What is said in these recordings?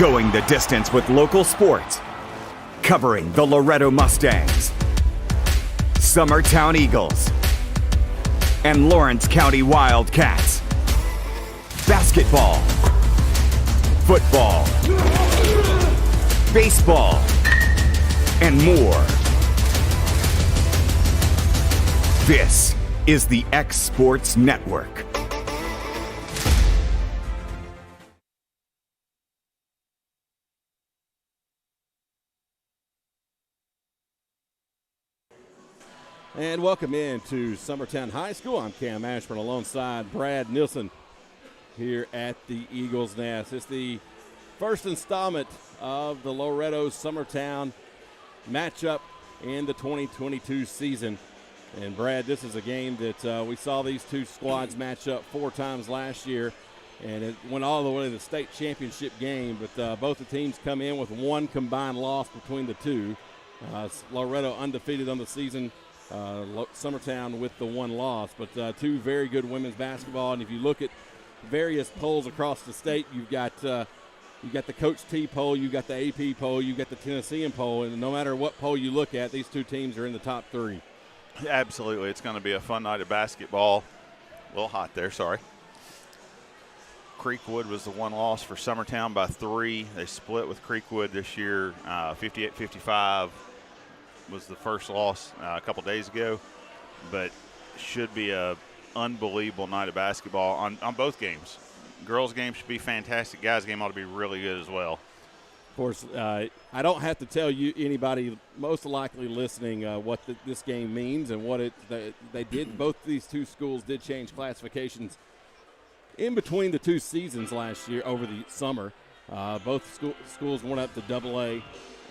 Going the distance with local sports. Covering the Loretto Mustangs, Summertown Eagles, and Lawrence County Wildcats. Basketball, football, baseball, and more. This is the X Sports Network. And welcome in to Summertown High School. I'm Cam Ashburn alongside Brad Nilsson here at the Eagles Nest. It's the first installment of the Loretto Summertown matchup in the 2022 season. And Brad, this is a game that we saw these two squads match up 4 times last year, and it went all the way to the state championship game. But both the teams come in with one combined loss between the two. Loretto undefeated on the season. Summertown with the one loss, but two very good women's basketball. And if you look at various polls across the state, you've got the Coach T poll, you've got the AP poll, you've got the Tennessean poll, and no matter what poll you look at, these two teams are in the top 3. Absolutely. It's going to be a fun night of basketball. A little hot there, sorry. Creekwood was the one loss for Summertown by 3. They split with Creekwood this year, 58-55. Was the first loss a couple days ago, but should be a unbelievable night of basketball on both games. Girls game should be fantastic. Guys game ought to be really good as well. Of course, I don't have to tell you anybody most likely listening what this game means and what they did. Both these two schools did change classifications in between the two seasons last year over the summer. Both schools went up to AA.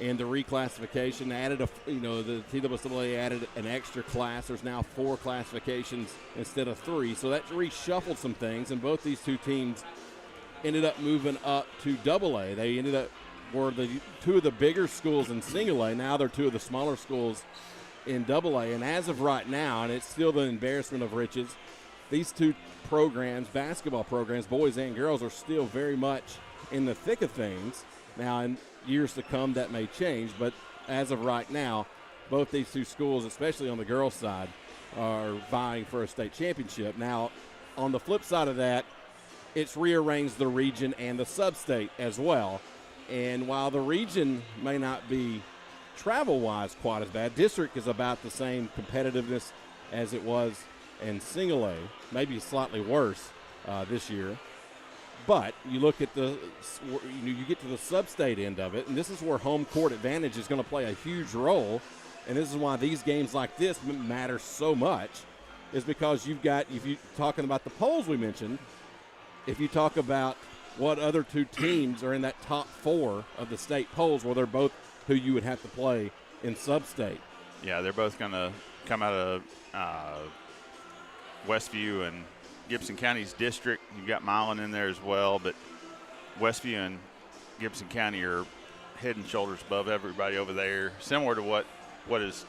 And the reclassification added the TWSAA added an extra class. There's now 4 classifications instead of 3. So that reshuffled some things, and both these two teams ended up moving up to AA. They were the 2 of the bigger schools in single A. Now they're 2 of the smaller schools in AA. And as of right now, and it's still the embarrassment of riches, these two programs, basketball programs, boys and girls, are still very much in the thick of things. Now, in years to come, that may change, but as of right now, both these two schools, especially on the girls' side, are vying for a state championship. Now, on the flip side of that, it's rearranged the region and the sub-state as well. And while the region may not be travel-wise quite as bad, district is about the same competitiveness as it was in single A, maybe slightly worse this year. But you look at you get to the sub-state end of it, and this is where home court advantage is going to play a huge role. And this is why these games like this matter so much, is because you've got, if you're talking about the polls we mentioned, if you talk about what other two teams are in that top 4 of the state polls, well, they're both who you would have to play in sub-state. Yeah, they're both going to come out of Westview and Gibson County's district. You've got Milan in there as well, but Westview and Gibson County are head and shoulders above everybody over there, similar to what has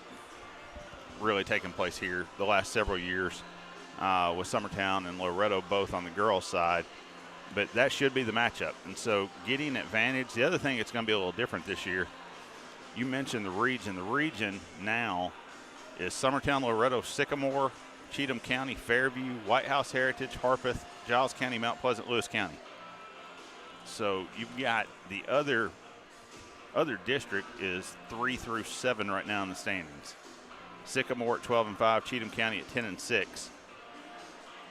really taken place here the last several years with Summertown and Loretto both on the girls' side. But that should be the matchup. And so getting advantage. The other thing that's going to be a little different this year, you mentioned the region. The region now is Summertown, Loretto, Sycamore, Cheatham County, Fairview, White House Heritage, Harpeth, Giles County, Mount Pleasant, Lewis County. So you've got the other district is 3 through 7 right now in the standings. Sycamore at 12-5, Cheatham County at 10-6.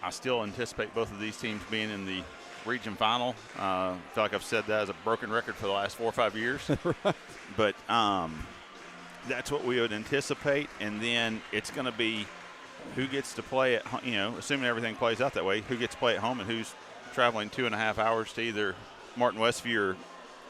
I still anticipate both of these teams being in the region final. I feel like I've said that as a broken record for the last 4 or 5 years. Right. But that's what we would anticipate, and then it's going to be who gets to play at, assuming everything plays out that way, who gets to play at home and who's traveling 2.5 hours to either Martin Westview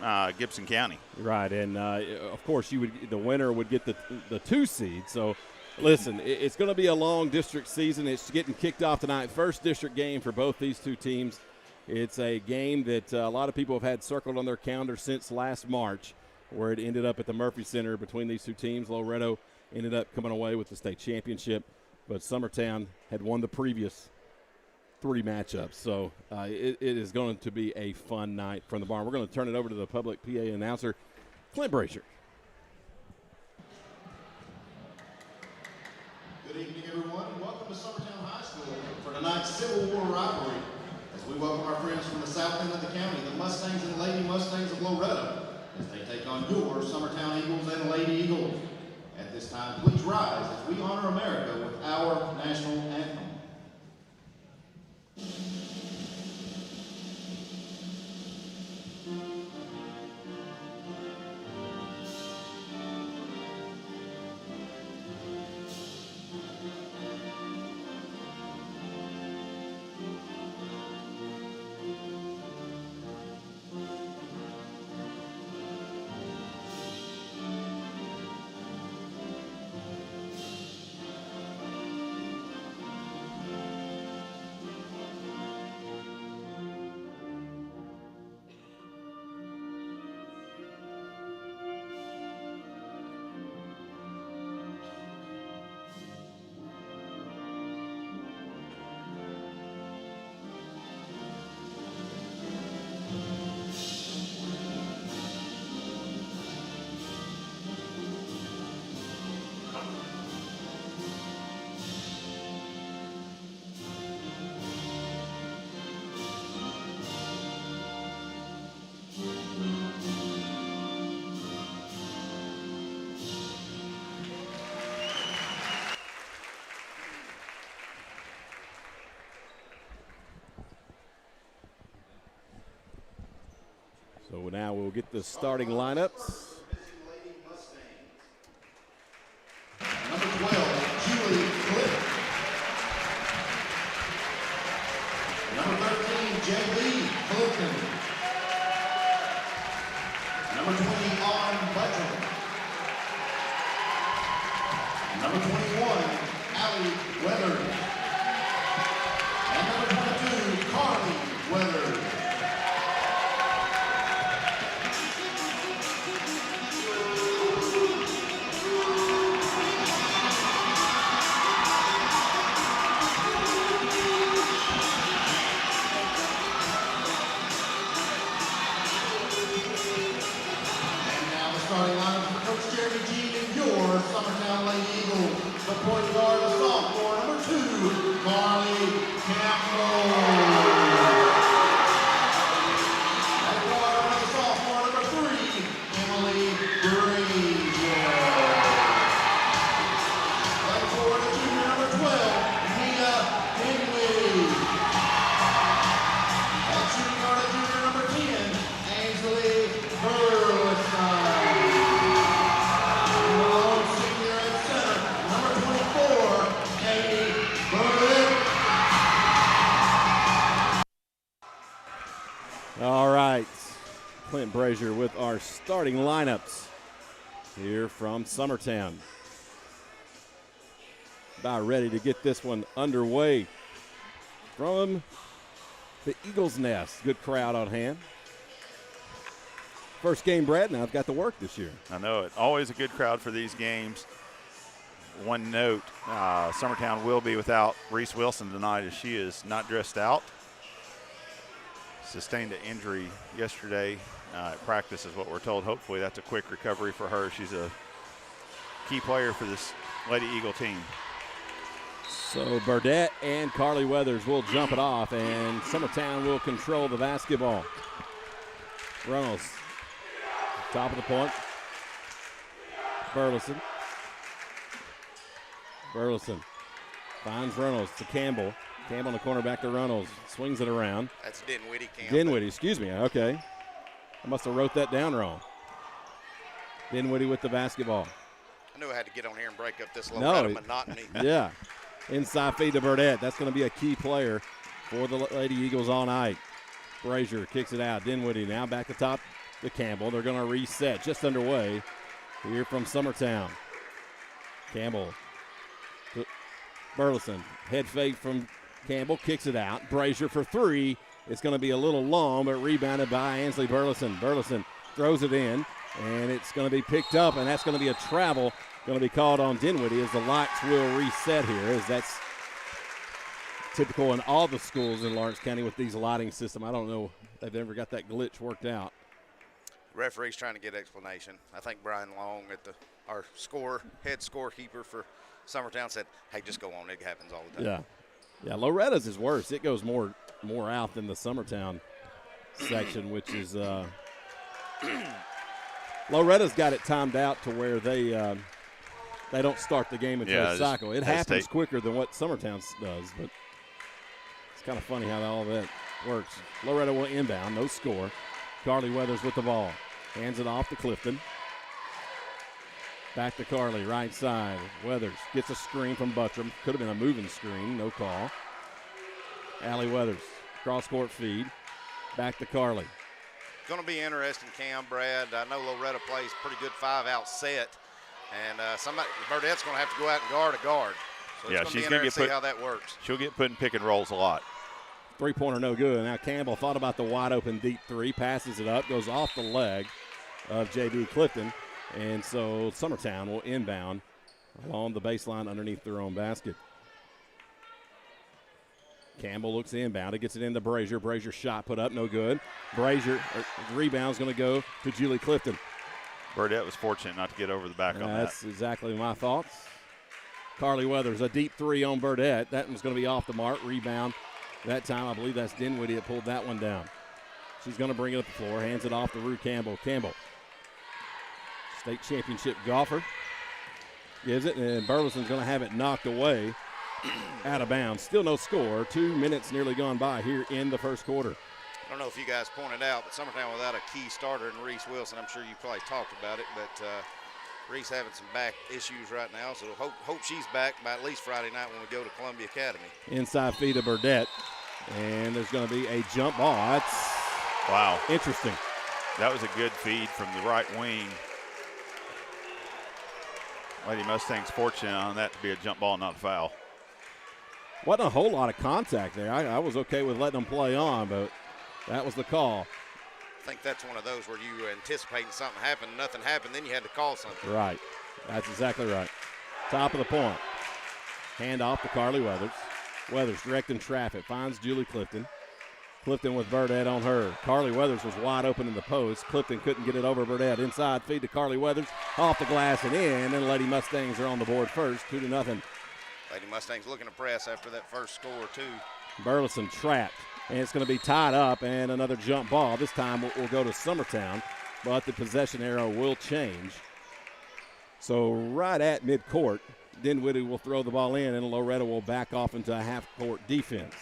or Gibson County. Right, and of course the winner would get the 2 seed. So, listen, it's going to be a long district season. It's getting kicked off tonight. First district game for both these two teams. It's a game that a lot of people have had circled on their calendar since last March, where it ended up at the Murphy Center between these two teams. Loretto ended up coming away with the state championship, but Summertown had won the previous 3 matchups. So it is going to be a fun night from the barn. We're going to turn it over to the public PA announcer, Clint Brazier. Good evening, everyone, and welcome to Summertown High School for tonight's Civil War rivalry. As we welcome our friends from the south end of the county, the Mustangs and Lady Mustangs of Loretto, as they take on your Summertown Eagles and Lady Eagles. At this time, please rise as we honor America with our national anthem. So now we'll get the starting lineups. Number 12, Julie Cliff. Number 13, J.B. Fulton. Number 20, Autumn Butcher. Number 21, Allie Weathers. And number 22, Carly Weathers. Starting lineup for Coach Jeremy G and your Summertown Lady Eagles. The point guard, the sophomore, number 2, Carly Campbell. At guard, the sophomore, number 3, Emily Brazier. At forward, the junior, number 12, Mia Dinwiddie. At shooting guard, the junior, number 10, Ainsley Burleson. All right, Clint Brazier with our starting lineups here from Summertown. About ready to get this one underway from the Eagles' Nest. Good crowd on hand. First game, Brad, now I've got to work this year. I know it. Always a good crowd for these games. One note, Summertown will be without Reese Wilson tonight as she is not dressed out. Sustained an injury yesterday at practice is what we're told. Hopefully that's a quick recovery for her. She's a key player for this Lady Eagle team. So Burdette and Carly Weathers will jump it off, and Summertown will control the basketball. Reynolds, top of the point. Burleson finds Reynolds to Campbell. Campbell in the corner, back to Reynolds. Swings it around. That's Dinwiddie, Campbell. Dinwiddie, excuse me. Okay. I must have wrote that down wrong. Dinwiddie with the basketball. I knew I had to get on here and break up this Loretto monotony. Yeah. Inside feed to Burdette. That's going to be a key player for the Lady Eagles all night. Brazier kicks it out. Dinwiddie now back to top to Campbell. They're going to reset. Just underway here from Summertown. Campbell. Burleson. Head fake from Campbell. Kicks it out. Brazier for 3. It's going to be a little long, but rebounded by Ainsley Burleson. Burleson throws it in, and it's going to be picked up, and that's going to be a travel going to be called on Dinwiddie as the lights will reset here, as that's typical in all the schools in Lawrence County with these lighting system. I don't know if they've ever got that glitch worked out. Referee's trying to get explanation. I think Brian Long, our head scorekeeper for Summertown, said, "Hey, just go on. It happens all the time." Yeah. Loretta's is worse. It goes more out than the Summertown section, which is Loretta's got it timed out to where they don't start the game until the cycle. It happens quicker than what Summertown does, but it's kind of funny how all that works. Loretto will inbound, no score. Carly Weathers with the ball. Hands it off to Clifton. Back to Carly, right side. Weathers gets a screen from Buttram. Could have been a moving screen, no call. Allie Weathers, cross-court feed. Back to Carly. Going to be interesting, Cam, Brad. I know Loretto plays pretty good 5-out set, and Burdett's going to have to go out and guard a guard. So it's she's going to be interesting to to see how that works. She'll get put in pick and rolls a lot. Three-pointer no good. Now Campbell thought about the wide-open deep three, passes it up, goes off the leg of J.B. Clifton, and so Summertown will inbound along the baseline underneath their own basket. Campbell looks inbound. It gets it into Brazier. Brazier's shot put up, no good. Brazier, rebound's going to go to Julie Clifton. Burdett was fortunate not to get over the back on that. That's exactly my thoughts. Carly Weathers, a deep three on Burdett. That one's going to be off the mark. Rebound. That time, I believe that's Dinwiddie that pulled that one down. She's going to bring it up the floor. Hands it off to Rue Campbell. Campbell, state championship golfer, gives it, and Burleson's going to have it knocked away out of bounds. Still no score. 2 minutes nearly gone by here in the first quarter. I don't know if you guys pointed out, but Summertown without a key starter in Reese Wilson. I'm sure you probably talked about it, but Reese having some back issues right now, so hope she's back by at least Friday night when we go to Columbia Academy. Inside feed to Burdett, and there's going to be a jump ball. That's interesting. That was a good feed from the right wing. Lady Mustangs fortunate on that to be a jump ball, not a foul. Wasn't a whole lot of contact there. I was okay with letting them play on, but that was the call. I think that's one of those where you anticipating something happened, nothing happened, then you had to call something. Right. That's exactly right. Top of the point. Hand off to Carly Weathers. Weathers directing traffic. Finds Julie Clifton. Clifton with Burdett on her. Carly Weathers was wide open in the post. Clifton couldn't get it over Burdett. Inside feed to Carly Weathers. Off the glass and in. And Lady Mustangs are on the board first, 2-0. Lady Mustangs looking to press after that first score, too. Burleson trapped. And it's going to be tied up, and another jump ball. This time will go to Summertown, but the possession arrow will change. So right at midcourt, Dinwiddie will throw the ball in, and Loretto will back off into a half-court defense.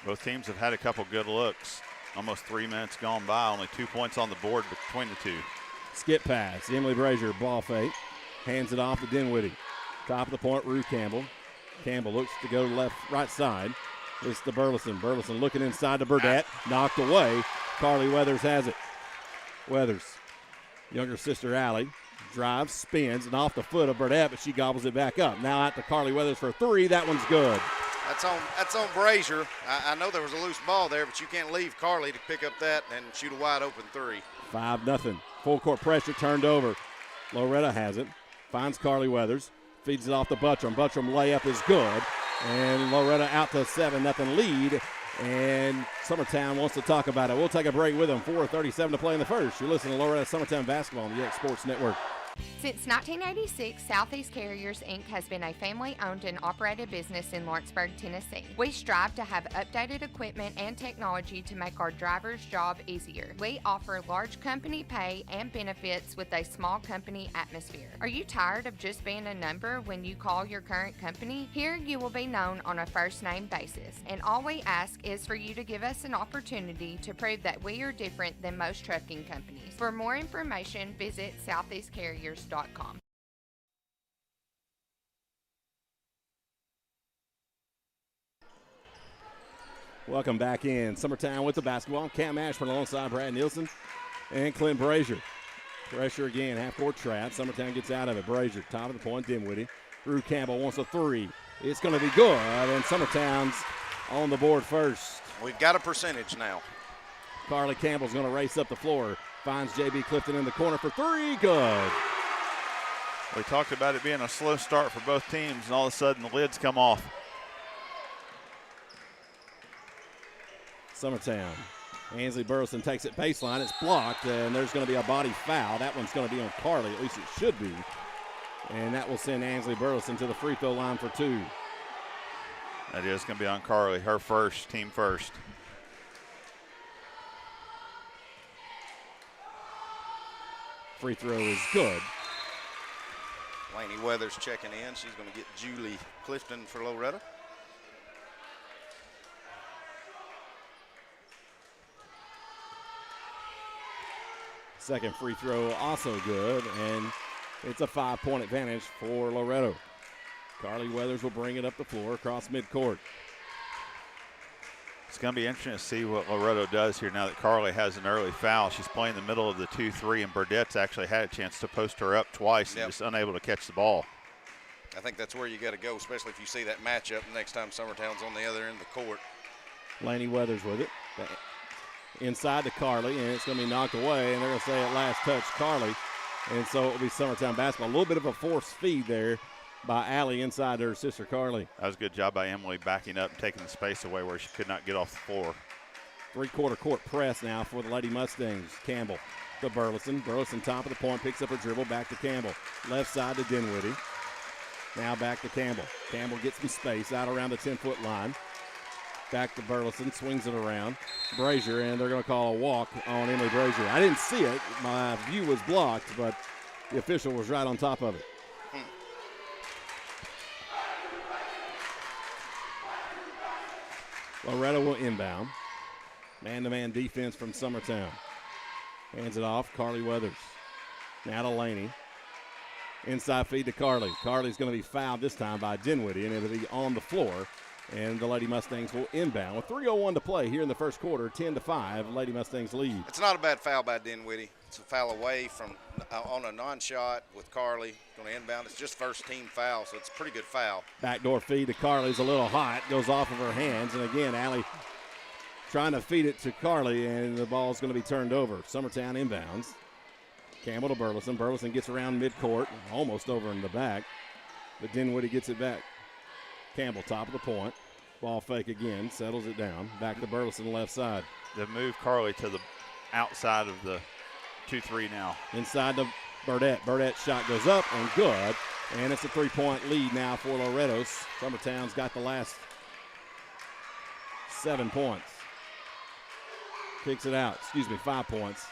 Both teams have had a couple good looks. Almost 3 minutes gone by, only 2 points on the board between the two. Skip pass. Emily Brazier, ball fake. Hands it off to Dinwiddie. Top of the point, Rue Campbell. Campbell looks to go right side. It's to Burleson. Burleson looking inside to Burdett. Knocked away. Carly Weathers has it. Weathers, younger sister Allie, drives, spins, and off the foot of Burdett, but she gobbles it back up. Now out to Carly Weathers for three. That one's good. That's on Brazier. I know there was a loose ball there, but you can't leave Carly to pick up that and shoot a wide open three. 5-0. Full court pressure turned over. Loretto has it. Finds Carly Weathers. Feeds it off to Buttram. Buttram layup is good. And Loretto out to a 7-0 lead. And Summertown wants to talk about it. We'll take a break with them. 4:37 to play in the first. You're listening to Loretto Summertown Basketball on the X Sports Network. Since 1986, Southeast Carriers, Inc. has been a family-owned and operated business in Lawrenceburg, Tennessee. We strive to have updated equipment and technology to make our drivers' job easier. We offer large company pay and benefits with a small company atmosphere. Are you tired of just being a number when you call your current company? Here you will be known on a first-name basis, and all we ask is for you to give us an opportunity to prove that we are different than most trucking companies. For more information, visit southeastcarriers.com. Welcome back in. Summertown with the basketball. Cam Ashburn alongside Brad Nielsen and Clint Brazier. Pressure again, half-court trap. Summertown gets out of it. Brazier, top of the point, Dinwiddie. Rue Campbell wants a three. It's going to be good, and Summertown's on the board first. We've got a percentage now. Carly Campbell's going to race up the floor. Finds J.B. Clifton in the corner for three. Good. We talked about it being a slow start for both teams, and all of a sudden the lids come off. Summertown. Ansley Burleson takes it baseline. It's blocked, and there's going to be a body foul. That one's going to be on Carly, at least it should be. And that will send Ansley Burleson to the free throw line for 2. That is going to be on Carly, her first, team first. Free throw is good. Laney Weathers checking in. She's going to get Julie Clifton for Loretto. Second free throw also good, and it's a 5-point advantage for Loretto. Carly Weathers will bring it up the floor across midcourt. It's going to be interesting to see what Loretto does here now that Carly has an early foul. She's playing the middle of the 2-3, and Burdett's actually had a chance to post her up twice and just unable to catch the ball. I think that's where you got to go, especially if you see that matchup the next time Summertown's on the other end of the court. Laney Weathers with it. Inside to Carly, and it's going to be knocked away, and they're going to say at last touch Carly. And so it will be Summertown basketball. A little bit of a forced feed there by Allie inside her sister Carly. That was a good job by Emily backing up and taking the space away where she could not get off the floor. 3-quarter court press now for the Lady Mustangs. Campbell to Burleson. Burleson top of the point, picks up her dribble, back to Campbell. Left side to Dinwiddie. Now back to Campbell. Campbell gets some space out around the 10-foot line. Back to Burleson, swings it around. Brazier, and they're going to call a walk on Emily Brazier. I didn't see it. My view was blocked, but the official was right on top of it. Loretto will inbound. Man-to-man defense from Summertown. Hands it off, Carly Weathers. Now to Laney. Inside feed to Carly. Carly's going to be fouled this time by Dinwiddie, and it'll be on the floor. And the Lady Mustangs will inbound. With 3:01 to play here in the first quarter, 10-5, Lady Mustangs lead. It's not a bad foul by Dinwiddie. It's a foul away from on a non-shot with Carly. Going to inbound. It's just first team foul, so it's a pretty good foul. Backdoor feed to Carly's a little hot. Goes off of her hands. And again, Allie trying to feed it to Carly, and the ball's going to be turned over. Summertown inbounds. Campbell to Burleson. Burleson gets around midcourt, almost over in the back. But Dinwiddie gets it back. Campbell, top of the point. Ball fake again, settles it down. Back to Burleson, left side. They've moved Carly to the outside of the 2-3 now. Inside to Burdett. Burdett's shot goes up and good. And it's a 3-point lead now for Loretto. Summertown's got the last 7 points. Kicks it out. 5 points.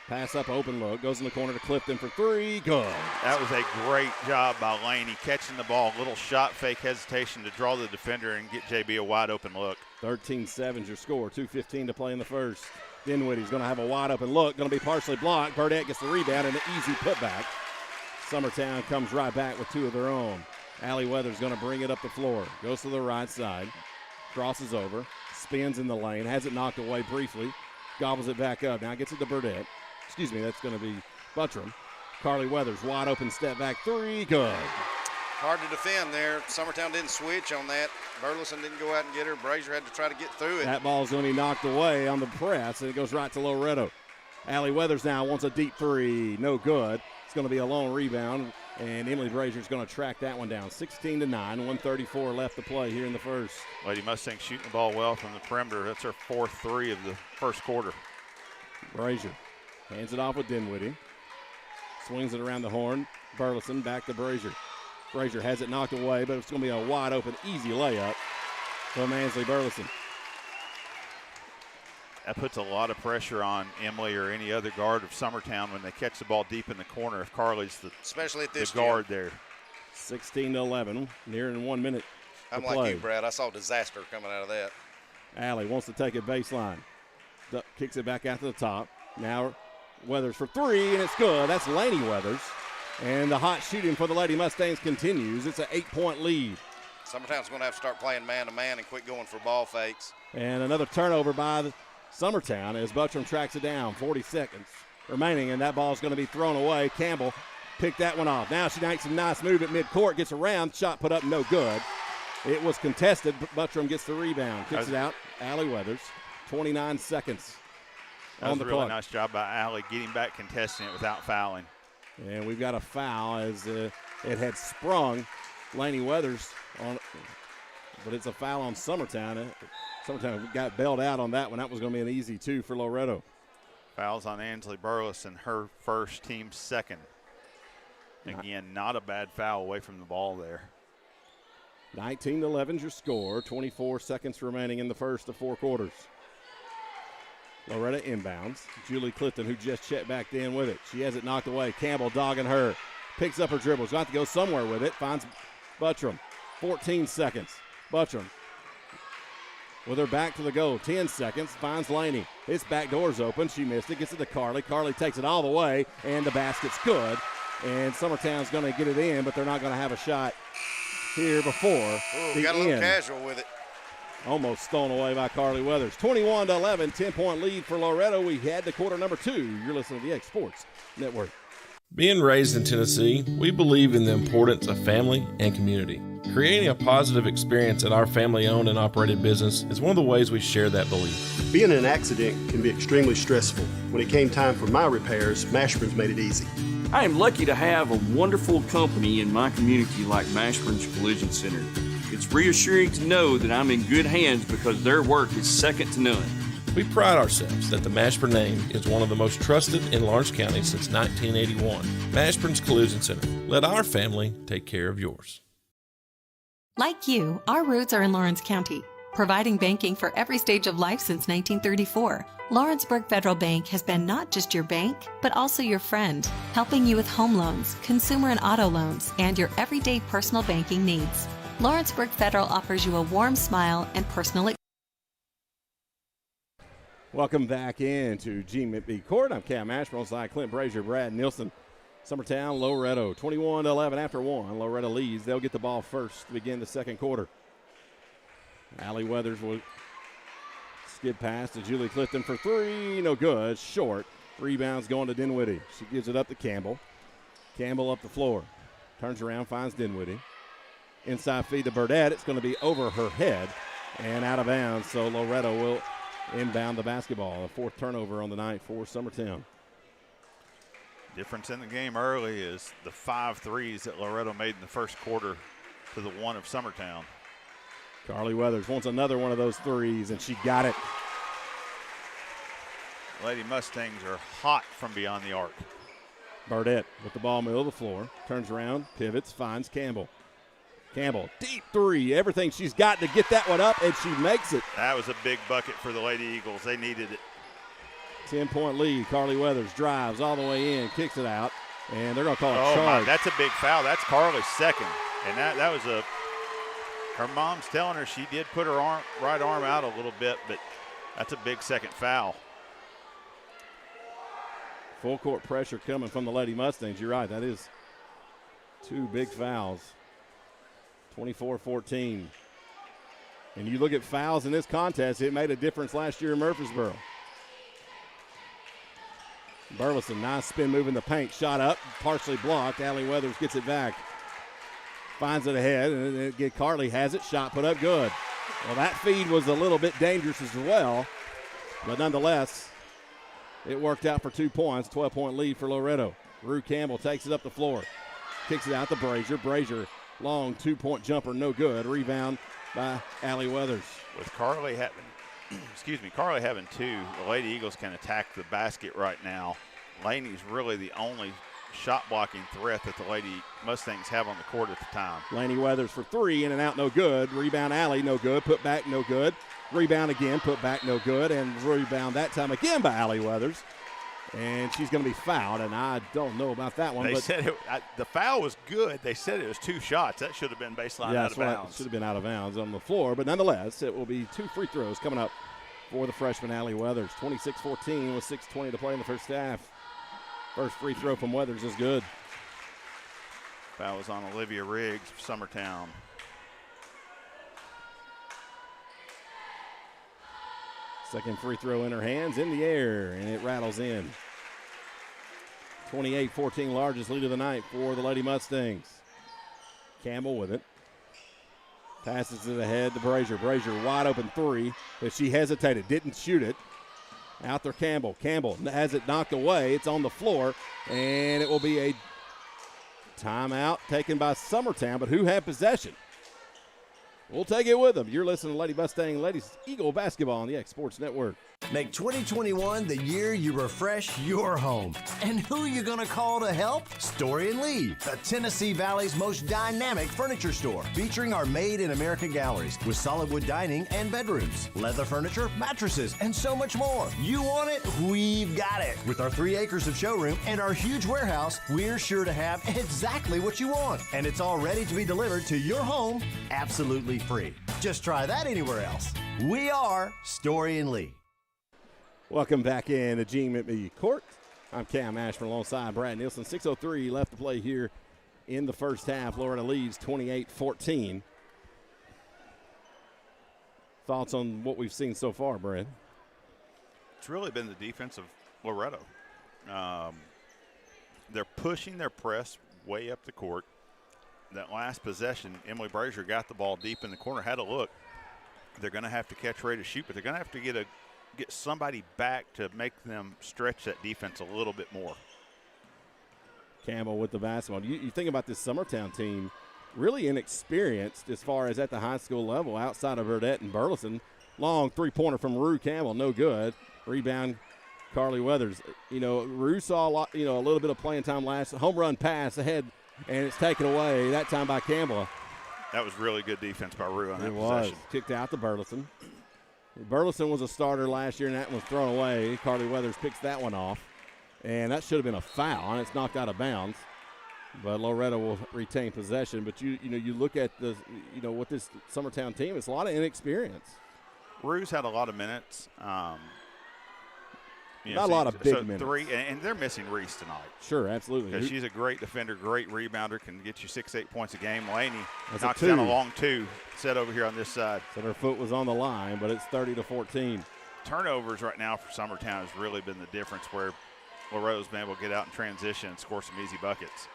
Pass up, open look. Goes in the corner to Clifton for 3. Good. That was a great job by Laney catching the ball. Little shot fake hesitation to draw the defender and get JB a wide open look. 13-7's your score. 2:15 to play in the first. Dinwiddie's going to have a wide open look. Going to be partially blocked. Burdett gets the rebound and an easy putback. Summertown comes right back with 2 of their own. Allie Weathers going to bring it up the floor. Goes to the right side. Crosses over. Spins in the lane. Has it knocked away briefly. Gobbles it back up. Now gets it to Burdett. That's going to be Buttram. Carly Weathers, wide open step back 3, good. Hard to defend there. Summertown didn't switch on that. Burleson didn't go out and get her. Brazier had to try to get through it. That ball's going to be knocked away on the press, and it goes right to Loretto. Allie Weathers now wants a deep 3, no good. It's going to be a long rebound, and Emily Brazier's going to track that one down. 16-9, 1:34 left to play here in the first. Lady Mustang shooting the ball well from the perimeter. That's her 4th 3 of the first quarter. Brazier hands it off with Dinwiddie. Swings it around the horn. Burleson back to Brazier. Brazier has it knocked away, but it's going to be a wide open, easy layup from Ansley Burleson. That puts a lot of pressure on Emily or any other guard of Summertown when they catch the ball deep in the corner if Carly's especially at this guard there. 16-11, nearing 1 minute. I'm like you, Brad. I saw disaster coming out of that. Allie wants to take it baseline. Kicks it back out to the top. Now Weathers for 3, and it's good. That's Laney Weathers. And the hot shooting for the Lady Mustangs continues. It's an 8-point lead. Summertown's going to have to start playing man-to-man and quit going for ball fakes. And another turnover by Summertown as Buttram tracks it down. 40 seconds remaining, and that ball's going to be thrown away. Campbell picked that one off. Now she makes a nice move at midcourt, gets around, shot put up, no good. It was contested, but Buttram gets the rebound. Kicks it out, Allie Weathers. 29 seconds. That was a really nice job by Allie getting back, contesting it without fouling. And we've got a foul as it had sprung Laney Weathers on, but it's a foul on Summertown. Summertown got bailed out on that one. That was going to be an easy 2 for Loretto. Fouls on Ansley Burleson, her first, team second. Again, not a bad foul away from the ball there. 19-11 is your score. 24 seconds remaining in the first of 4 quarters. Loretto inbounds. Julie Clifton, who just checked back in with it. She has it knocked away. Campbell dogging her. Picks up her dribble. She's got to go somewhere with it. Finds Buttram. 14 seconds. Buttram with her back to the goal. 10 seconds. Finds Laney. His back door's open. She missed it. Gets it to Carly. Carly takes it all the way, and the basket's good. And Summertown's going to get it in, but they're not going to have a shot here before the got a little end. casual with it. Almost stolen away by Carly Weathers. 21-11, 10-point lead for Loretto. We head to quarter number 2. You're listening to the X Sports Network. Being raised in Tennessee, we believe in the importance of family and community. Creating a positive experience at our family-owned and operated business is one of the ways we share that belief. Being in an accident can be extremely stressful. When it came time for my repairs, Mashburn's made it easy. I am lucky to have a wonderful company in my community like Mashburn's Collision Center. It's reassuring to know that I'm in good hands because their work is second to none. We pride ourselves that the Mashburn name is one of the most trusted in Lawrence County since 1981. Mashburn's Collision Center. Let our family take care of yours. Like you, our roots are in Lawrence County, providing banking for every stage of life since 1934. Lawrenceburg Federal Bank has been not just your bank, but also your friend, helping you with home loans, consumer and auto loans, and your everyday personal banking needs. Lawrenceburg Federal offers you a warm smile and personal. Welcome back into GMB Court. I'm Cam Ashburn, alongside Clint Brazier, Brad Nielsen. Summertown, Loretto, 21-11 after 1. Loretto leads. They'll get the ball first to begin the second quarter. Allie Weathers will skid pass to Julie Clifton for 3. No good. Short. Rebounds going to Dinwiddie. She gives it up to Campbell. Campbell up the floor. Turns around, finds Dinwiddie. Inside feed to Burdett. It's going to be over her head and out of bounds. So Loretto will inbound the basketball. A 4th turnover on the night for Summertown. Difference in the game early is the 5 threes that Loretto made in the first quarter to the 1 of Summertown. Carly Weathers wants another one of those threes, and she got it. Lady Mustangs are hot from beyond the arc. Burdett with the ball middle of the floor. Turns around, pivots, finds Campbell. Campbell, deep 3. Everything she's got to get that one up, and she makes it. That was a big bucket for the Lady Eagles. They needed it. 10-point lead. Carly Weathers drives all the way in, kicks it out, and they're going to call a charge. charge. That's a big foul. That's Carly's second. And that was a – her mom's telling her she did put her right arm out a little bit, but that's a big second foul. Full court pressure coming from the Lady Mustangs. You're right. That is 2 big fouls. 24-14. And you look at fouls in this contest, it made a difference last year in Murfreesboro. Burleson, nice spin move in the paint. Shot up, partially blocked. Allie Weathers gets it back. Finds it ahead, and Carly has it. Shot put up good. Well, that feed was a little bit dangerous as well. But nonetheless, it worked out for 2 points. 12-point lead for Loretto. Rue Campbell takes it up the floor. Kicks it out to Brazier. Brazier, long 2-point jumper, no good. Rebound by Allie Weathers. With Carly having Carly having 2, the Lady Eagles can attack the basket right now. Laney's really the only shot blocking threat that the Lady Mustangs have on the court at the time. Laney Weathers for 3, in and out, no good. Rebound Allie, no good. Put back, no good. Rebound again, put back, no good. And rebound that time again by Allie Weathers. And she's going to be fouled, and I don't know about that one. They said the foul was good. They said it was 2 shots. That should have been baseline out of bounds. It should have been out of bounds on the floor. But nonetheless, it will be 2 free throws coming up for the freshman Allie Weathers. 26-14 with 6:20 to play in the first half. First free throw from Weathers is good. Foul was on Olivia Riggs for Summertown. Second free throw in her hands, in the air, and it rattles in. 28-14, largest lead of the night for the Lady Mustangs. Campbell with it. Passes it ahead to Brazier. Brazier, wide open 3, but she hesitated, didn't shoot it. Out there, Campbell. Campbell has it knocked away. It's on the floor, and it will be a timeout taken by Summertown, but who had possession? we'll take it with them. You're listening to Lady Mustang Ladies Eagle Basketball on the X Sports Network. Make 2021 the year you refresh your home. And who you gonna call to help? Story and Lee, the Tennessee Valley's most dynamic furniture store, featuring our Made in America galleries with solid wood dining and bedrooms, leather furniture, mattresses, and so much more. You want it? We've got it. With our 3 acres of showroom and our huge warehouse, we're sure to have exactly what you want. And it's all ready to be delivered to your home absolutely free. Just try that anywhere else. We are Story and Lee. Welcome back in to Gene McMee Court. I'm Cam Ashburn alongside Brad Nielsen. 6:03 left to play here in the first half. Loretto leads 28-14. Thoughts on what we've seen so far, Brad? It's really been the defense of Loretto. They're pushing their press way up the court. That last possession, Emily Brazier got the ball deep in the corner, had a look. They're going to have to catch ready to shoot, but they're going to have to get somebody back to make them stretch that defense a little bit more. Campbell with the basketball. You think about this Summertown team, really inexperienced as far as at the high school level outside of Burdett and Burleson. Long three-pointer from Rue Campbell, no good. Rebound, Carly Weathers. Rue saw a little bit of playing time last. Home run pass ahead, and it's taken away, that time by Campbell. That was really good defense by Rue on that possession. It was. Kicked out to Burleson. Burleson was a starter last year, and that was thrown away. Carly Weathers picks that one off, and that should have been a foul, and it's knocked out of bounds. But Loretto will retain possession. But you look at with this Summertown team, it's a lot of inexperience. Rue's had a lot of minutes. Not a lot of big minutes. And they're missing Reese tonight. Sure, absolutely. Because she's a great defender, great rebounder, can get you 6-8 points a game. Laney knocks down a long 2, set over here on this side. So her foot was on the line, but it's 30-14. Turnovers right now for Summertown has really been the difference, where Loretto's been able to get out in transition and score some easy buckets.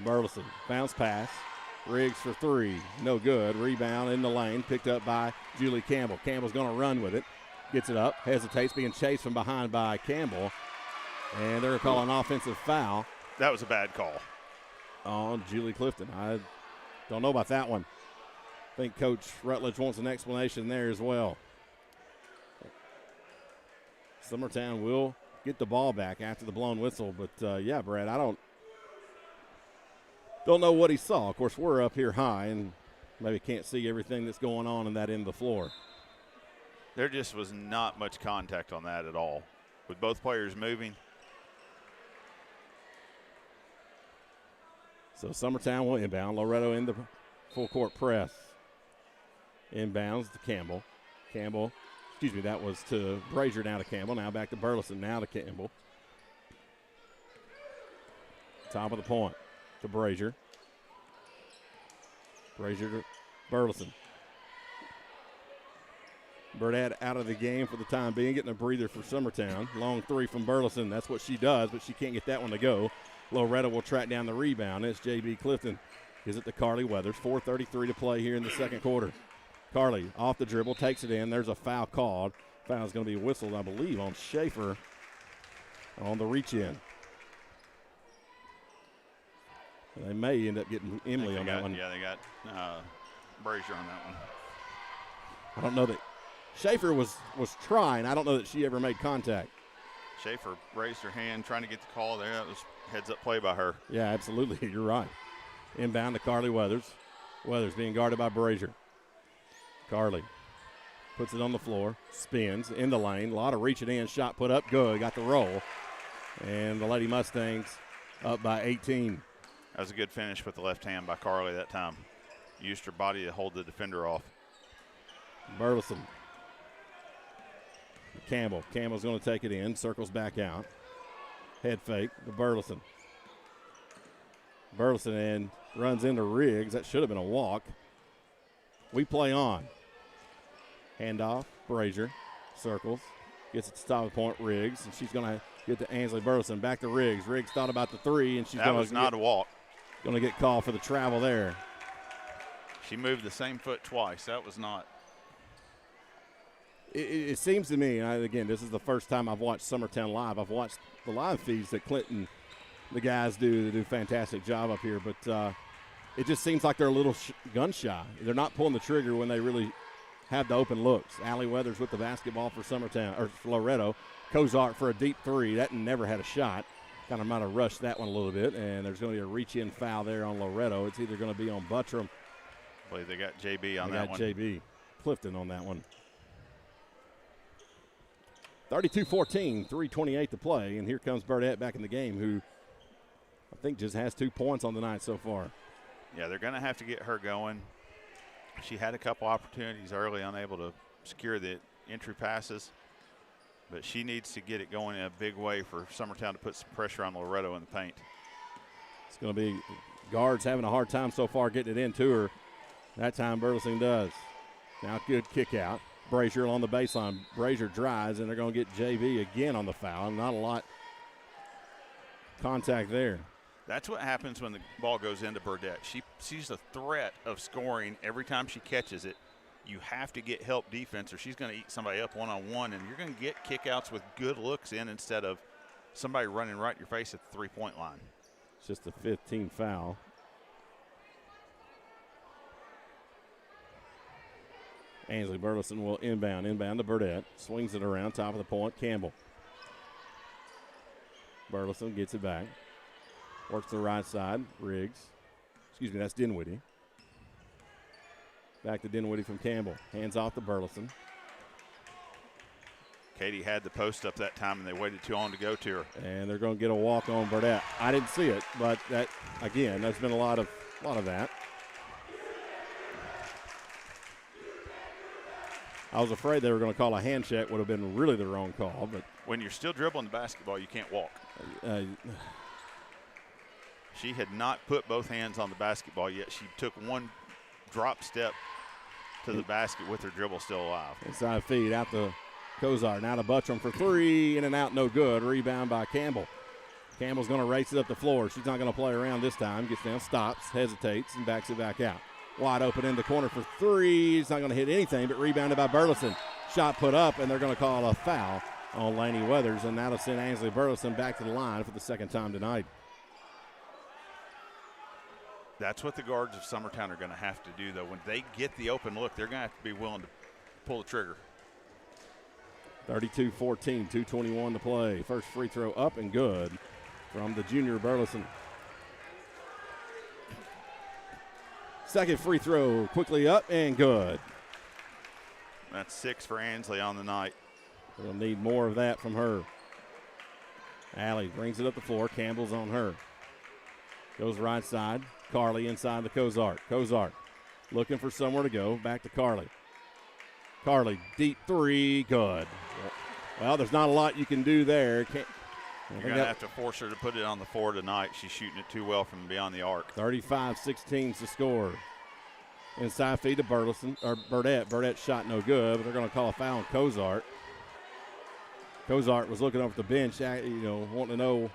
Burleson, bounce pass. Riggs for 3, no good. Rebound in the lane, picked up by Julie Campbell. Campbell's going to run with it. Gets it up, hesitates, being chased from behind by Campbell. And they're going to call an offensive foul. That was a bad call. On Julie Clifton. I don't know about that one. I think Coach Rutledge wants an explanation there as well. Summertown will get the ball back after the blown whistle. But, Brad, I don't know what he saw. Of course, we're up here high and maybe can't see everything that's going on in that end of the floor. There just was not much contact on that at all, with both players moving. So Summertown will inbound. Loretto in the full court press. Inbounds to Campbell. That was to Brazier, now to Campbell. Now back to Burleson, now to Campbell. Top of the point to Brazier. Brazier to Burleson. Burdett out of the game for the time being, getting a breather for Summertown. Long 3 from Burleson. That's what she does, but she can't get that one to go. Loretto will track down the rebound. It's J.B. Clifton. Gives it to Carly Weathers. 4:33 to play here in the second quarter. Carly off the dribble, takes it in. There's a foul called. Foul's going to be whistled, I believe, on Schaefer on the reach-in. They may end up getting Emily on that one. Yeah, they got Brazier on that one. I don't know that Schaefer was trying. I don't know that she ever made contact. Schaefer raised her hand trying to get the call there. That was heads-up play by her. Yeah, absolutely. You're right. Inbound to Carly Weathers. Weathers being guarded by Brazier. Carly puts it on the floor, spins in the lane. A lot of reaching in, shot put up, good. Got the roll. And the Lady Mustangs up by 18. That was a good finish with the left hand by Carly that time. Used her body to hold the defender off. Burleson. Campbell's going to take it in, circles back out. Head fake to Burleson. And runs into Riggs. That should have been a walk. We play on. Handoff, Brazier, circles, gets it to top of the point, Riggs, and she's going to get to Ansley Burleson. Back to Riggs. Riggs thought about the 3, and she's that was not a walk. Going to get called for the travel there. She moved the same foot twice. That was not. It seems to me, and again, this is the first time I've watched Summertown live. I've watched the live feeds that Clinton, the guys do. They do a fantastic job up here. But it just seems like they're a little gun shy. They're not pulling the trigger when they really have the open looks. Allie Weathers with the basketball for Summertown, or for Loretto. Kozart for a deep three. That never had a shot. Kind of might have rushed that one a little bit, and there's going to be a reach-in foul there on Loretto. It's either going to be on Buttram. I believe they got JB on that one. They got JB Clifton on that one. 32-14, 3:28 to play, and here comes Burdett back in the game, who I think just has 2 points on the night so far. Yeah, they're going to have to get her going. She had a couple opportunities early, unable to secure the entry passes, but she needs to get it going in a big way for Summertown to put some pressure on Loretto in the paint. It's going to be guards having a hard time so far getting it into her. That time Burleson does. Now good kick out. Brazier on the baseline. Brazier drives, and they're going to get JV again on the foul. Not a lot contact there. That's what happens when the ball goes into Burdett. She sees a threat of scoring every time she catches it. You have to get help defense, or she's going to eat somebody up one-on-one, and you're going to get kickouts with good looks in instead of somebody running right in your face at the three-point line. It's just a 15 foul. Ainsley Burleson will inbound to Burdett. Swings it around, top of the point, Campbell. Burleson gets it back. Works the right side, Riggs. Excuse me, that's Dinwiddie. Back to Dinwiddie from Campbell. Hands off to Burleson. Katie had the post up that time, and they waited too long to go to her. And they're going to get a walk on Burdett. I didn't see it, but that, again, there's been a lot of that. I was afraid they were going to call a hand check. Would have been really the wrong call. But when you're still dribbling the basketball, you can't walk. She had not put both hands on the basketball yet. She took one drop step to the basket with her dribble still alive. Inside feed out to Kozar. Now to Buttram for three. In and out, no good. Rebound by Campbell. Campbell's going to race it up the floor. She's not going to play around this time. Gets down, stops, hesitates, and backs it back out. Wide open in the corner for three. He's not going to hit anything, but rebounded by Burleson. Shot put up, and they're going to call a foul on Laney Weathers, and that'll send Ainsley Burleson back to the line for the second time tonight. That's what the guards of Summertown are going to have to do, though. When they get the open look, they're going to have to be willing to pull the trigger. 32-14, 2:21 to play. First free throw up and good from the junior Burleson. Second free throw quickly up and good. That's 6 for Ainsley on the night. We'll need more of that from her. Allie brings it up the floor. Campbell's on her. Goes right side. Carly inside the Kozart. Kozart looking for somewhere to go. Back to Carly. Carly, deep three, good. Well, there's not a lot you can do there. You're going to have to force her to put it on the floor tonight. She's shooting it too well from beyond the arc. 35-16 to score. Inside feed to Burleson, or Burdett. Burdett's shot no good, but they're going to call a foul on Kozart. Kozart was looking over at the bench, wanting to know.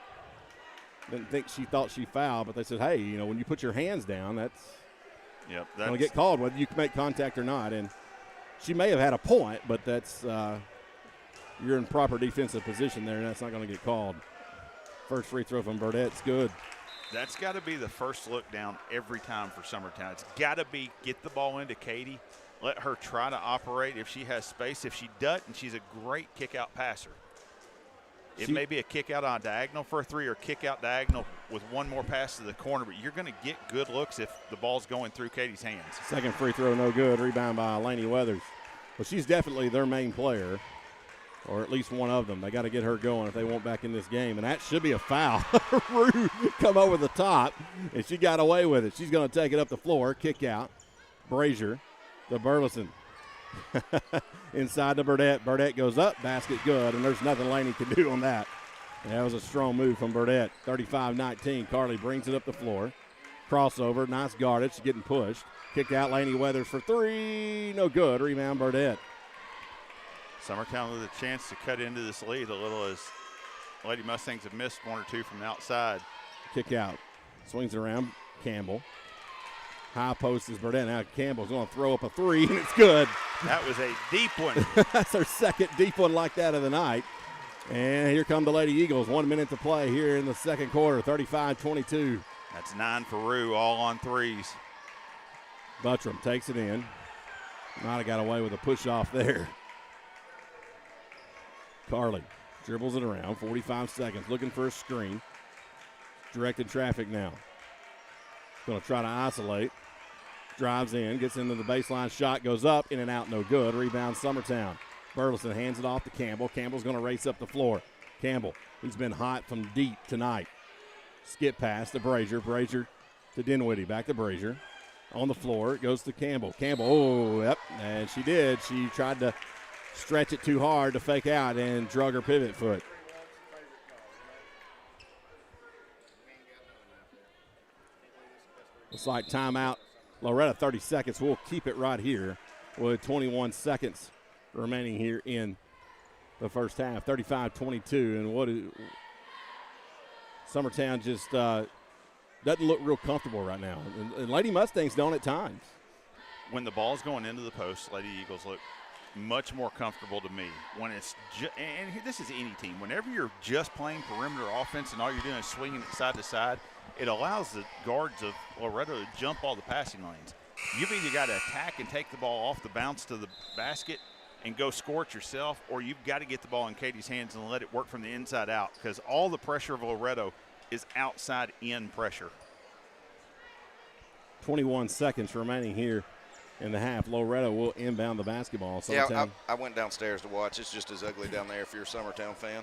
Didn't think she thought she fouled, but they said, hey, when you put your hands down, that's going to get called, whether you can make contact or not. And she may have had a point, but that's you're in proper defensive position there, and that's not going to get called. First free throw from Burdett's good. That's got to be the first look down every time for Summertown. It's got to be get the ball into Katie, let her try to operate if she has space. If she doesn't, she's a great kick-out passer. It may be a kick-out on diagonal for a three or kick-out diagonal with one more pass to the corner, but you're going to get good looks if the ball's going through Katie's hands. Second free throw, no good. Rebound by Laney Weathers. Well, she's definitely their main player, or at least one of them. They got to get her going if they want back in this game, and that should be a foul. Rue come over the top, and she got away with it. She's going to take it up the floor, kick out. Brazier to Burleson. Inside to Burdett. Burdett goes up, basket good, and there's nothing Laney can do on that. That was a strong move from Burdett. 35-19. Carly brings it up the floor. Crossover, nice guarded. She's getting pushed. Kick out Laney Weathers for three. No good. Rebound Burdett. Summertown with a chance to cut into this lead a little as Lady Mustangs have missed one or two from the outside. Kick out. Swings it around. Campbell. High post is Burdett. Now Campbell's going to throw up a three, and it's good. That was a deep one. That's her second deep one like that of the night. And here come the Lady Eagles. 1 minute to play here in the second quarter. 35-22. That's 9 for Rue, all on threes. Buttram takes it in. Might have got away with a push-off there. Carly dribbles it around, 45 seconds, looking for a screen. Directed traffic now. Going to try to isolate. Drives in, gets into the baseline, shot goes up, in and out, no good. Rebound Summertown. Burleson hands it off to Campbell. Campbell's going to race up the floor. Campbell, who's been hot from deep tonight. Skip pass to Brazier. Brazier to Dinwiddie. Back to Brazier. On the floor, it goes to Campbell. Campbell, oh, yep, and she did. She tried to stretch it too hard to fake out and drug her pivot foot. Looks like timeout. Loretto, 30 seconds. We'll keep it right here with 21 seconds remaining here in the first half. 35-22, and Summertown just doesn't look real comfortable right now. And Lady Mustangs don't at times. When the ball's going into the post, Lady Eagles look much more comfortable to me. When it's and this is any team. Whenever you're just playing perimeter offense and all you're doing is swinging it side to side, it allows the guards of Loretto to jump all the passing lanes. You've either got to attack and take the ball off the bounce to the basket and go score it yourself, or you've got to get the ball in Katie's hands and let it work from the inside out, because all the pressure of Loretto is outside in pressure. 21 seconds remaining here in the half. Loretto will inbound the basketball. Yeah, I went downstairs to watch. It's just as ugly down there if you're a Summertown fan.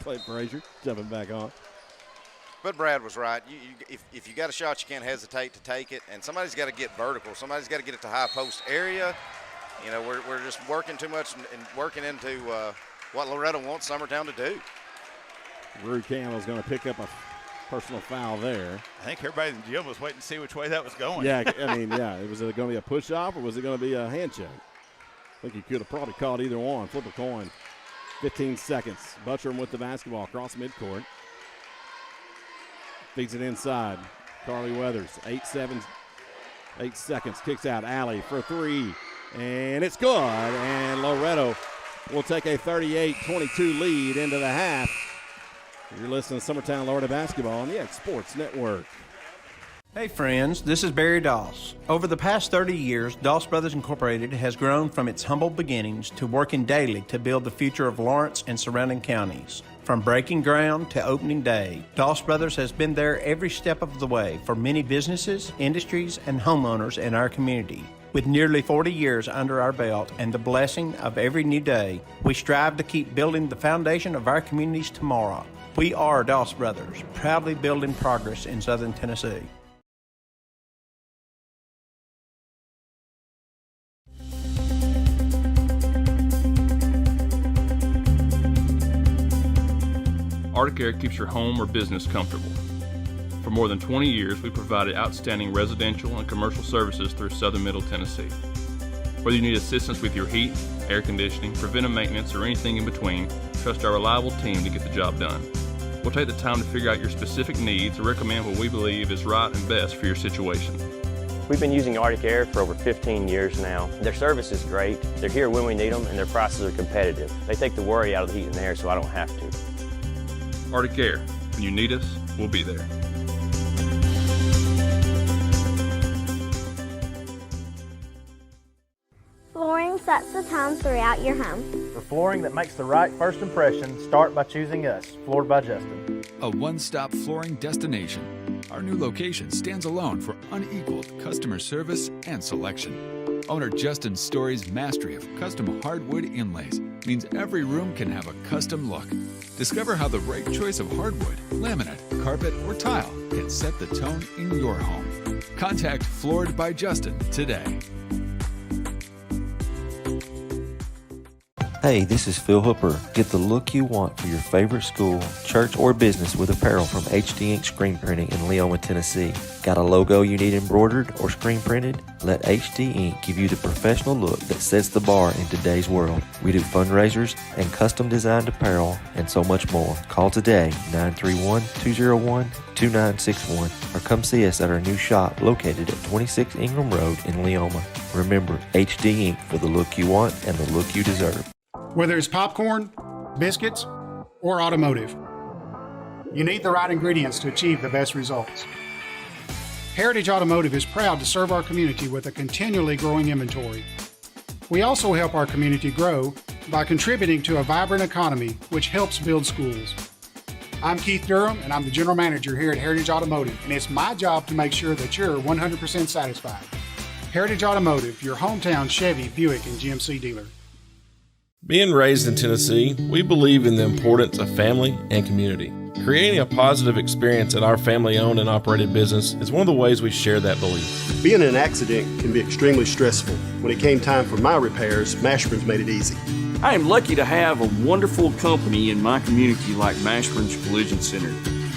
Clay Brazier jumping back on. But Brad was right. If you got a shot, you can't hesitate to take it. And somebody's got to get vertical. Somebody's got to get it to high post area. You know, we're just working too much and working into what Loretto wants Summertown to do. Rue Campbell's going to pick up a personal foul there. I think everybody in the gym was waiting to see which way that was going. Yeah, I mean, yeah. Was it going to be a push-off or was it going to be a hand check? I think he could have probably called either one. Flip a coin. 15 seconds. Buttram with the basketball across midcourt. Feeds it inside. Carly Weathers, 8 seconds. Kicks out. Alley for three. And it's good. And Loretto will take a 38-22 lead into the half. You're listening to Summertown Loretto Basketball on the X Sports Network. Hey friends, this is Barry Doss. Over the past 30 years, Doss Brothers Incorporated has grown from its humble beginnings to working daily to build the future of Lawrence and surrounding counties. From breaking ground to opening day, Doss Brothers has been there every step of the way for many businesses, industries, and homeowners in our community. With nearly 40 years under our belt and the blessing of every new day, we strive to keep building the foundation of our communities tomorrow. We are Doss Brothers, proudly building progress in Southern Tennessee. Arctic Air keeps your home or business comfortable. For more than 20 years, we provided outstanding residential and commercial services through Southern Middle Tennessee. Whether you need assistance with your heat, air conditioning, preventive maintenance, or anything in between, trust our reliable team to get the job done. We'll take the time to figure out your specific needs and recommend what we believe is right and best for your situation. We've been using Arctic Air for over 15 years now. Their service is great, they're here when we need them, and their prices are competitive. They take the worry out of the heat and air so I don't have to. Arctic Air. When you need us, we'll be there. Flooring sets the tone throughout your home. For flooring that makes the right first impression, start by choosing us, Floored by Justin. A one-stop flooring destination. Our new location stands alone for unequaled customer service and selection. Owner Justin Story's mastery of custom hardwood inlays means every room can have a custom look. Discover how the right choice of hardwood, laminate, carpet, or tile can set the tone in your home. Contact Floored by Justin today. Hey, this is Phil Hooper. Get the look you want for your favorite school, church, or business with apparel from HD Ink Screen Printing in Leoma, Tennessee. Got a logo you need embroidered or screen printed? Let HD Ink give you the professional look that sets the bar in today's world. We do fundraisers and custom designed apparel and so much more. Call today, 931-201-2961, or come see us at our new shop located at 26 Ingram Road in Leoma. Remember, HD Ink for the look you want and the look you deserve. Whether it's popcorn, biscuits, or automotive, You need the right ingredients to achieve the best results. Heritage Automotive is proud to serve our community with a continually growing inventory. We also help our community grow by contributing to a vibrant economy, which helps build schools. I'm Keith Durham, and I'm the General Manager here at Heritage Automotive, and it's my job to make sure that you're 100% satisfied. Heritage Automotive, your hometown Chevy, Buick, and GMC dealer. Being raised in Tennessee, we believe in the importance of family and community. Creating a positive experience at our family-owned and operated business is one of the ways we share that belief. Being in an accident can be extremely stressful. When it came time for my repairs, Mashburn's made it easy. I am lucky to have a wonderful company in my community like Mashburn's Collision Center.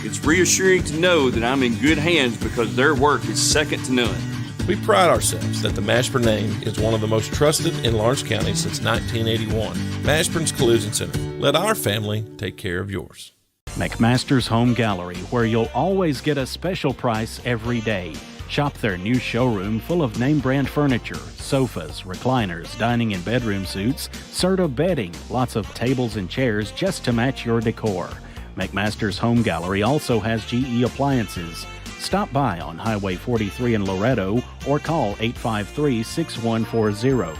It's reassuring to know that I'm in good hands because their work is second to none. We pride ourselves that the Mashburn name is one of the most trusted in Lawrence County since 1981. Mashburn's Collision Center. Let our family take care of yours. McMaster's Home Gallery, where you'll always get a special price every day. Shop their new showroom full of name-brand furniture, sofas, recliners, dining and bedroom suites, Serta bedding, lots of tables and chairs just to match your decor. McMaster's Home Gallery also has GE appliances. Stop by on Highway 43 in Loretto or call 853-6140.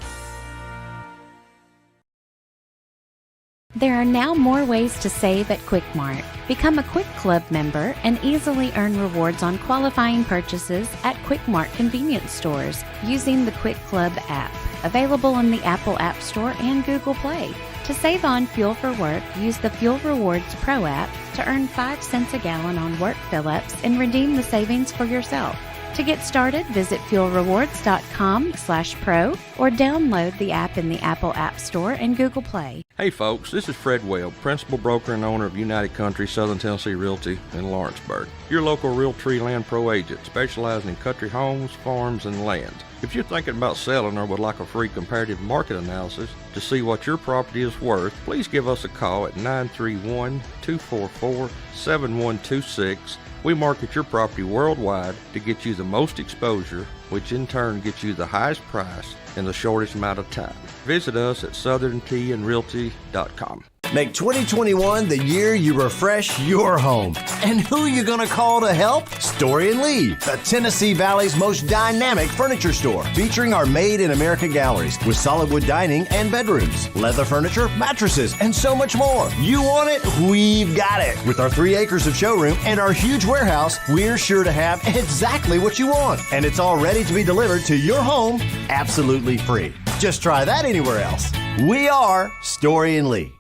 There are now more ways to save at Quick Mart. Become a Quick Club member and easily earn rewards on qualifying purchases at Quick Mart convenience stores using the Quick Club app, available in the Apple App Store and Google Play. To save on fuel for work, use the Fuel Rewards Pro app to earn 5 cents a gallon on work fill-ups and redeem the savings for yourself. To get started, visit fuelrewards.com/pro or download the app in the Apple App Store and Google Play. Hey folks, this is Fred Webb, principal broker and owner of United Country Southern Tennessee Realty in Lawrenceburg. Your local Realtree Land Pro agent specializing in country homes, farms, and land. If you're thinking about selling or would like a free comparative market analysis to see what your property is worth, please give us a call at 931-244-7126. We market your property worldwide to get you the most exposure, which in turn gets you the highest price in the shortest amount of time. Visit us at southerntandrealty.com. Make 2021 the year you refresh your home. And who you gonna call to help? Story & Lee, the Tennessee Valley's most dynamic furniture store, featuring our Made in America galleries with solid wood dining and bedrooms, leather furniture, mattresses, and so much more. You want it? We've got it. With our 3 acres of showroom and our huge warehouse, we're sure to have exactly what you want. And it's all ready to be delivered to your home absolutely free. Just try that anywhere else. We are Story & Lee.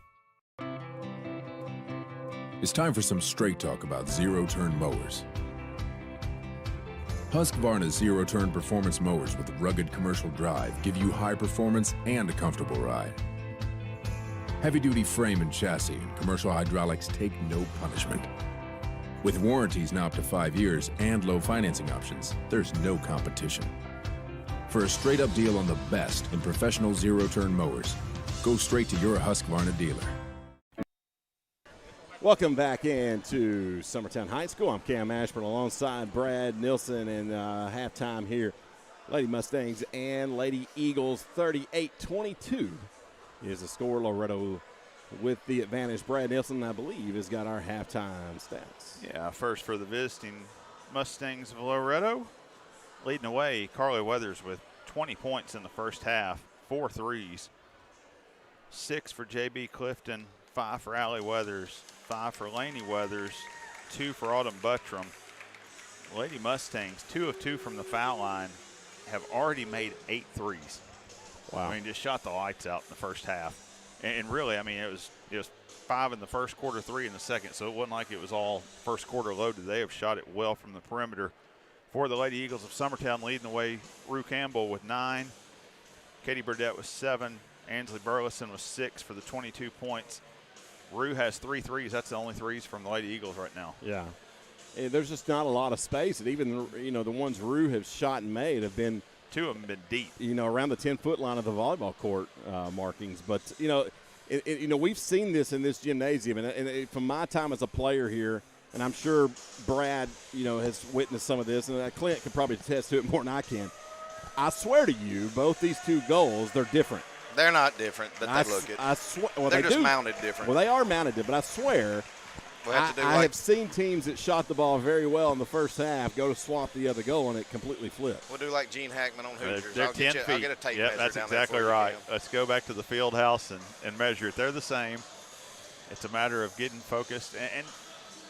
It's time for some straight talk about zero-turn mowers. Husqvarna's zero-turn performance mowers with rugged commercial drive give you high performance and a comfortable ride. Heavy-duty frame and chassis and commercial hydraulics take no punishment. With warranties now up to 5 years and low financing options, there's no competition. For a straight-up deal on the best in professional zero-turn mowers, go straight to your Husqvarna dealer. Welcome back into Summertown High School. I'm Cam Ashburn alongside Brad Nilsson, and halftime here, Lady Mustangs and Lady Eagles, 38-22 is the score. Loretto with the advantage. Brad Nilsson, I believe, has got our halftime stats. Yeah, first for the visiting Mustangs of Loretto. Leading away, Carly Weathers with 20 points in the first half, 4 threes. 6 for J.B. Clifton, 5 for Allie Weathers, 5 for Laney Weathers, 2 for Autumn Buttram. Lady Mustangs, 2 of 2 from the foul line, have already made 8 threes. Wow. I mean, just shot the lights out in the first half. And really, I mean, it was 5 in the first quarter, 3 in the second, so it wasn't like it was all first quarter loaded. They have shot it well from the perimeter. For the Lady Eagles of Summertown, leading the way, Rue Campbell with 9, Katie Burdett with 7, Ansley Burleson with 6 for the 22 points. Rue has 3 threes. That's the only threes from the Lady Eagles right now. Yeah. There's just not a lot of space. And even, the ones Rue have shot and made have been – 2 of them been deep. Around the 10-foot line of the volleyball court markings. But, we've seen this in this gymnasium. And from my time as a player here, and I'm sure Brad, has witnessed some of this, and Clint could probably attest to it more than I can. I swear to you, both these 2 goals, they're different. They're not different, but they look it. I swear. Well, they're they just do. mounted different. Well, they are mounted different, but I swear We'll have to do I have seen teams that shot the ball very well in the first half go to swap the other goal, and it completely flipped. We'll do like Gene Hackman on Hoosiers. They're I'll 10 get feet. I'll get a tape Yep, measure that's down there exactly for you, right. Cam. Let's go back to the field house and measure it. They're the same. It's a matter of getting focused. And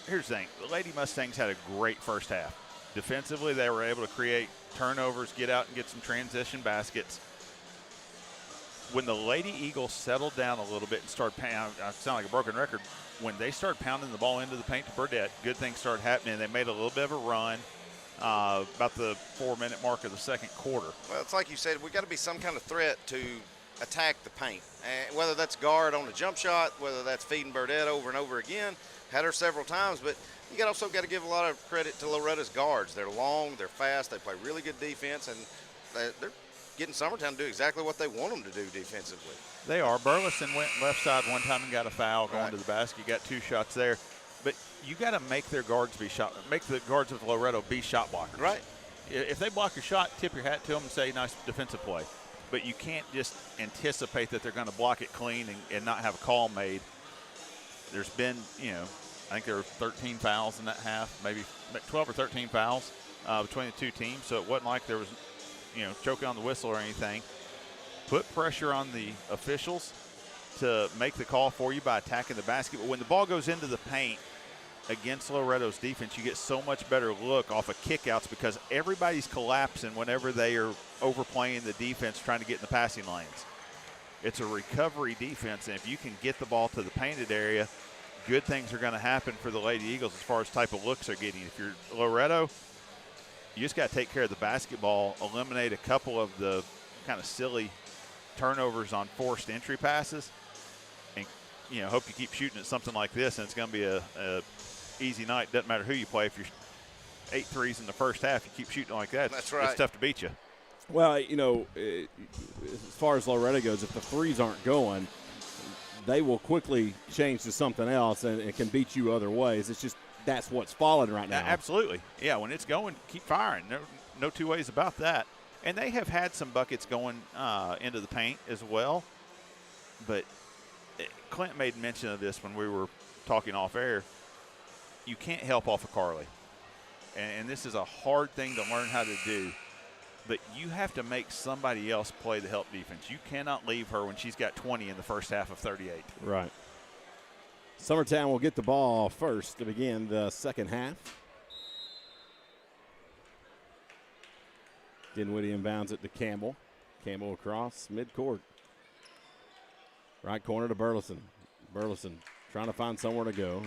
here's the thing. The Lady Mustangs had a great first half. Defensively, they were able to create turnovers, get out and get some transition baskets. When the Lady Eagles settled down a little bit and started pounding, I sound like a broken record, when they started pounding the ball into the paint to Burdette, good things started happening. They made a little bit of a run about the 4-minute mark of the second quarter. Well, it's like you said, we got to be some kind of threat to attack the paint. And whether that's guard on a jump shot, whether that's feeding Burdette over and over again, had her several times, but you also got to give a lot of credit to Loretta's guards. They're long, they're fast, they play really good defense, and they're getting Summertown to do exactly what they want them to do defensively. They are. Burleson went left side one time and got a foul going to the basket. Got 2 shots there. But you got to make their guards make the guards of Loretto be shot blockers. Right. If they block your shot, tip your hat to them and say nice defensive play. But you can't just anticipate that they're going to block it clean and not have a call made. There's been, I think there were 13 fouls in that half, maybe 12 or 13 fouls between the two teams. So it wasn't like there was, choking on the whistle or anything. Put pressure on the officials to make the call for you by attacking the basket. But when the ball goes into the paint against Loretto's defense, you get so much better look off of kickouts because everybody's collapsing whenever they are overplaying the defense trying to get in the passing lanes. It's a recovery defense, and if you can get the ball to the painted area, good things are going to happen for the Lady Eagles as far as type of looks they're getting. If you're Loretto, you just got to take care of the basketball, eliminate a couple of the kind of silly turnovers on forced entry passes, and hope you keep shooting at something like this, and it's going to be a easy night. Doesn't matter who you play. If you're 8 threes in the first half, you keep shooting like that. That's right. It's tough to beat you. Well, as far as Loretto goes, if the threes aren't going, they will quickly change to something else, and it can beat you other ways. It's just that's what's falling right now. Absolutely. Yeah, when it's going, keep firing. No two ways about that. And they have had some buckets going into the paint as well. But Clint made mention of this when we were talking off air. You can't help off of Carly. And this is a hard thing to learn how to do. But you have to make somebody else play the help defense. You cannot leave her when she's got 20 in the first half of 38. Right. Summertown will get the ball first to begin the second half. Dinwiddie inbounds it to Campbell. Campbell across midcourt. Right corner to Burleson. Burleson trying to find somewhere to go.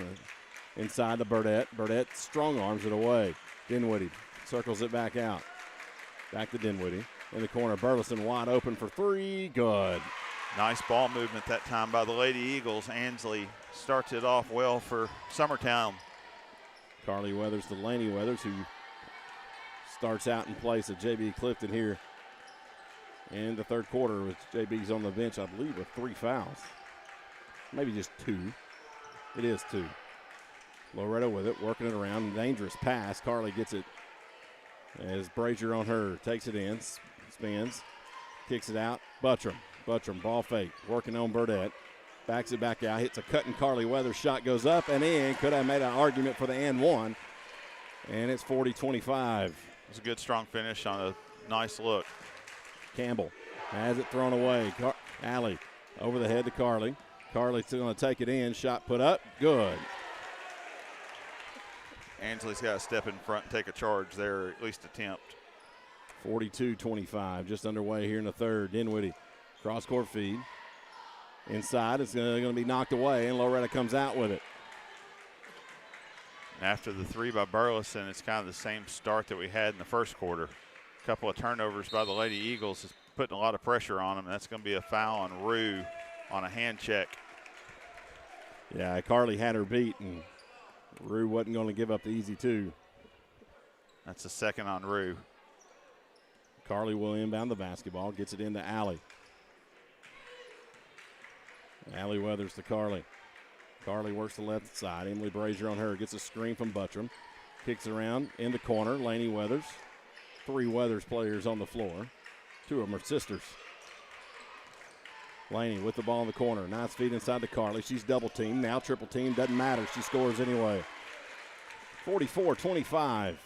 Inside to Burdette. Burdette strong arms it away. Dinwiddie circles it back out. Back to Dinwiddie. In the corner, Burleson wide open for 3. Good. Nice ball movement that time by the Lady Eagles. Ansley starts it off well for Summertown. Carly Weathers to Laney Weathers, who starts out in place of J.B. Clifton here in the third quarter, with J.B.'s on the bench, I believe, with 3 fouls. Maybe just 2. It is 2. Loretto with it, working it around. Dangerous pass. Carly gets it as Brazier on her. Takes it in, spins, kicks it out. Buttram, ball fake, working on Burdette. Backs it back out, hits a cutting Carly Weathers. Shot goes up and in. Could have made an argument for the and one. And it's 40-25. It's a good, strong finish on a nice look. Campbell has it thrown away. Alley over the head to Carly. Carly's going to take it in. Shot put up. Good. Ansley's got to step in front and take a charge there, or at least attempt. 42-25, just underway here in the third. Dinwiddie, cross-court feed. Inside, it's going to be knocked away, and Loretto comes out with it. After the 3 by Burleson, it's kind of the same start that we had in the first quarter. A couple of turnovers by the Lady Eagles is putting a lot of pressure on them. That's going to be a foul on Rue on a hand check. Yeah, Carly had her beat, and Rue wasn't going to give up the easy 2. That's the second on Rue. Carly will inbound the basketball, gets it into Alley. Alley Weathers to Carly. Carly works the left side. Emily Brazier on her. Gets a screen from Buttram. Kicks it around in the corner. Laney Weathers. 3 Weathers players on the floor. 2 of them are sisters. Laney with the ball in the corner. Nice feed inside to Carly. She's double teamed. Now triple teamed. Doesn't matter. She scores anyway. 44-25. There's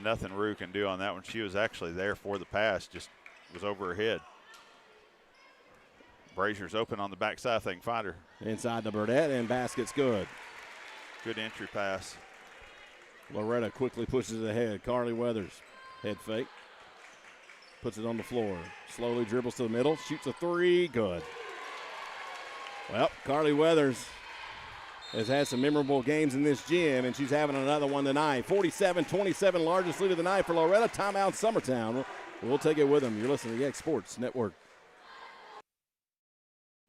nothing Rue can do on that one. She was actually there for the pass. Just was over her head. Brazier's open on the backside. If they can find her. Inside to Burdett, and basket's good. Good entry pass. Loretto quickly pushes it ahead. Carly Weathers, head fake. Puts it on the floor. Slowly dribbles to the middle. Shoots a three. Good. Well, Carly Weathers has had some memorable games in this gym, and she's having another one tonight. 47-27, largest lead of the night for Loretto. Timeout, Summertown. We'll take it with them. You're listening to the X Sports Network.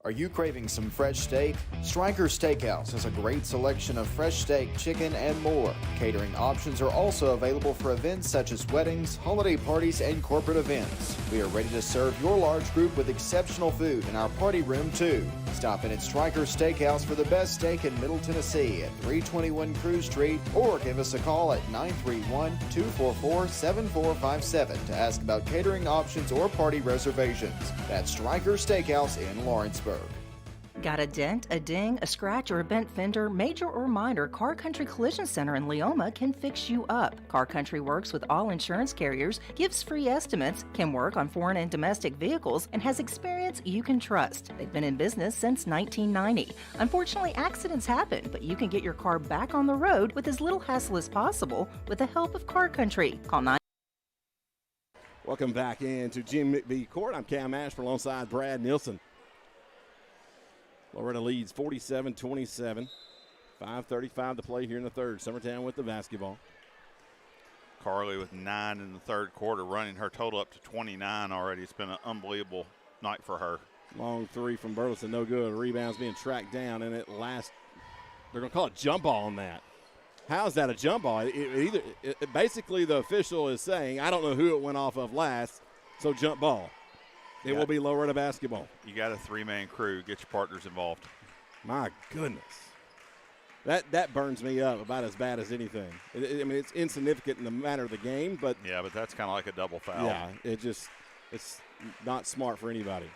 Are you craving some fresh steak? Striker Steakhouse has a great selection of fresh steak, chicken, and more. Catering options are also available for events such as weddings, holiday parties, and corporate events. We are ready to serve your large group with exceptional food in our party room too. Stop in at Striker Steakhouse for the best steak in Middle Tennessee at 321 Cruz Street, or give us a call at 931-244-7457 to ask about catering options or party reservations. That's Striker Steakhouse in Lawrenceburg. Got a dent, a ding, a scratch, or a bent fender? Major or minor, Car Country Collision Center in Leoma can fix you up. Car Country works with all insurance carriers, gives free estimates, can work on foreign and domestic vehicles, and has experience you can trust. They've been in business since 1990. Unfortunately, accidents happen, but you can get your car back on the road with as little hassle as possible with the help of Car Country. Call 9. Welcome back into Jim McBee Court. I'm Cam Ashford alongside Brad Nielsen. Loretto leads 47-27. 5:35 to play here in the third. Summertown with the basketball. Carly with 9 in the third quarter, running her total up to 29 already. It's been an unbelievable night for her. Long three from Burleson, no good. Rebounds being tracked down, and they're going to call it jump ball on that. How is that a jump ball? Basically, the official is saying, I don't know who it went off of last, so jump ball. It will be Loretto basketball. You got a three-man crew. Get your partners involved. My goodness. That burns me up about as bad as anything. I mean, it's insignificant in the matter of the game, but yeah, but that's kind of like a double foul. Yeah, it's not smart for anybody.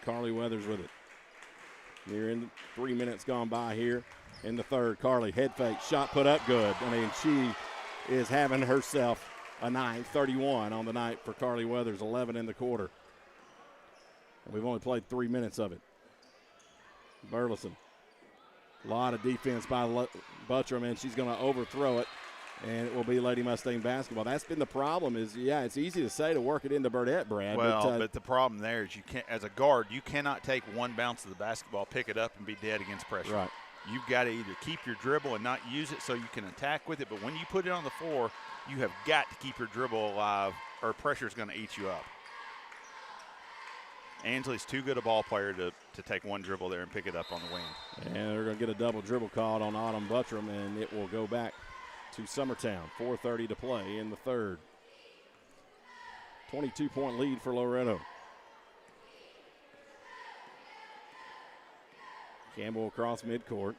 Carly Weathers with it. Near in 3 minutes gone by here in the third. Carly head fake, shot put up good. I mean, she is having herself a night. 31 on the night for Carly Weathers, 11 in the quarter. And we've only played 3 minutes of it. Burleson. A lot of defense by Buttram, and she's going to overthrow it, and it will be Lady Mustang basketball. That's been the problem is, it's easy to say to work it into Burdett, Brad. Well, but the problem there is you can't, as a guard, you cannot take one bounce of the basketball, pick it up, and be dead against pressure. Right. You've got to either keep your dribble and not use it so you can attack with it, but when you put it on the floor, you have got to keep your dribble alive or pressure is going to eat you up. Ansley's too good a ball player to take one dribble there and pick it up on the wing. And they're going to get a double dribble called on Autumn Buttram, and it will go back to Summertown. 4:30 to play in the third. 22-point lead for Loretto. Campbell across midcourt.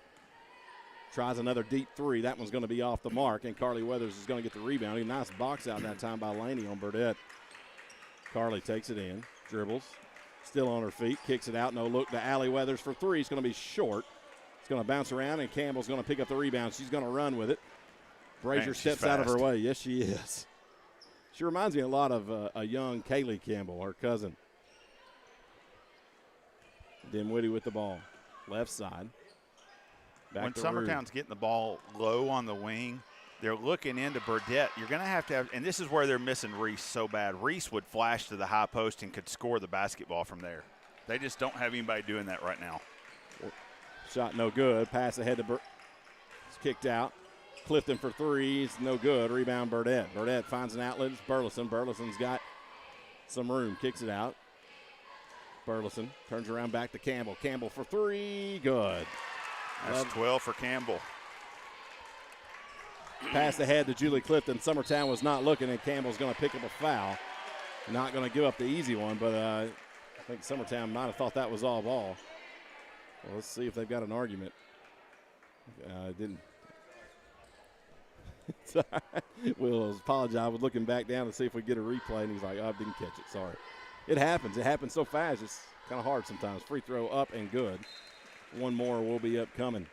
Tries another deep three. That one's going to be off the mark, and Carly Weathers is going to get the rebound. A nice box out that time by Laney on Burdett. Carly takes it in, dribbles, still on her feet, kicks it out. No look to Allie Weathers for three. It's going to be short. It's going to bounce around, and Campbell's going to pick up the rebound. She's going to run with it. Brazier steps out of her way. Yes, she is. She reminds me a lot of a young Kaylee Campbell, her cousin. Dinwiddie with the ball. Left side. When Summertown's getting the ball low on the wing, they're looking into Burdett. You're going to have, and this is where they're missing Reese so bad. Reese would flash to the high post and could score the basketball from there. They just don't have anybody doing that right now. Shot no good. Pass ahead to it's kicked out. Clifton for three. It's no good. Rebound Burdett. Burdett finds an outlet. It's Burleson. Burleson's got some room. Kicks it out. Burleson turns around back to Campbell. Campbell for three. Good. That's 12 for Campbell. Pass ahead to Julie Clifton. Summertown was not looking, and Campbell's going to pick up a foul. Not going to give up the easy one, but I think Summertown might have thought that was all ball. Well, let's see if they've got an argument. Didn't. Will apologize. I was looking back down to see if we get a replay, and he's like, I didn't catch it. Sorry. It happens. It happens so fast. It's kind of hard sometimes. Free throw up and good. One more will be upcoming.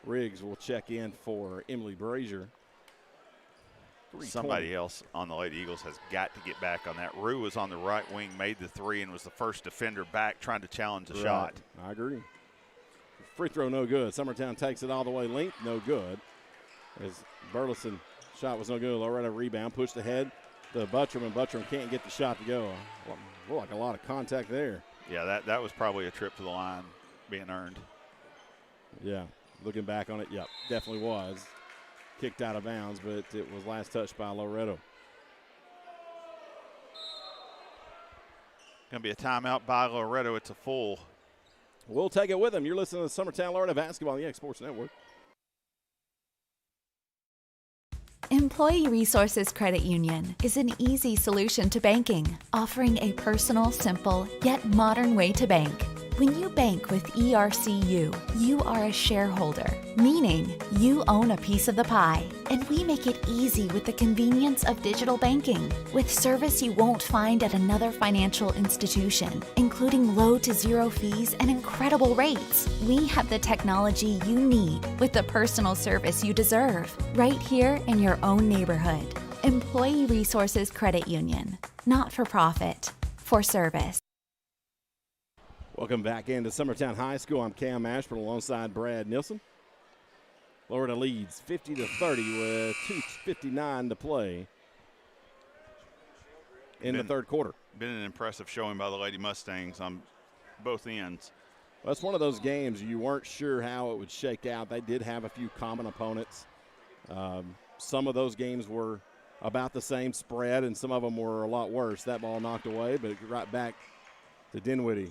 Riggs will check in for Emily Brazier. Somebody else on the Lady Eagles has got to get back on that. Rue was on the right wing, made the three, and was the first defender back trying to challenge the shot. I agree. Free throw no good. Summertown takes it all the way length, no good. As Burleson shot was no good. Loretto rebound, pushed ahead to Buttram, and Buttram can't get the shot to go. Like a lot of contact there. Yeah, that was probably a trip to the line being earned. Yeah, looking back on it, yep, definitely was. Kicked out of bounds, but it was last touched by Loretto. Going to be a timeout by Loretto. It's a full. We'll take it with them. You're listening to Summertown Loretto Basketball on the X Sports Network. Employee Resources Credit Union is an easy solution to banking, offering a personal, simple, yet modern way to bank. When you bank with ERCU, you are a shareholder, meaning you own a piece of the pie. And we make it easy with the convenience of digital banking, with service you won't find at another financial institution, including low to zero fees and incredible rates. We have the technology you need with the personal service you deserve, right here in your own neighborhood. Employee Resources Credit Union, not for profit, for service. Welcome back into Summertown High School. I'm Cam Ashburn alongside Brad Nilsson. Florida leads 50-30 with 2:59 to play in the third quarter. Been an impressive showing by the Lady Mustangs on both ends. Well, it's one of those games you weren't sure how it would shake out. They did have a few common opponents. Some of those games were about the same spread, and some of them were a lot worse. That ball knocked away, but right back to Dinwiddie.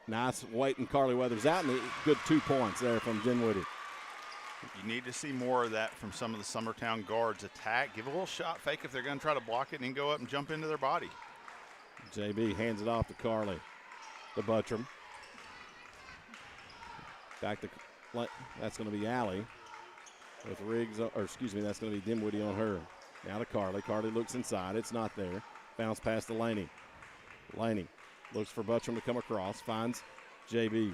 Nice waiting Carly Weathers out, and a good 2 points there from Dinwiddie. You need to see more of that from some of the Summertown guards. Attack, give a little shot fake if they're going to try to block it, and then go up and jump into their body. JB hands it off to Carly. To Buttram. Back to, that's going to be Allie with Riggs, or excuse me, that's going to be Dinwiddie on her. Now to Carly. Carly looks inside. It's not there. Bounce past to Laney. Laney looks for Buttram to come across. Finds JB.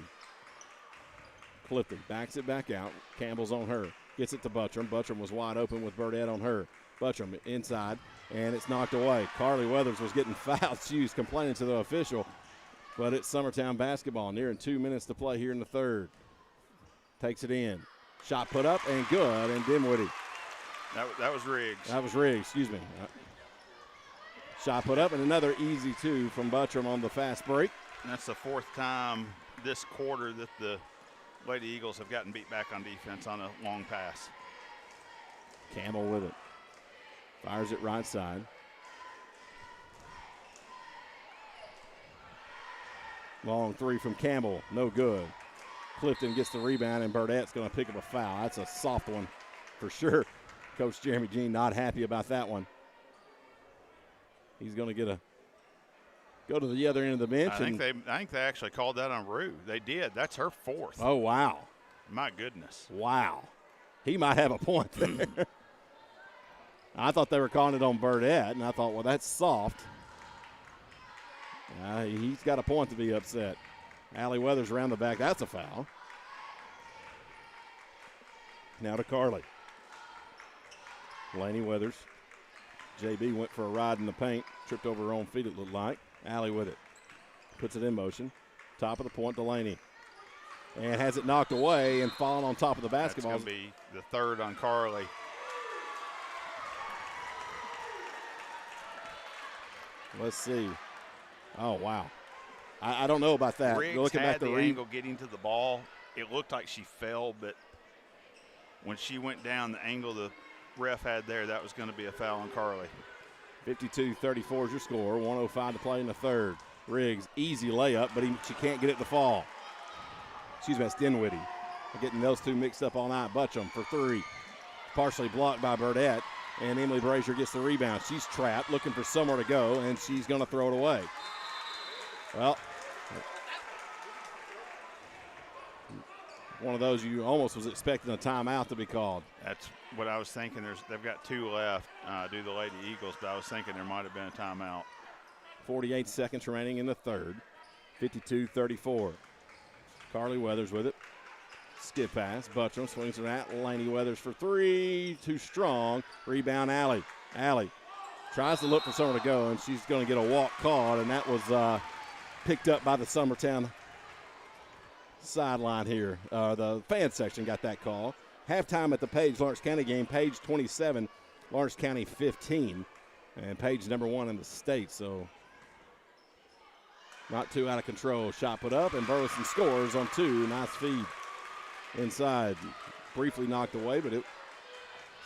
Clifton backs it back out. Campbell's on her. Gets it to Buttram. Buttram was wide open with Burdett on her. Buttram inside, and it's knocked away. Carly Weathers was getting fouled. She was complaining to the official, but it's Summertown basketball. Nearing 2 minutes to play here in the third. Takes it in. Shot put up and good, and Dinwiddie. That was Riggs. That was Riggs, excuse me. Shot put up, and another easy two from Buttram on the fast break. And that's the fourth time this quarter that the Lady Eagles have gotten beat back on defense on a long pass. Campbell with it. Fires it right side. Long three from Campbell, no good. Clifton gets the rebound, and Burdett's going to pick up a foul. That's a soft one for sure. Coach Jeremy Jean not happy about that one. He's going to go to the other end of the bench. I think they actually called that on Rue. They did. That's her fourth. Oh, wow. My goodness. Wow. He might have a point there. I thought they were calling it on Burdett, and I thought, well, that's soft. He's got a point to be upset. Allie Weathers around the back. That's a foul. Now to Carly. Laney Weathers. JB went for a ride in the paint. Tripped over her own feet, it looked like. Allie with it. Puts it in motion. Top of the point, Delaney. And has it knocked away and fallen on top of the basketball. That's going to be the third on Carly. Let's see. Oh, wow. I don't know about that. Riggs looking had back the angle getting to the ball. It looked like she fell, but when she went down, the angle the ref had there, that was going to be a foul on Carly. 52-34 is your score. 1:05 to play in the third. Riggs, easy layup, but she can't get it to fall. Excuse me, that's Dinwiddie. We're getting those two mixed up all night. Buttram for three. Partially blocked by Burdett, and Emily Brazier gets the rebound. She's trapped, looking for somewhere to go, and she's going to throw it away. Well, one of those you almost was expecting a timeout to be called. That's what I was thinking. They've got two left, do the Lady Eagles, but I was thinking there might have been a timeout. 48 seconds remaining in the third. 52-34. Carly Weathers with it. Skip pass. Buttram swings it at Laney Weathers for three. Too strong. Rebound, Allie. Allie tries to look for somewhere to go, and she's going to get a walk called, and that was picked up by the Summertown sideline here. The fan section got that call. Halftime at the Page Lawrence County game, Page 27, Lawrence County 15, and Page number 1 in the state, so not too out of control. Shot put up, and Burleson scores on 2. Nice feed inside. Briefly knocked away, but it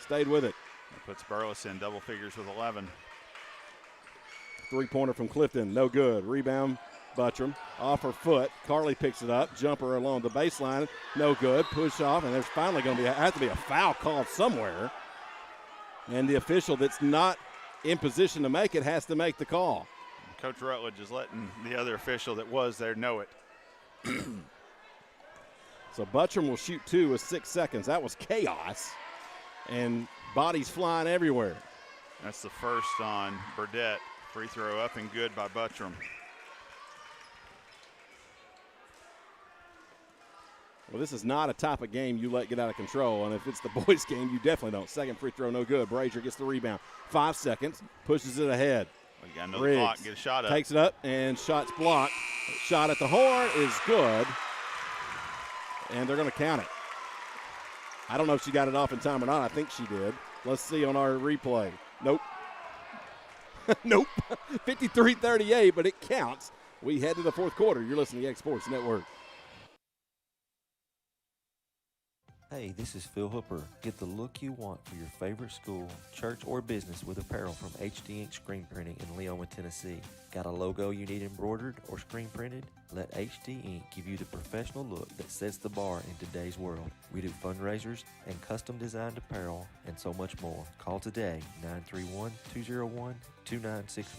stayed with it. It puts Burleson double figures with 11. Three-pointer from Clifton, no good. Rebound, Buttram, off her foot. Carly picks it up. Jumper along the baseline, no good. Push off, and there's finally going to have to be a foul called somewhere. And the official that's not in position to make it has to make the call. Coach Rutledge is letting the other official that was there know it. So Buttram will shoot 2 with 6 seconds. That was chaos, and bodies flying everywhere. That's the first on Burdett. Free throw up and good by Buttram. Well, this is not a type of game you let get out of control, and if it's the boys' game, you definitely don't. Second free throw, no good. Brazier gets the rebound. 5 seconds, pushes it ahead. We got another clock, get a shot up. Takes it up, and shot's blocked. Shot at the horn is good, and they're going to count it. I don't know if she got it off in time or not. I think she did. Let's see on our replay. Nope. Nope. 53-38, but it counts. We head to the fourth quarter. You're listening to the X Sports Network. Hey, this is Phil Hooper. Get the look you want for your favorite school, church, or business with apparel from HD Ink Screen Printing in Leoma, Tennessee. Got a logo you need embroidered or screen printed? Let HD Ink give you the professional look that sets the bar in today's world. We do fundraisers and custom designed apparel and so much more. Call today, 931-201-2961,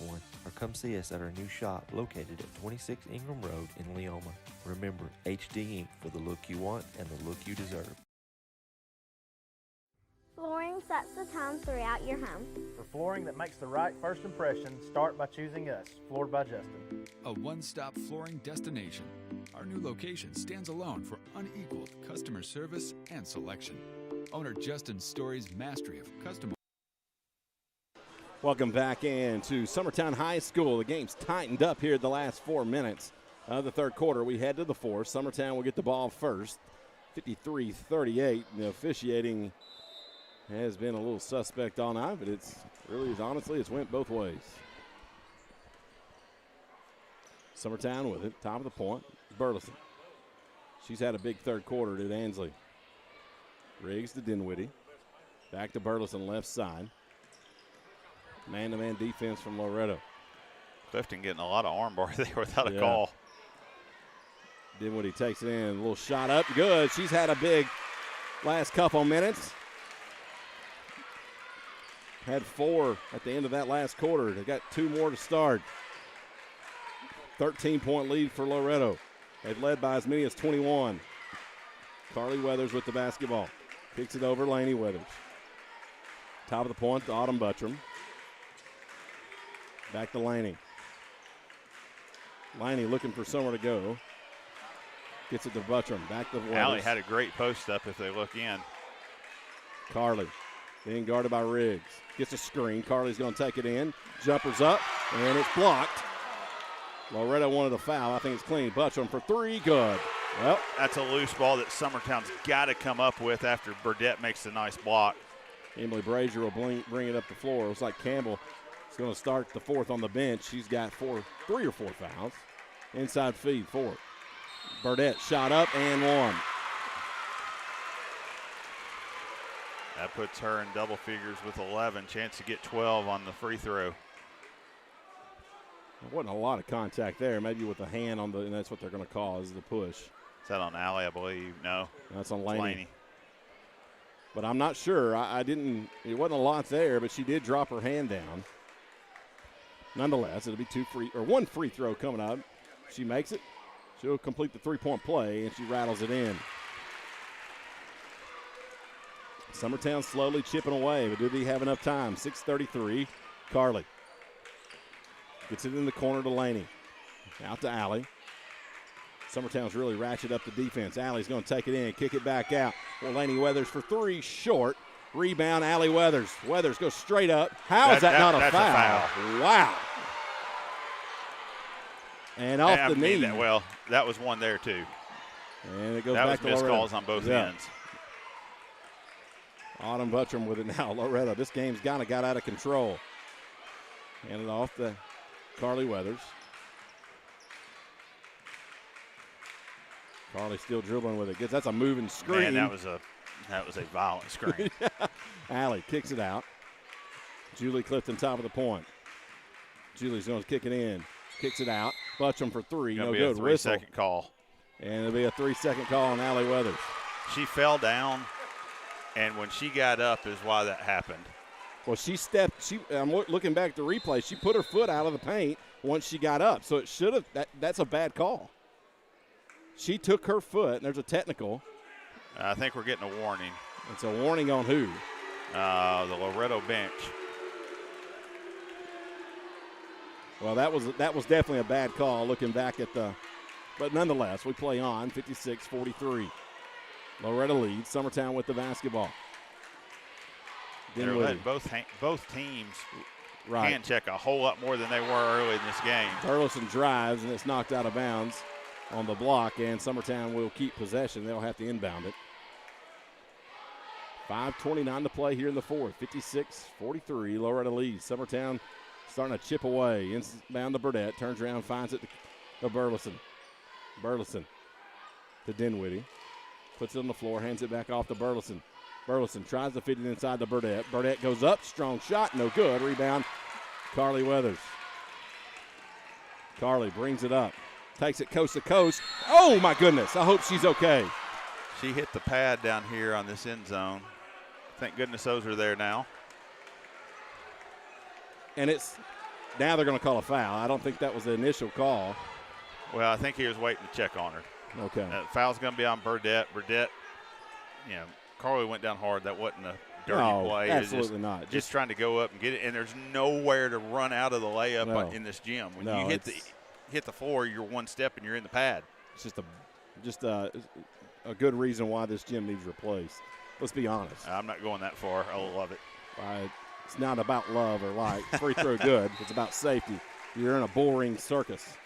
or come see us at our new shop located at 26 Ingram Road in Leoma. Remember, HD Ink for the look you want and the look you deserve. Flooring sets the tone throughout your home. For flooring that makes the right first impression, start by choosing us, Floored by Justin. A one-stop flooring destination. Our new location stands alone for unequaled customer service and selection. Owner Justin Story's mastery of custom. Welcome back into Summertown High School. The game's tightened up here the last 4 minutes of the third quarter. We head to the fourth. Summertown will get the ball first. 53-38. The officiating has been a little suspect all night, but it's really, honestly, it's went both ways. Summertown with it, top of the point, Burleson. She's had a big third quarter to Ansley. Riggs to Dinwiddie. Back to Burleson, left side. Man-to-man defense from Loretto. Clifton getting a lot of arm bar there without a call. Dinwiddie takes it in, a little shot up, good. She's had a big last couple minutes. Had 4 at the end of that last quarter. They got 2 more to start. 13-point lead for Loretto. They've led by as many as 21. Carly Weathers with the basketball. Kicks it over Laney Weathers. Top of the point to Autumn Buttram. Back to Laney. Laney looking for somewhere to go. Gets it to Buttram. Back to Weathers. Allie had a great post up if they look in. Carly being guarded by Riggs. Gets a screen. Carly's going to take it in. Jumpers up, and it's blocked. Loretto wanted a foul. I think it's clean. Buttram for 3. Good. Well, that's a loose ball that Summertown's got to come up with after Burdett makes a nice block. Emily Brazier will bring it up the floor. It looks like Campbell is going to start the fourth on the bench. She's got 3 or 4 fouls. Inside feed, 4. Burdett shot up and 1. That puts her in double figures with 11. Chance to get 12 on the free throw. There wasn't a lot of contact there. Maybe with the hand on the, and that's what they're going to call is the push. Is that on Allie, I believe? No. That's on Laney. But I'm not sure. It wasn't a lot there, but she did drop her hand down. Nonetheless, it'll be 1 free throw coming up. If she makes it, she'll complete the 3-point play, and she rattles it in. Summertown slowly chipping away, but do they have enough time? 6:33. Carly Gets it in the corner to Laney. Out to Allie. Summertown's really ratchet up the defense. Allie's going to take it in, kick it back out. Well, Laney Weathers for three, short. Rebound, Allie Weathers. Weathers goes straight up. How is that not a foul? Wow. And off the knee. That was one there, too. And it goes that back to was missed Loretto. calls on both ends. Autumn Buttram with it now. Loretto, this game's kind of got out of control. Handed off to Carly Weathers. Carly still dribbling with it. That's a moving screen. Man, that was a violent screen. Yeah. Allie kicks it out. Julie Clifton, top of the point. Julie's going to kick it in. Kicks it out. Buttram for three. No good. A 3-second call. And it'll be a 3-second call on Allie Weathers. She fell down, and when she got up is why that happened. Well, I'm looking back at the replay. She put her foot out of the paint once she got up. So it should have. That's a bad call. She took her foot, and there's a technical. I think we're getting a warning. It's a warning on who? The Loretto bench. Well, that was definitely a bad call looking back at the – but nonetheless, we play on 56-43. Loretto leads. Summertown with the basketball. They're letting both teams hand check a whole lot more than they were early in this game. Burleson drives, and it's knocked out of bounds on the block, and Summertown will keep possession. They'll have to inbound it. 5:29 to play here in the fourth. 56-43. Loretto leads. Summertown starting to chip away. Inbound to Burdett. Turns around, finds it to Burleson. Burleson to Dinwiddie. Puts it on the floor, hands it back off to Burleson. Burleson tries to fit it inside to Burdett. Burdett goes up, strong shot, no good. Rebound, Carly Weathers. Carly brings it up. Takes it coast to coast. Oh, my goodness. I hope she's okay. She hit the pad down here on this end zone. Thank goodness those are there now. And now they're going to call a foul. I don't think that was the initial call. Well, I think he was waiting to check on her. Okay. Foul's going to be on Burdett. Burdett, Carly went down hard. That wasn't a dirty play. Absolutely not. Just trying to go up and get it, and there's nowhere to run out of the layup in this gym. When you hit the floor, you're one step and you're in the pad. It's just a good reason why this gym needs replaced. Let's be honest. I'm not going that far. I love it. It's not about love or like. Free throw good. It's about safety. You're in a boring circus.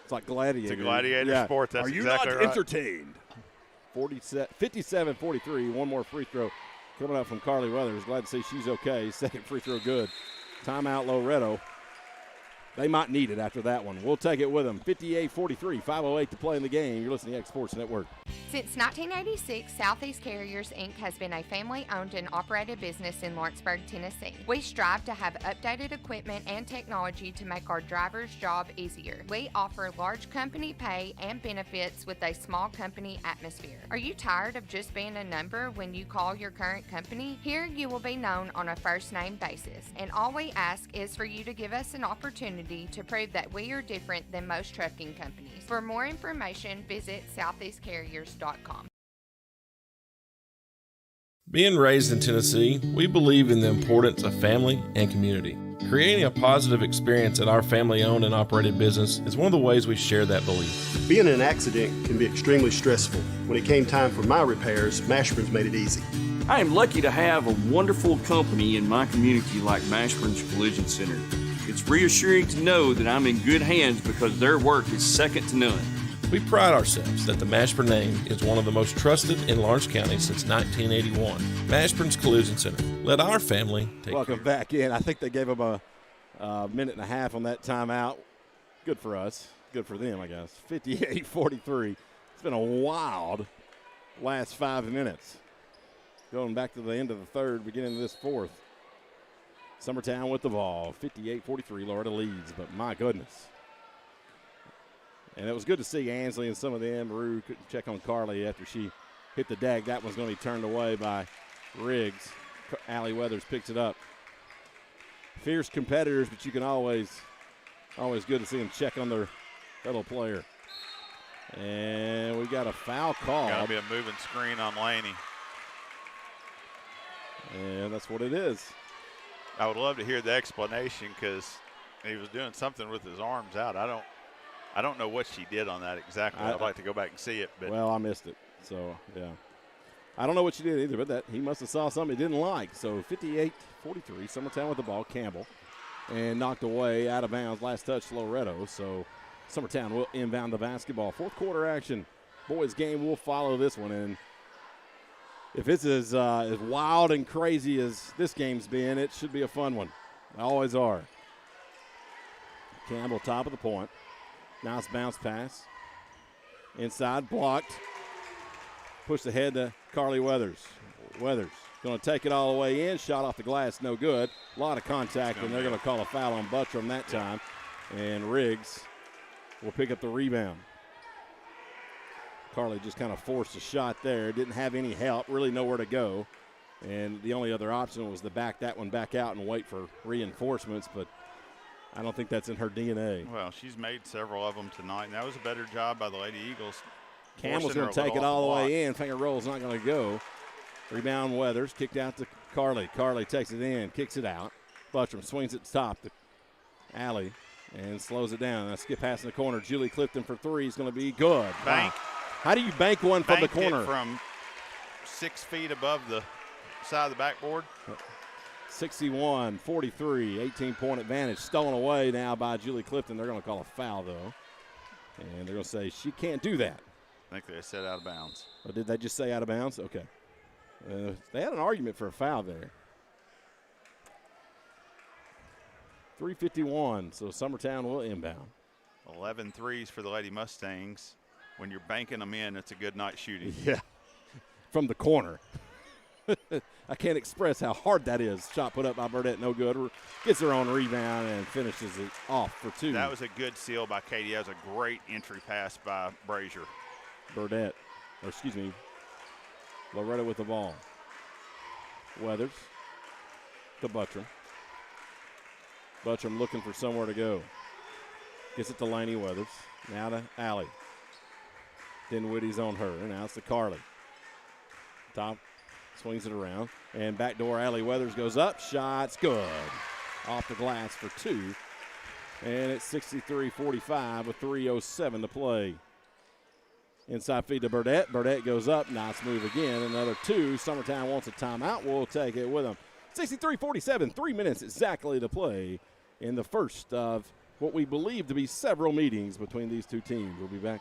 It's like gladiator. It's a gladiator sport. That's exactly right. Are you not entertained? 57-43. One more free throw coming up from Carly Weathers. Glad to see she's okay. Second free throw good. Timeout Loretto. They might need it after that one. We'll take it with them. 58-43, 5:08 to play in the game. You're listening to X Sports Network. Since 1986, Southeast Carriers, Inc. has been a family-owned and operated business in Lawrenceburg, Tennessee. We strive to have updated equipment and technology to make our drivers' job easier. We offer large company pay and benefits with a small company atmosphere. Are you tired of just being a number when you call your current company? Here you will be known on a first-name basis, and all we ask is for you to give us an opportunity to prove that we are different than most trucking companies. For more information, visit southeastcarriers.com. Being raised in Tennessee, we believe in the importance of family and community. Creating a positive experience at our family-owned and operated business is one of the ways we share that belief. Being in an accident can be extremely stressful. When it came time for my repairs, Mashburn's made it easy. I am lucky to have a wonderful company in my community like Mashburn's Collision Center. It's reassuring to know that I'm in good hands because their work is second to none. We pride ourselves that the Mashburn name is one of the most trusted in Lawrence County since 1981. Mashburn's Collision Center. Let our family take Welcome back in. I think they gave them a minute and a half on that timeout. Good for us. Good for them, I guess. 58-43. It's been a wild last 5 minutes. Going back to the end of the third, beginning of this fourth. Summertown with the ball. 58-43. Loretto leads, but my goodness. And it was good to see Ansley and some of them. Rue couldn't check on Carly after she hit the dag. That one's going to be turned away by Riggs. Allie Weathers picks it up. Fierce competitors, but you can always good to see them check on their fellow player. And we got a foul call. Got to be a moving screen on Laney. And that's what it is. I would love to hear the explanation because he was doing something with his arms out. I don't know what she did on that exactly. I'd like to go back and see it. But well, I missed it. So, yeah. I don't know what she did either, but that he must have saw something he didn't like. So, 58-43, Summertown with the ball, Campbell. And knocked away out of bounds. Last touch, Loretto. So, Summertown will inbound the basketball. Fourth quarter action. Boys game will follow this one. And if it's as wild and crazy as this game's been, it should be a fun one. They always are. Campbell, top of the point. Nice bounce pass. Inside, blocked. Pushed ahead to Carly Weathers. Weathers going to take it all the way in. Shot off the glass, no good. A lot of contact, and they're going to call a foul on Buttram that time. And Riggs will pick up the rebound. Carly just kind of forced a shot there. Didn't have any help, really nowhere to go. And the only other option was to back that one back out and wait for reinforcements, but I don't think that's in her DNA. Well, she's made several of them tonight, and that was a better job by the Lady Eagles. Campbell's going to take it all the way in. Finger roll's not going to go. Rebound Weathers, kicked out to Carly. Carly takes it in, kicks it out. Buttram swings it to top to Alley and slows it down. A skip pass in the corner. Julie Clifton for three is going to be good. Bank. Wow. How do you bank one from the corner? It from 6 feet above the side of the backboard. 61-43, 18-point advantage. Stolen away now by Julie Clifton. They're going to call a foul, though. And they're going to say she can't do that. I think they said out of bounds. Or did they just say out of bounds? Okay. They had an argument for a foul there. 3:51, so Summertown will inbound. 11 threes for the Lady Mustangs. When you're banking them in, it's a good night shooting. Yeah, from the corner. I can't express how hard that is. Shot put up by Burdett, no good. Gets her own rebound and finishes it off for two. That was a good seal by Katie. That was a great entry pass by Brazier. Burdett, Loretto with the ball. Weathers to Buttram. Buttram looking for somewhere to go. Gets it to Laney Weathers. Now to Alley. Dinwiddie's on her. Now it's to Carly. Top swings it around. And backdoor Alley Weathers goes up. Shot's good. Off the glass for two. And it's 63-45 with 3:07 to play. Inside feed to Burdett. Burdett goes up. Nice move again. Another two. Summertown wants a timeout. We'll take it with them. 63-47. 3 minutes exactly to play in the first of what we believe to be several meetings between these two teams. We'll be back.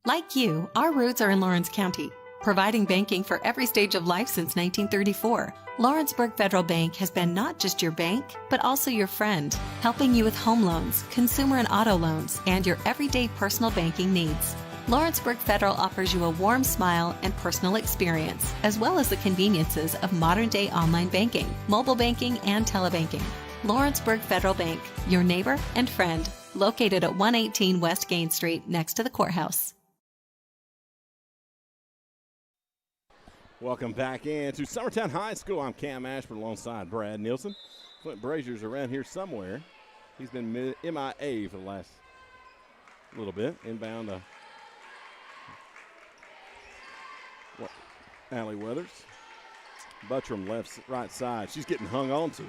Like you, our roots are in Lawrence County, providing banking for every stage of life since 1934. Lawrenceburg Federal Bank has been not just your bank, but also your friend, helping you with home loans, consumer and auto loans, and your everyday personal banking needs. Lawrenceburg Federal offers you a warm smile and personal experience, as well as the conveniences of modern-day online banking, mobile banking, and telebanking. Lawrenceburg Federal Bank, your neighbor and friend, located at 118 West Gain Street, next to the courthouse. Welcome back into Summertown High School. I'm Cam Ashburn alongside Brad Nielsen. Clint Brazier's around here somewhere. He's been MIA for the last little bit. Inbound to Allie Weathers. Buttram right side. She's getting hung on to.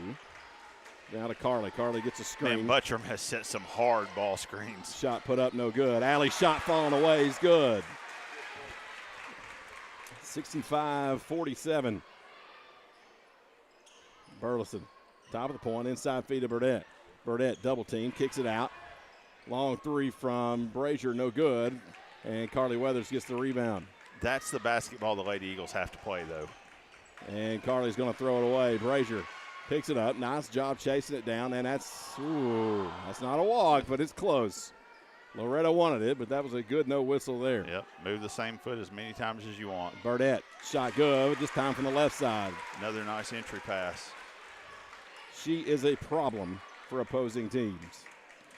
Down to Carly. Carly gets a screen. And Buttram has set some hard ball screens. Shot put up, no good. Allie shot falling away is good. 65-47. Burleson, top of the point, inside feed to Burdett. Burdett double team, kicks it out. Long three from Brazier, no good. And Carly Weathers gets the rebound. That's the basketball the Lady Eagles have to play, though. And Carly's going to throw it away. Brazier picks it up. Nice job chasing it down. And that's not a walk, but it's close. Loretto wanted it, but that was a good no whistle there. Yep, move the same foot as many times as you want. Burdett, shot good, this time from the left side. Another nice entry pass. She is a problem for opposing teams.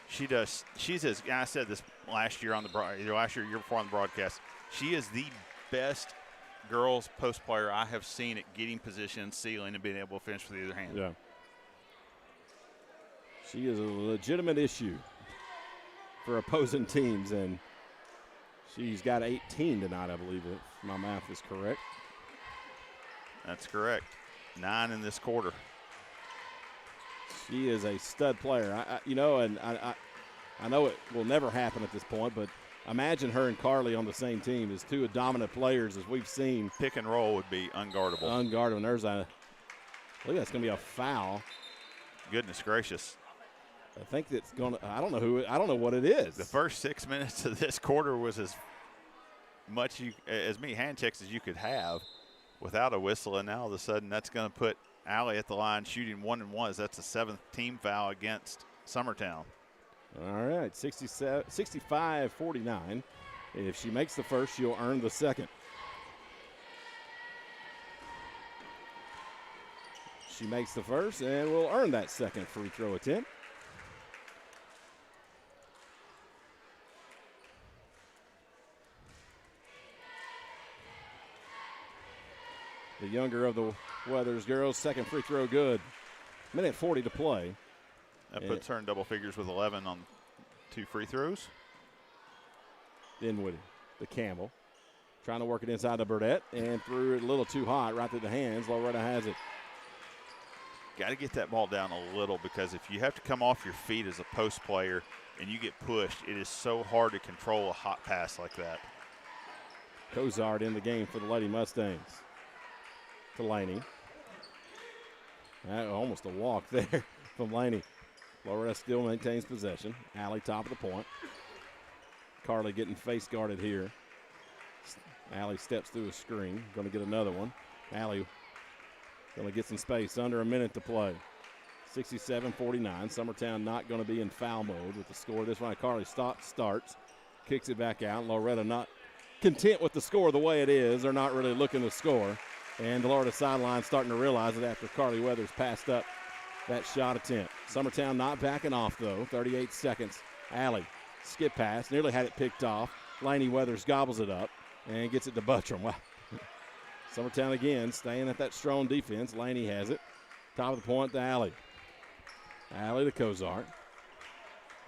She does. She's as I said this last year on the year before on the broadcast. She is the best girls post player I have seen at getting position, sealing, and being able to finish with the other hand. Yeah. She is a legitimate issue for opposing teams, and she's got 18 tonight, I believe, if my math is correct. That's correct. 9 in this quarter. She is a stud player. I know it will never happen at this point, but imagine her and Carly on the same team as two dominant players as we've seen. Pick and roll would be unguardable. Unguardable. There's a look. That's going to be a foul. Goodness gracious. I think it's going to. I don't know what it is. The first 6 minutes of this quarter was as many hand checks as you could have without a whistle, and now all of a sudden that's going to put Allie at the line shooting 1-1. That's a 7th team foul against Summertown. All right, 65-49. If she makes the first, she'll earn the second. She makes the first and will earn that second free throw attempt. The younger of the Weathers girls, second free throw good. Minute 40 to play. That puts her in double figures with 11 on 2 free throws. Dinwiddie, the Campbell, trying to work it inside to Burdette and threw it a little too hot right through the hands. Loretto has it. Got to get that ball down a little, because if you have to come off your feet as a post player and you get pushed, it is so hard to control a hot pass like that. Cozart in the game for the Lady Mustangs. To Laney. Almost a walk there from Laney. Loretto still maintains possession. Allie top of the point. Carly getting face guarded here. Allie steps through a screen. Going to get another one. Allie going to get some space. Under a minute to play. 67-49. Summertown not going to be in foul mode with the score. This one, Carly starts. Kicks it back out. Loretto not content with the score the way it is. They're not really looking to score. And the Loretto sideline starting to realize it after Carly Weathers passed up that shot attempt. Summertown not backing off, though. 38 seconds. Allie, skip pass. Nearly had it picked off. Laney Weathers gobbles it up and gets it to Buttram. Wow. Summertown again staying at that strong defense. Laney has it. Top of the point to Allie. Allie to Cozart.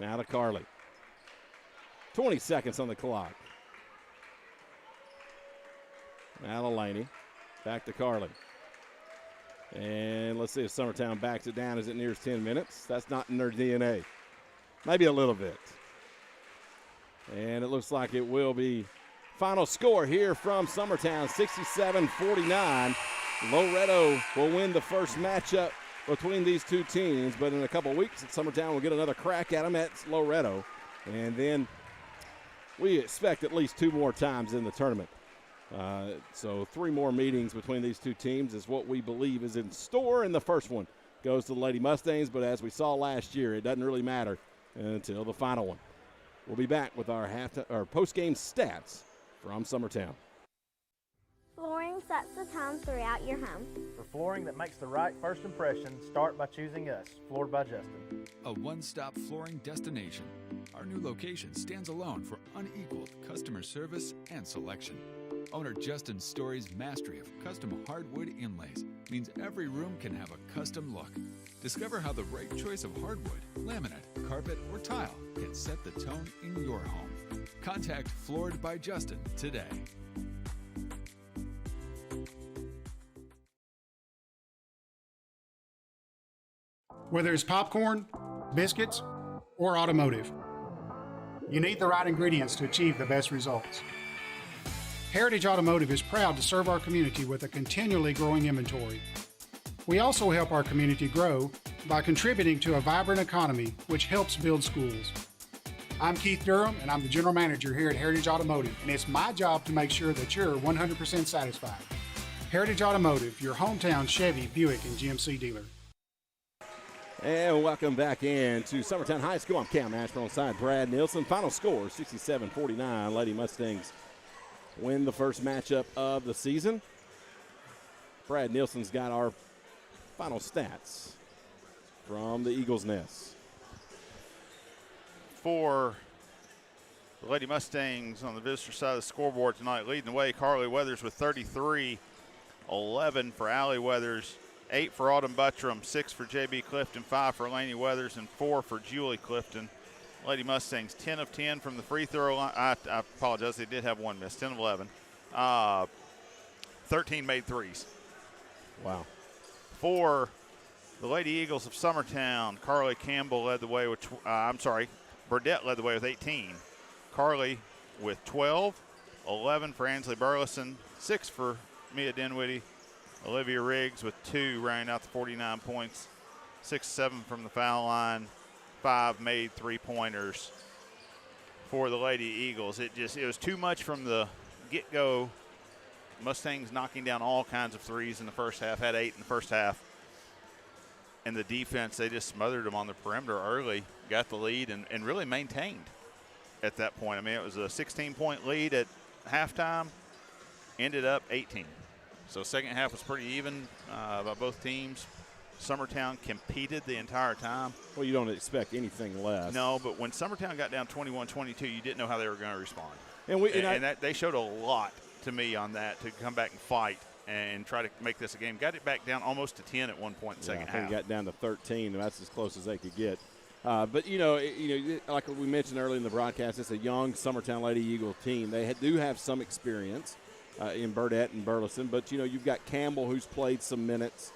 Now to Carly. 20 seconds on the clock. Now to Laney. Back to Carly. And let's see if Summertown backs it down as it nears 10 minutes. That's not in their DNA. Maybe a little bit. And it looks like it will be final score here from Summertown, 67-49. Loretto will win the first matchup between these two teams, but in a couple weeks, Summertown will get another crack at them at Loretto. And then we expect at least 2 more times in the tournament. So 3 more meetings between these two teams is what we believe is in store. And the first one goes to the Lady Mustangs, but as we saw last year, it doesn't really matter until the final one. We'll be back with our post-game stats from Summertown. Flooring sets the tone throughout your home. For flooring that makes the right first impression, start by choosing us, Floored by Justin. A one-stop flooring destination. Our new location stands alone for unequaled customer service and selection. Owner Justin Story's mastery of custom hardwood inlays means every room can have a custom look. Discover how the right choice of hardwood, laminate, carpet, or tile can set the tone in your home. Contact Floored by Justin today. Whether it's popcorn, biscuits, or automotive, you need the right ingredients to achieve the best results. Heritage Automotive is proud to serve our community with a continually growing inventory. We also help our community grow by contributing to a vibrant economy, which helps build schools. I'm Keith Durham, and I'm the General Manager here at Heritage Automotive, and it's my job to make sure that you're 100% satisfied. Heritage Automotive, your hometown Chevy, Buick, and GMC dealer. And welcome back in to Summertown High School. I'm Cam Ashburn alongside Brad Nielsen. Final score, 67-49. Lady Mustangs win the first matchup of the season. Brad Nielsen's got our final stats from the Eagles' Nest. For the Lady Mustangs on the visitor side of the scoreboard tonight, leading the way, Carly Weathers with 33, 11 for Allie Weathers, 8 for Autumn Buttram, 6 for J.B. Clifton, 5 for Laney Weathers, and 4 for Julie Clifton. Lady Mustangs 10 of 10 from the free throw line. I apologize, they did have one miss, 10 of 11. 13 made threes. Wow. For The Lady Eagles of Summertown, Carly Campbell led the way with, Burdett led the way with 18. Carly with 12, 11 for Ansley Burleson, 6 for Mia Dinwiddie. Olivia Riggs with 2, rounding out the 49 points. 6-7 from the foul line, 5 made 3-pointers for the Lady Eagles. It was too much from the get-go. Mustangs knocking down all kinds of threes in the first half, had 8 in the first half. And the defense, they just smothered them on the perimeter early, got the lead, and really maintained at that point. I mean, it was a 16-point lead at halftime, ended up 18. So second half was pretty even by both teams. Summertown competed the entire time. Well, you don't expect anything less. No, but when Summertown got down 21-22, you didn't know how they were going to respond. And they showed a lot to me on that, to come back and fight and try to make this a game. Got it back down almost to 10 at one point in the second half. Got down to 13, and that's as close as they could get. But like we mentioned earlier in the broadcast, it's a young Summertown Lady Eagle team. They do have some experience in Burdett and Burleson, but you've got Campbell, who's played some minutes,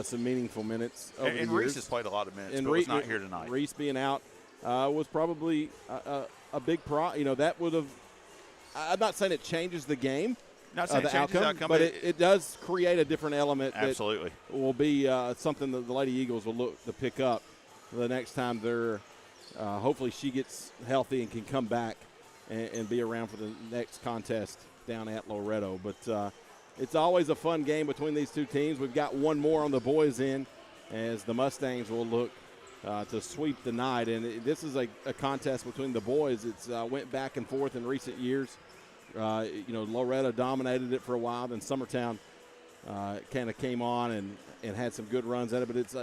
some meaningful minutes over the years. Reese has played a lot of minutes, but was not here tonight. Reese being out was probably a big that would have. I'm not saying it changes the game. Not saying the outcome, but it does create a different element. Absolutely, that will be something that the Lady Eagles will look to pick up the next time they're. Hopefully, she gets healthy and can come back and be around for the next contest down at Loretto. But it's always a fun game between these two teams. We've got one more on the boys' end, as the Mustangs will look to sweep the night. And this is a contest between the boys. It's went back and forth in recent years. Loretto dominated it for a while, then Summertown kind of came on and had some good runs at it. But it's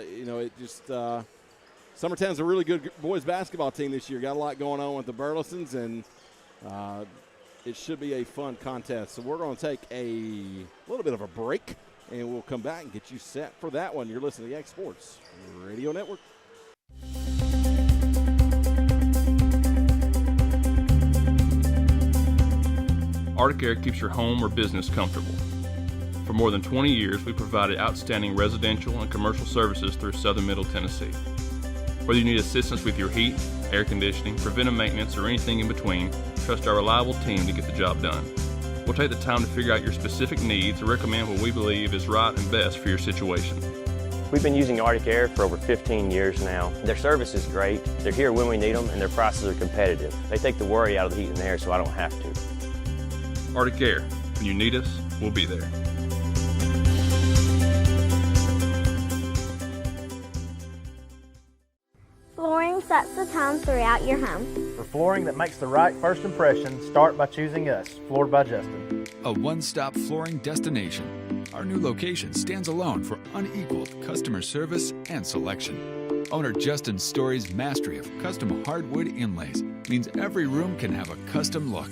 Summertown's a really good boys basketball team this year. Got a lot going on with the Burlesons, and it should be a fun contest. So we're going to take a little bit of a break, and we'll come back and get you set for that one. You're listening to the X Sports Radio Network. Arctic Air keeps your home or business comfortable. For more than 20 years, we provided outstanding residential and commercial services through southern Middle Tennessee. Whether you need assistance with your heat, air conditioning, preventive maintenance, or anything in between, trust our reliable team to get the job done. We'll take the time to figure out your specific needs and recommend what we believe is right and best for your situation. We've been using Arctic Air for over 15 years now. Their service is great, they're here when we need them, and their prices are competitive. They take the worry out of the heat and air so I don't have to. Arctic Air. When you need us, we'll be there. Flooring sets the tone throughout your home. For flooring that makes the right first impression, start by choosing us, Floored by Justin. A one-stop flooring destination. Our new location stands alone for unequaled customer service and selection. Owner Justin Story's mastery of custom hardwood inlays means every room can have a custom look.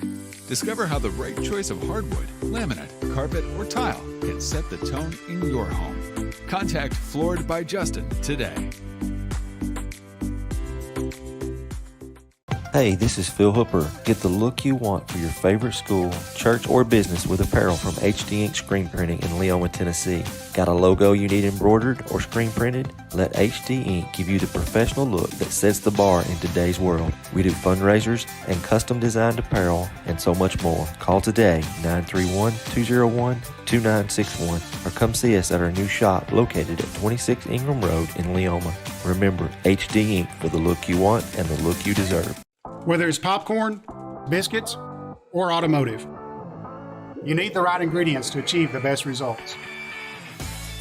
Discover how the right choice of hardwood, laminate, carpet, or tile can set the tone in your home. Contact Floored by Justin today. Hey, this is Phil Hooper. Get the look you want for your favorite school, church, or business with apparel from HD Ink Screen Printing in Leoma, Tennessee. Got a logo you need embroidered or screen printed? Let HD Ink give you the professional look that sets the bar in today's world. We do fundraisers and custom designed apparel and so much more. Call today, 931-201-2961, or come see us at our new shop located at 26 Ingram Road in Leoma. Remember, HD Ink for the look you want and the look you deserve. Whether it's popcorn, biscuits, or automotive, you need the right ingredients to achieve the best results.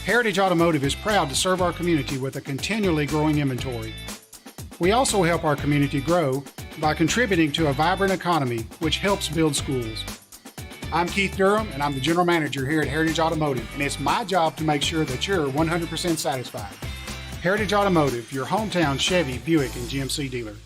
Heritage Automotive is proud to serve our community with a continually growing inventory. We also help our community grow by contributing to a vibrant economy, which helps build schools. I'm Keith Durham, and I'm the General Manager here at Heritage Automotive, and it's my job to make sure that you're 100% satisfied. Heritage Automotive, your hometown Chevy, Buick, and GMC dealer.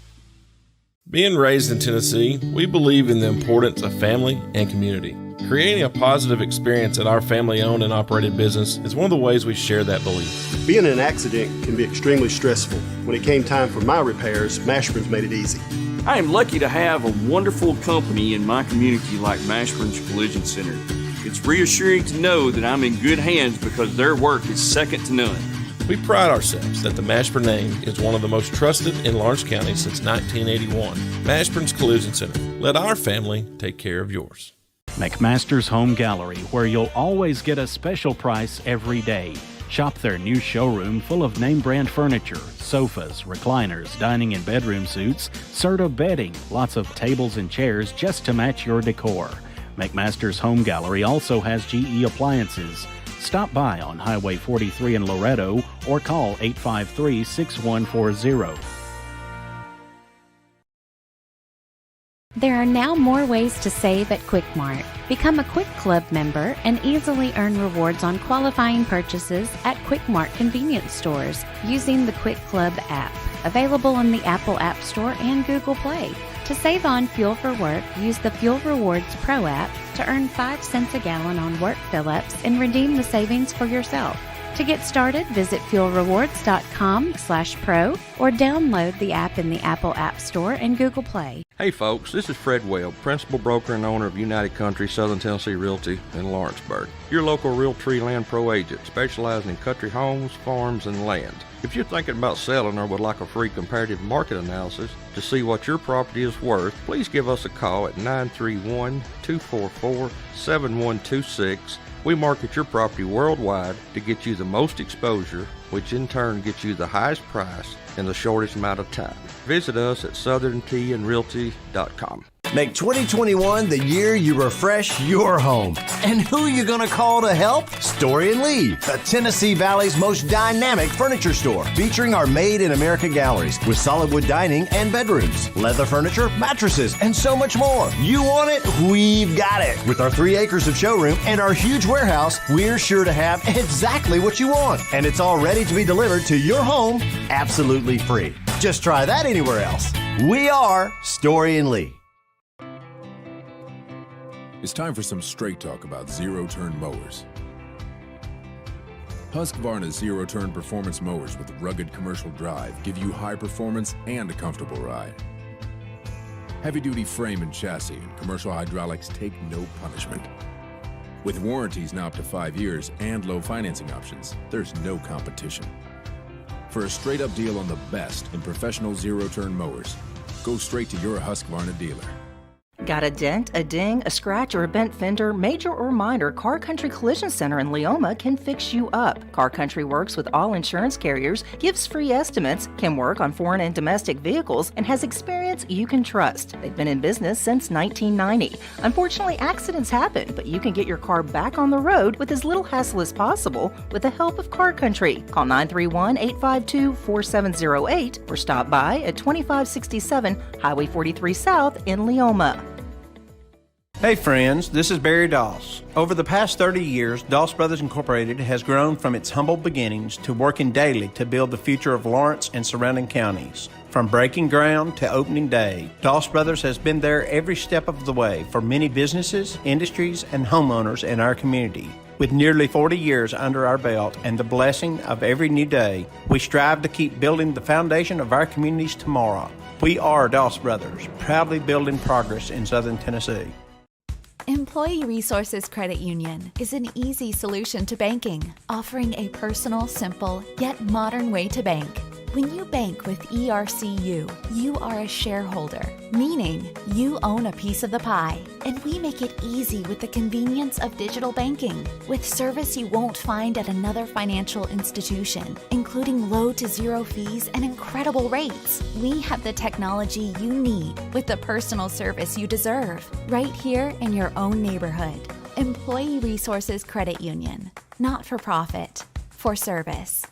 Being raised in Tennessee, we believe in the importance of family and community. Creating a positive experience at our family-owned and operated business is one of the ways we share that belief. Being in an accident can be extremely stressful. When it came time for my repairs, Mashburn's made it easy. I am lucky to have a wonderful company in my community like Mashburn's Collision Center. It's reassuring to know that I'm in good hands because their work is second to none. We pride ourselves that the Mashburn name is one of the most trusted in Lawrence County since 1981. Mashburn's Collision Center. Let our family take care of yours. McMaster's Home Gallery, where you'll always get a special price every day. Shop their new showroom full of name-brand furniture, sofas, recliners, dining and bedroom suites, Serta bedding, lots of tables and chairs just to match your decor. McMaster's Home Gallery also has GE appliances. Stop by on Highway 43 in Loretto or call 853-6140. There are now more ways to save at Quick Mart. Become a Quick Club member and easily earn rewards on qualifying purchases at Quick Mart convenience stores using the Quick Club app, available on the Apple App Store and Google Play. To save on fuel for work, use the Fuel Rewards Pro app to earn 5 cents a gallon on work fill-ups and redeem the savings for yourself. To get started, visit fuelrewards.com/pro or download the app in the Apple App Store and Google Play. Hey folks, this is Fred Webb, principal broker and owner of United Country Southern Tennessee Realty in Lawrenceburg. Your local Realtree Land Pro agent specializing in country homes, farms, and land. If you're thinking about selling or would like a free comparative market analysis to see what your property is worth, please give us a call at 931-244-7126. We market your property worldwide to get you the most exposure, which in turn gets you the highest price in the shortest amount of time. Visit us at southerntandrealty.com. Make 2021 the year you refresh your home. And who you gonna call to help? Story & Lee, the Tennessee Valley's most dynamic furniture store, featuring our Made in America galleries with solid wood dining and bedrooms, leather furniture, mattresses, and so much more. You want it? We've got it. With our 3 acres of showroom and our huge warehouse, we're sure to have exactly what you want. And it's all ready to be delivered to your home absolutely free. Just try that anywhere else. We are Story & Lee. It's time for some straight talk about zero-turn mowers. Husqvarna's zero-turn performance mowers with rugged commercial drive give you high performance and a comfortable ride. Heavy-duty frame and chassis and commercial hydraulics take no punishment. With warranties now up to 5 years and low financing options, there's no competition. For a straight-up deal on the best in professional zero-turn mowers, go straight to your Husqvarna dealer. Got a dent, a ding, a scratch, or a bent fender? Major or minor, Car Country Collision Center in Leoma can fix you up. Car Country works with all insurance carriers, gives free estimates, can work on foreign and domestic vehicles, and has experience you can trust. They've been in business since 1990. Unfortunately, accidents happen, but you can get your car back on the road with as little hassle as possible with the help of Car Country. Call 931-852-4708 or stop by at 2567 Highway 43 South in Leoma. Hey friends, this is Barry Doss. Over the past 30 years, Doss Brothers Incorporated has grown from its humble beginnings to working daily to build the future of Lawrence and surrounding counties. From breaking ground to opening day, Doss Brothers has been there every step of the way for many businesses, industries, and homeowners in our community. With nearly 40 years under our belt and the blessing of every new day, we strive to keep building the foundation of our communities tomorrow. We are Doss Brothers, proudly building progress in Southern Tennessee. Employee Resources Credit Union is an easy solution to banking, offering a personal, simple, yet modern way to bank. When you bank with ERCU, you are a shareholder, meaning you own a piece of the pie, and we make it easy with the convenience of digital banking, with service you won't find at another financial institution, including low to zero fees and incredible rates. We have the technology you need with the personal service you deserve, right here in your own neighborhood. Employee Resources Credit Union, not for profit, for service.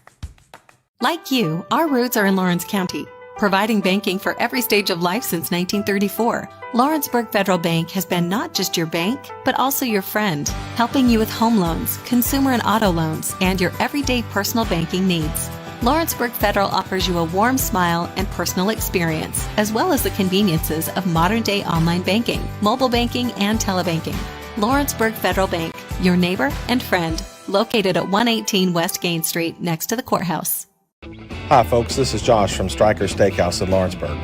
Like you, our roots are in Lawrence County, providing banking for every stage of life since 1934. Lawrenceburg Federal Bank has been not just your bank, but also your friend, helping you with home loans, consumer and auto loans, and your everyday personal banking needs. Lawrenceburg Federal offers you a warm smile and personal experience, as well as the conveniences of modern-day online banking, mobile banking, and telebanking. Lawrenceburg Federal Bank, your neighbor and friend, located at 118 West Gain Street next to the courthouse. Hi folks, this is Josh from Stryker's Steakhouse in Lawrenceburg.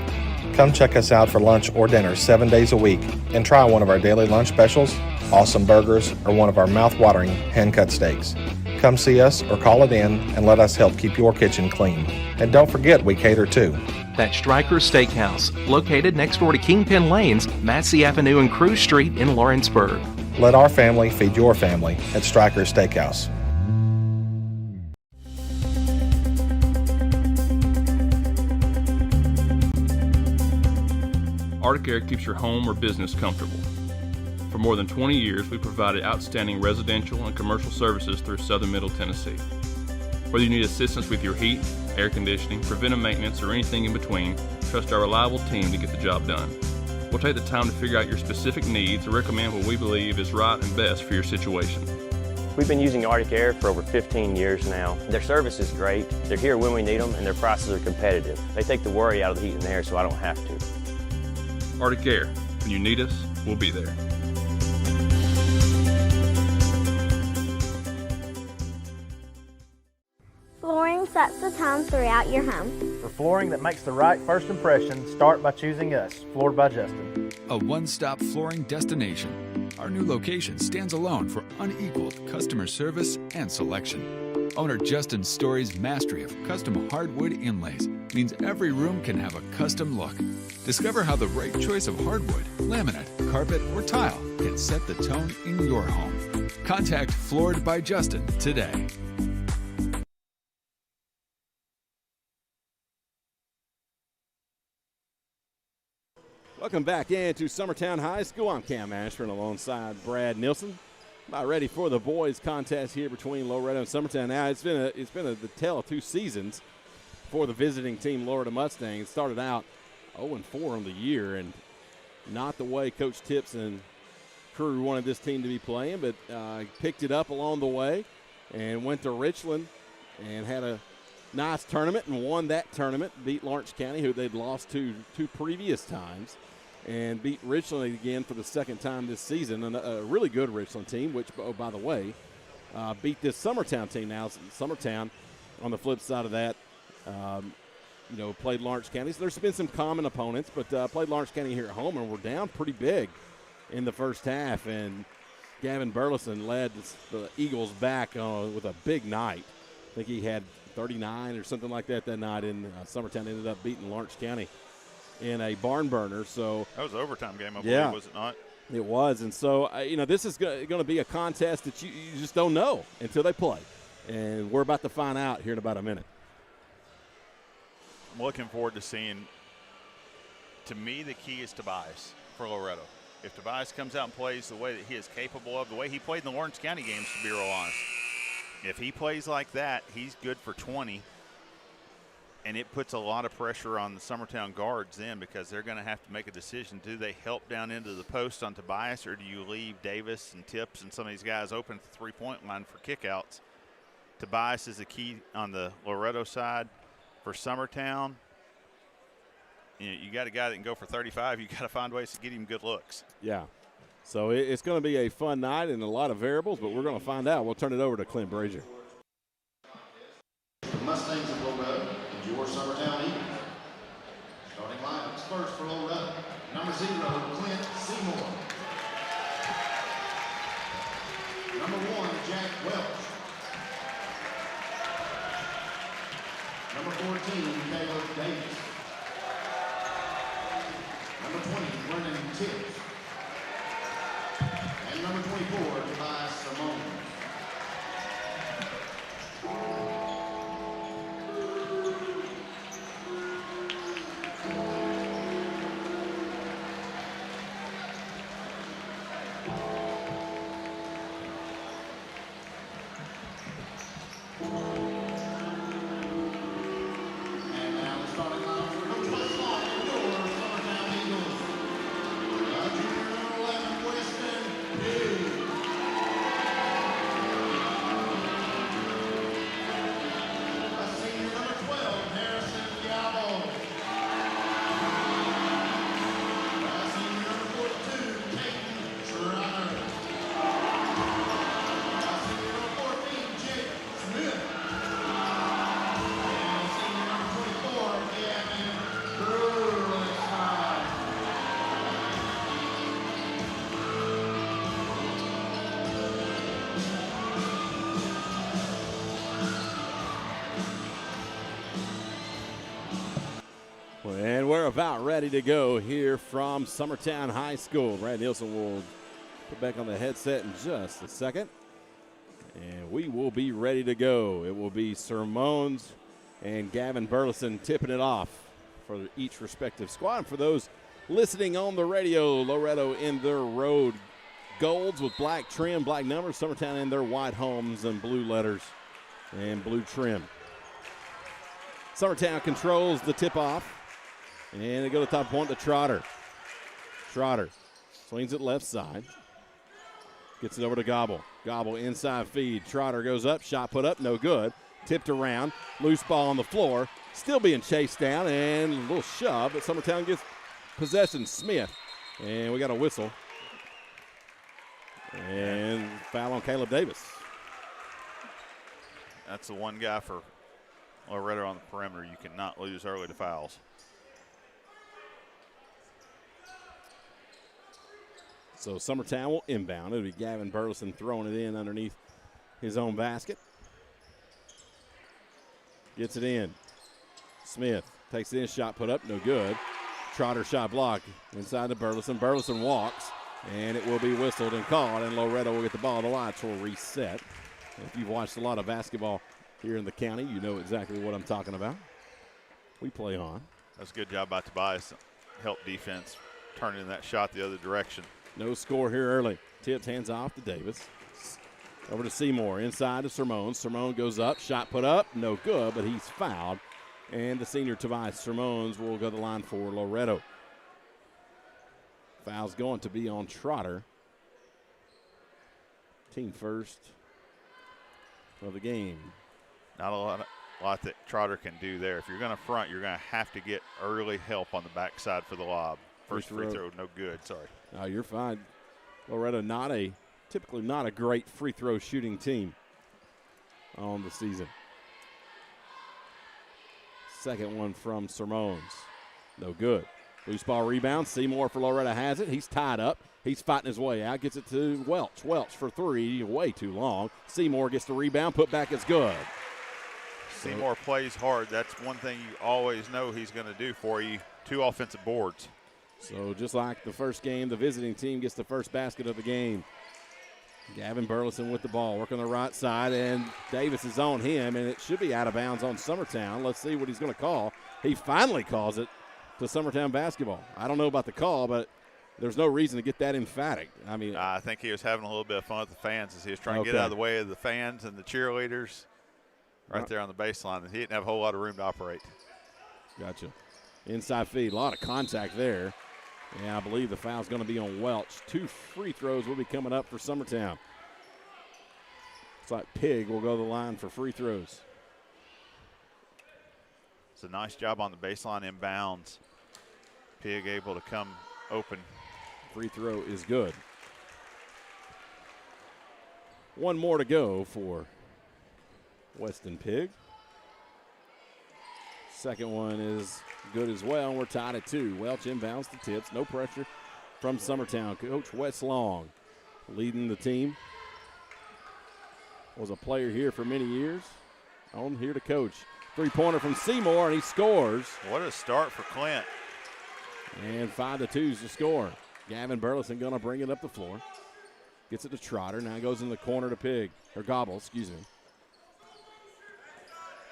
Come check us out for lunch or dinner 7 days a week and try one of our daily lunch specials, awesome burgers, or one of our mouth-watering hand-cut steaks. Come see us or call it in and let us help keep your kitchen clean. And don't forget, we cater too. That's Stryker's Steakhouse, located next door to Kingpin Lanes, Massey Avenue and Cruz Street in Lawrenceburg. Let our family feed your family at Stryker's Steakhouse. ArcticAir keeps your home or business comfortable. For more than 20 years, we provided outstanding residential and commercial services through southern Middle Tennessee. Whether you need assistance with your heat, air conditioning, preventive maintenance, or anything in between, trust our reliable team to get the job done. We'll take the time to figure out your specific needs and recommend what we believe is right and best for your situation. We've been using ArcticAir for over 15 years now. Their service is great, they're here when we need them, and their prices are competitive. They take the worry out of the heat and air so I don't have to. ArcticAir, when you need us, we'll be there. Flooring sets the tone throughout your home. For flooring that makes the right first impression, start by choosing us, Floored by Justin. A one-stop flooring destination. Our new location stands alone for unequaled customer service and selection. Owner Justin Story's mastery of custom hardwood inlays means every room can have a custom look. Discover how the right choice of hardwood, laminate, carpet, or tile can set the tone in your home. Contact Floored by Justin today. Welcome back into Summertown High School. I'm Cam Ashford alongside Brad Nilsson. About ready for the boys contest here between Loretto and Summertown. Now it's been the tale of two seasons for the visiting team, Loretto Mustangs. Started out 0-4 on the year, and not the way Coach Tips and crew wanted this team to be playing, but picked it up along the way and went to Richland and had a nice tournament and won that tournament. Beat Lawrence County, who they'd lost to two previous times, and beat Richland again for the second time this season. And a really good Richland team, which, oh, by the way, beat this Summertown team. Now, Summertown, on the flip side of that, played Lawrence County. So there's been some common opponents, but played Lawrence County here at home, and we're down pretty big in the first half. And Gavin Burleson led the Eagles back with a big night. I think he had 39 or something like that night, and Summertown ended up beating Lawrence County in a barn burner. So that was an overtime game, I believe, was it not? It was. And so, this is going to be a contest that you just don't know until they play. And we're about to find out here in about a minute. I'm looking forward to seeing. To me, the key is Tobias for Loretto. If Tobias comes out and plays the way that he is capable of, the way he played in the Lawrence County games, to be real honest, if he plays like that, he's good for 20. And it puts a lot of pressure on the Summertown guards then, because they're going to have to make a decision. Do they help down into the post on Tobias, or do you leave Davis and Tips and some of these guys open at the three-point line for kickouts? Tobias is the key on the Loretto side. For Summertown, you got a guy that can go for 35. You got to find ways to get him good looks. Yeah. So it's going to be a fun night and a lot of variables, but we're going to find out. We'll turn it over to Clint Brazier. The Mustangs of Loretto and your Summertown Eagles. Starting lineups first for Loretto. Number 0, Clint Seymour. Number 1, Jack Welch. Number 14, Caleb Davis. Number 20, Brennan Tips. And number 24, Tobias Simone. about ready to go here from Summertown High School. Brad Nielsen will put back on the headset in just a second. And we will be ready to go. It will be Sermones and Gavin Burleson tipping it off for each respective squad. And for those listening on the radio, Loretto in their road golds with black trim, black numbers. Summertown in their white homes and blue letters and blue trim. Summertown controls the tip-off. And they go to the top point to Trotter. Trotter swings it left side. Gets it over to Gobble. Gobble inside feed. Trotter goes up. Shot put up. No good. Tipped around. Loose ball on the floor. Still being chased down. And a little shove. But Summertown gets possession. Smith. And we got a whistle. And foul on Caleb Davis. That's the one guy for Loretto on the perimeter you cannot lose early to fouls. So Summertown will inbound. It'll be Gavin Burleson throwing it in underneath his own basket. Gets it in. Smith takes it in, shot put up, no good. Trotter shot blocked inside to Burleson. Burleson walks, and it will be whistled and called, and Loretto will get the ball. The lights will reset. If you've watched a lot of basketball here in the county, you know exactly what I'm talking about. We play on. That's a good job by Tobias. Help defense turning that shot the other direction. No score here early. Tips hands off to Davis. Over to Seymour, inside to Sermone. Sermone goes up, shot put up, no good, but he's fouled. And the senior Tobias Sermones will go to the line for Loretto. Foul's going to be on Trotter. Team first of the game. Not a lot that Trotter can do there. If you're going to front, you're going to have to get early help on the backside for the lob. First free throw, no good, sorry. Oh, you're fine. Loretto typically not a great free throw shooting team on the season. Second one from Sermones. No good. Loose ball rebound. Seymour for Loretto has it. He's tied up. He's fighting his way out. Gets it to Welch. Welch for three. Way too long. Seymour gets the rebound. Put back is good. Seymour plays hard. That's one thing you always know he's going to do for you. 2 offensive boards. So just like the first game, the visiting team gets the first basket of the game. Gavin Burleson with the ball, working the right side, and Davis is on him, and it should be out of bounds on Summertown. Let's see what he's going to call. He finally calls it to Summertown basketball. I don't know about the call, but there's no reason to get that emphatic. I mean, I think he was having a little bit of fun with the fans as he was trying to get out of the way of the fans and the cheerleaders right there on the baseline. He didn't have a whole lot of room to operate. Gotcha. Inside feed, a lot of contact there. Yeah, I believe the foul's going to be on Welch. 2 free throws will be coming up for Summertown. It's like Pig will go to the line for free throws. It's a nice job on the baseline inbounds. Pig able to come open. Free throw is good. 1 more to go for Weston Pig. Second one is good as well, and we're tied at 2. Welch inbounds the tips. No pressure from Summertown. Coach Wes Long leading the team. Was a player here for many years. On here to coach. 3-pointer from Seymour, and he scores. What a start for Clint. And 5-2 is the score. Gavin Burleson going to bring it up the floor. Gets it to Trotter. Now goes in the corner to Pig. Or Gobble, excuse me.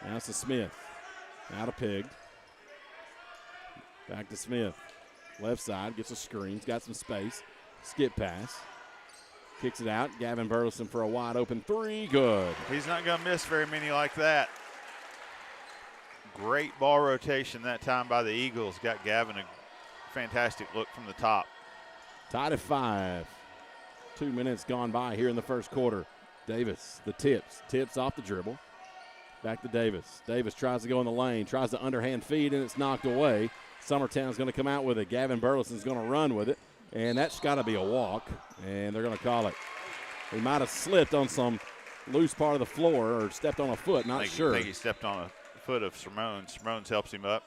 Now it's to Smith. Now to Pig. Back to Smith. Left side, gets a screen. He's got some space. Skip pass. Kicks it out. Gavin Burleson for a wide open 3. Good. He's not going to miss very many like that. Great ball rotation that time by the Eagles. Got Gavin a fantastic look from the top. Tied at 5. 2 minutes gone by here in the first quarter. Davis, the tips. Tips off the dribble. Back to Davis. Davis tries to go in the lane, tries to underhand feed, and it's knocked away. Summertown's going to come out with it. Gavin Burleson's going to run with it, and that's got to be a walk, and they're going to call it. He might have slipped on some loose part of the floor or stepped on a foot, not sure. I think he stepped on a foot of Sermones. Sermones helps him up.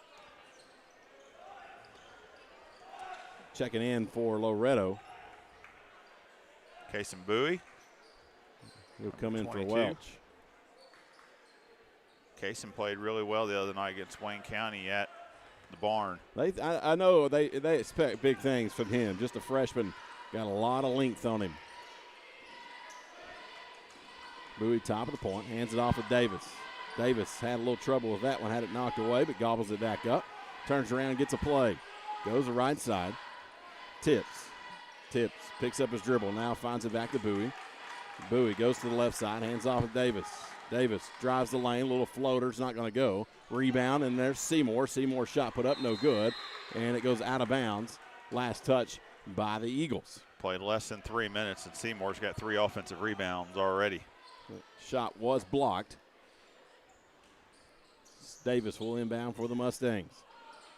Checking in for Loretto. Kason Bowie. He'll come in 22. for Welch. Kason played really well the other night against Wayne County at the barn. I know they expect big things from him. Just a freshman, got a lot of length on him. Bowie, top of the point, hands it off to Davis. Davis had a little trouble with that one, had it knocked away, but gobbles it back up. Turns around, gets a play. Goes the right side. Tips, picks up his dribble, now finds it back to Bowie. Bowie goes to the left side, hands off to Davis. Davis drives the lane, little floater's not going to go. Rebound, and there's Seymour. Seymour's shot put up, no good, and it goes out of bounds. Last touch by the Eagles. Played less than 3 minutes, and Seymour's got 3 offensive rebounds already. The shot was blocked. Davis will inbound for the Mustangs.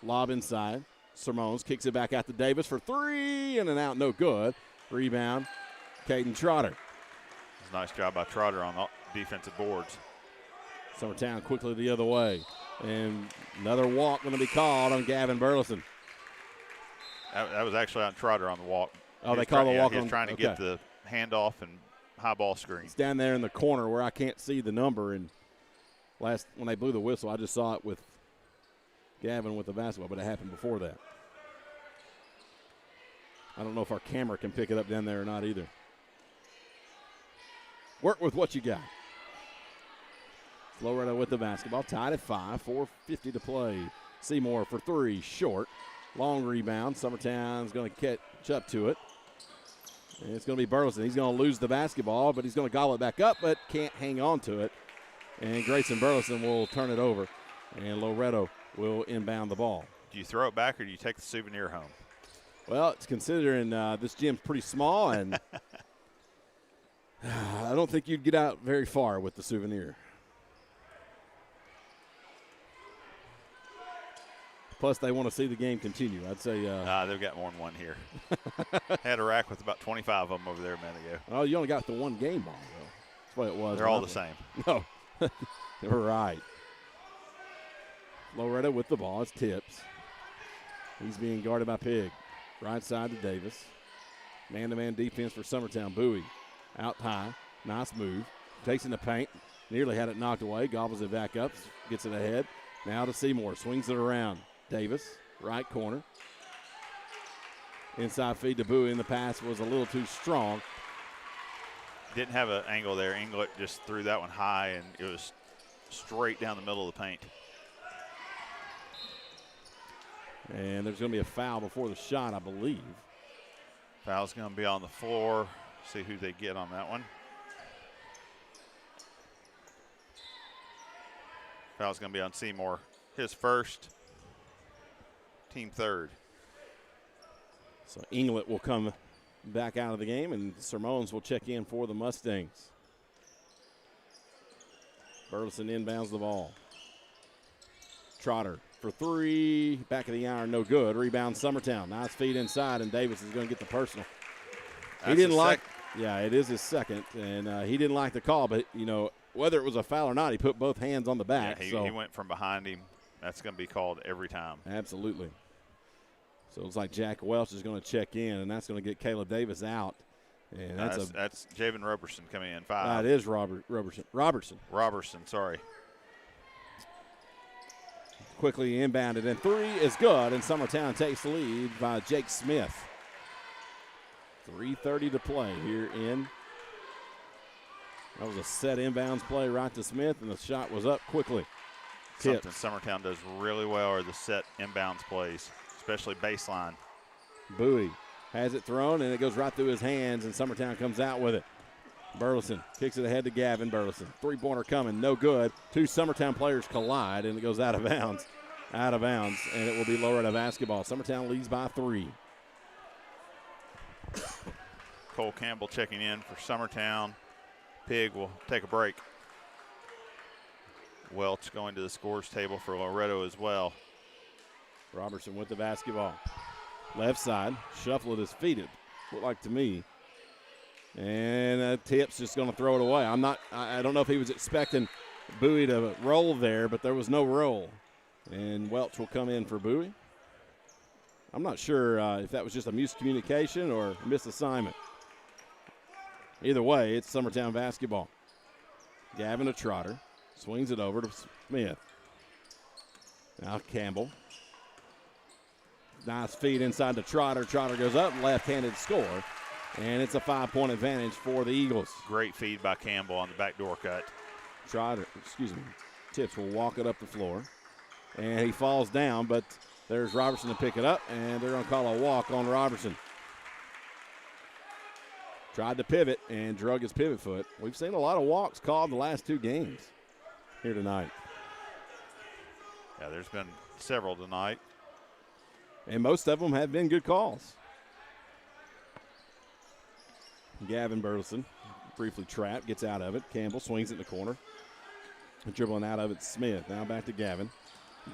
Lob inside. Sermones kicks it back out to Davis for 3, and an out, no good. Rebound, Caden Trotter. It's a nice job by Trotter on the defensive boards. Summertown quickly the other way. And another walk going to be called on Gavin Burleson. That was actually on Trotter on the walk. Oh, they call the walk on. He on. was trying to get the handoff and high ball screen. It's down there in the corner where I can't see the number. And when they blew the whistle, I just saw it with Gavin with the basketball, but it happened before that. I don't know if our camera can pick it up down there or not either. Work with what you got. Loretto with the basketball, tied at 5, 4:50 to play. Seymour for 3, short. Long rebound. Summertown's going to catch up to it. And it's going to be Burleson. He's going to lose the basketball, but he's going to gobble it back up, but can't hang on to it. And Grayson Burleson will turn it over, and Loretto will inbound the ball. Do you throw it back, or do you take the souvenir home? Well, it's considering this gym's pretty small, and I don't think you'd get out very far with the souvenir. Plus, they want to see the game continue. I'd say. They've got more than one here. Had a rack with about 25 of them over there a minute ago. Oh, you only got the one game ball, though. That's what it was. They're all the same. No. You're right. Loretto with the ball. It's Tips. He's being guarded by Pig. Right side to Davis. Man-to-man defense for Summertown. Bowie out high. Nice move. Takes in the paint. Nearly had it knocked away. Gobbles it back up. Gets it ahead. Now to Seymour. Swings it around. Davis, right corner. Inside feed to Bowie, and the pass was a little too strong. Didn't have an angle there. Inglet just threw that one high, and it was straight down the middle of the paint. And there's going to be a foul before the shot, I believe. Foul's going to be on the floor. See who they get on that one. Foul's going to be on Seymour. His first, team third. So Inglet will come back out of the game, and Sermones will check in for the Mustangs. Burleson inbounds the ball. Trotter for 3, back of the iron, no good. Rebound Summertown. Nice feed inside, and Davis is going to get the personal. He didn't like, yeah, it is his second, and he didn't like the call, but, you know, whether it was a foul or not, he put both hands on the back. Yeah, he went from behind him. That's going to be called every time. Absolutely. So it's like Jack Welch is going to check in, and that's going to get Caleb Davis out. And that's Javen Robertson coming in 5. It is Robertson. Sorry. Quickly inbounded, and 3 is good, and Summertown takes the lead by Jake Smith. 3:30 to play here in. That was a set inbounds play right to Smith, and the shot was up quickly. Something Summertown does really well are the set inbounds plays, especially baseline. Bowie has it thrown, and it goes right through his hands, and Summertown comes out with it. Burleson kicks it ahead to Gavin Burleson. 3-pointer coming, no good. 2 Summertown players collide, and it goes out of bounds. And it will be Loretto basketball. Summertown leads by 3. Cole Campbell checking in for Summertown. Pig will take a break. Welch going to the scores table for Loretto as well. Robertson with the basketball. Left side, shuffle at his feet, it looked like to me. And Tips just going to throw it away. I don't know if he was expecting Bowie to roll there, but there was no roll. And Welch will come in for Bowie. I'm not sure if that was just a miscommunication or a misassignment. Either way, it's Summertown basketball. Gavin to Trotter. Swings it over to Smith. Now Campbell. Nice feed inside to Trotter. Trotter goes up, left-handed score, and it's a 5-point advantage for the Eagles. Great feed by Campbell on the backdoor cut. Tips will walk it up the floor, and he falls down, but there's Robertson to pick it up, and they're going to call a walk on Robertson. Tried to pivot and drug his pivot foot. We've seen a lot of walks called the last 2 games here tonight. Yeah, there's been several tonight. And most of them have been good calls. Gavin Burleson briefly trapped, gets out of it. Campbell swings it in the corner. Dribbling out of it, Smith. Now back to Gavin.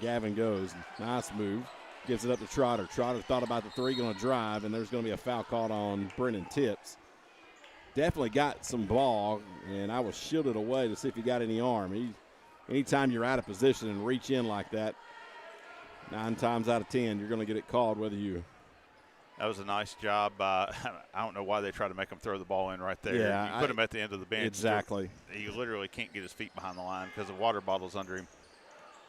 Gavin goes. Nice move. Gives it up to Trotter. Trotter thought about the 3, going to drive, and there's going to be a foul called on Brennan Tips. Definitely got some ball, and I was shielded away to see if he got any arm. Anytime you're out of position and reach in like that, 9 times out of 10, you're going to get it called whether you. That was a nice job by, I don't know why they try to make him throw the ball in right there. Yeah, you put him at the end of the bench. Exactly. He literally can't get his feet behind the line because the water bottle's under him.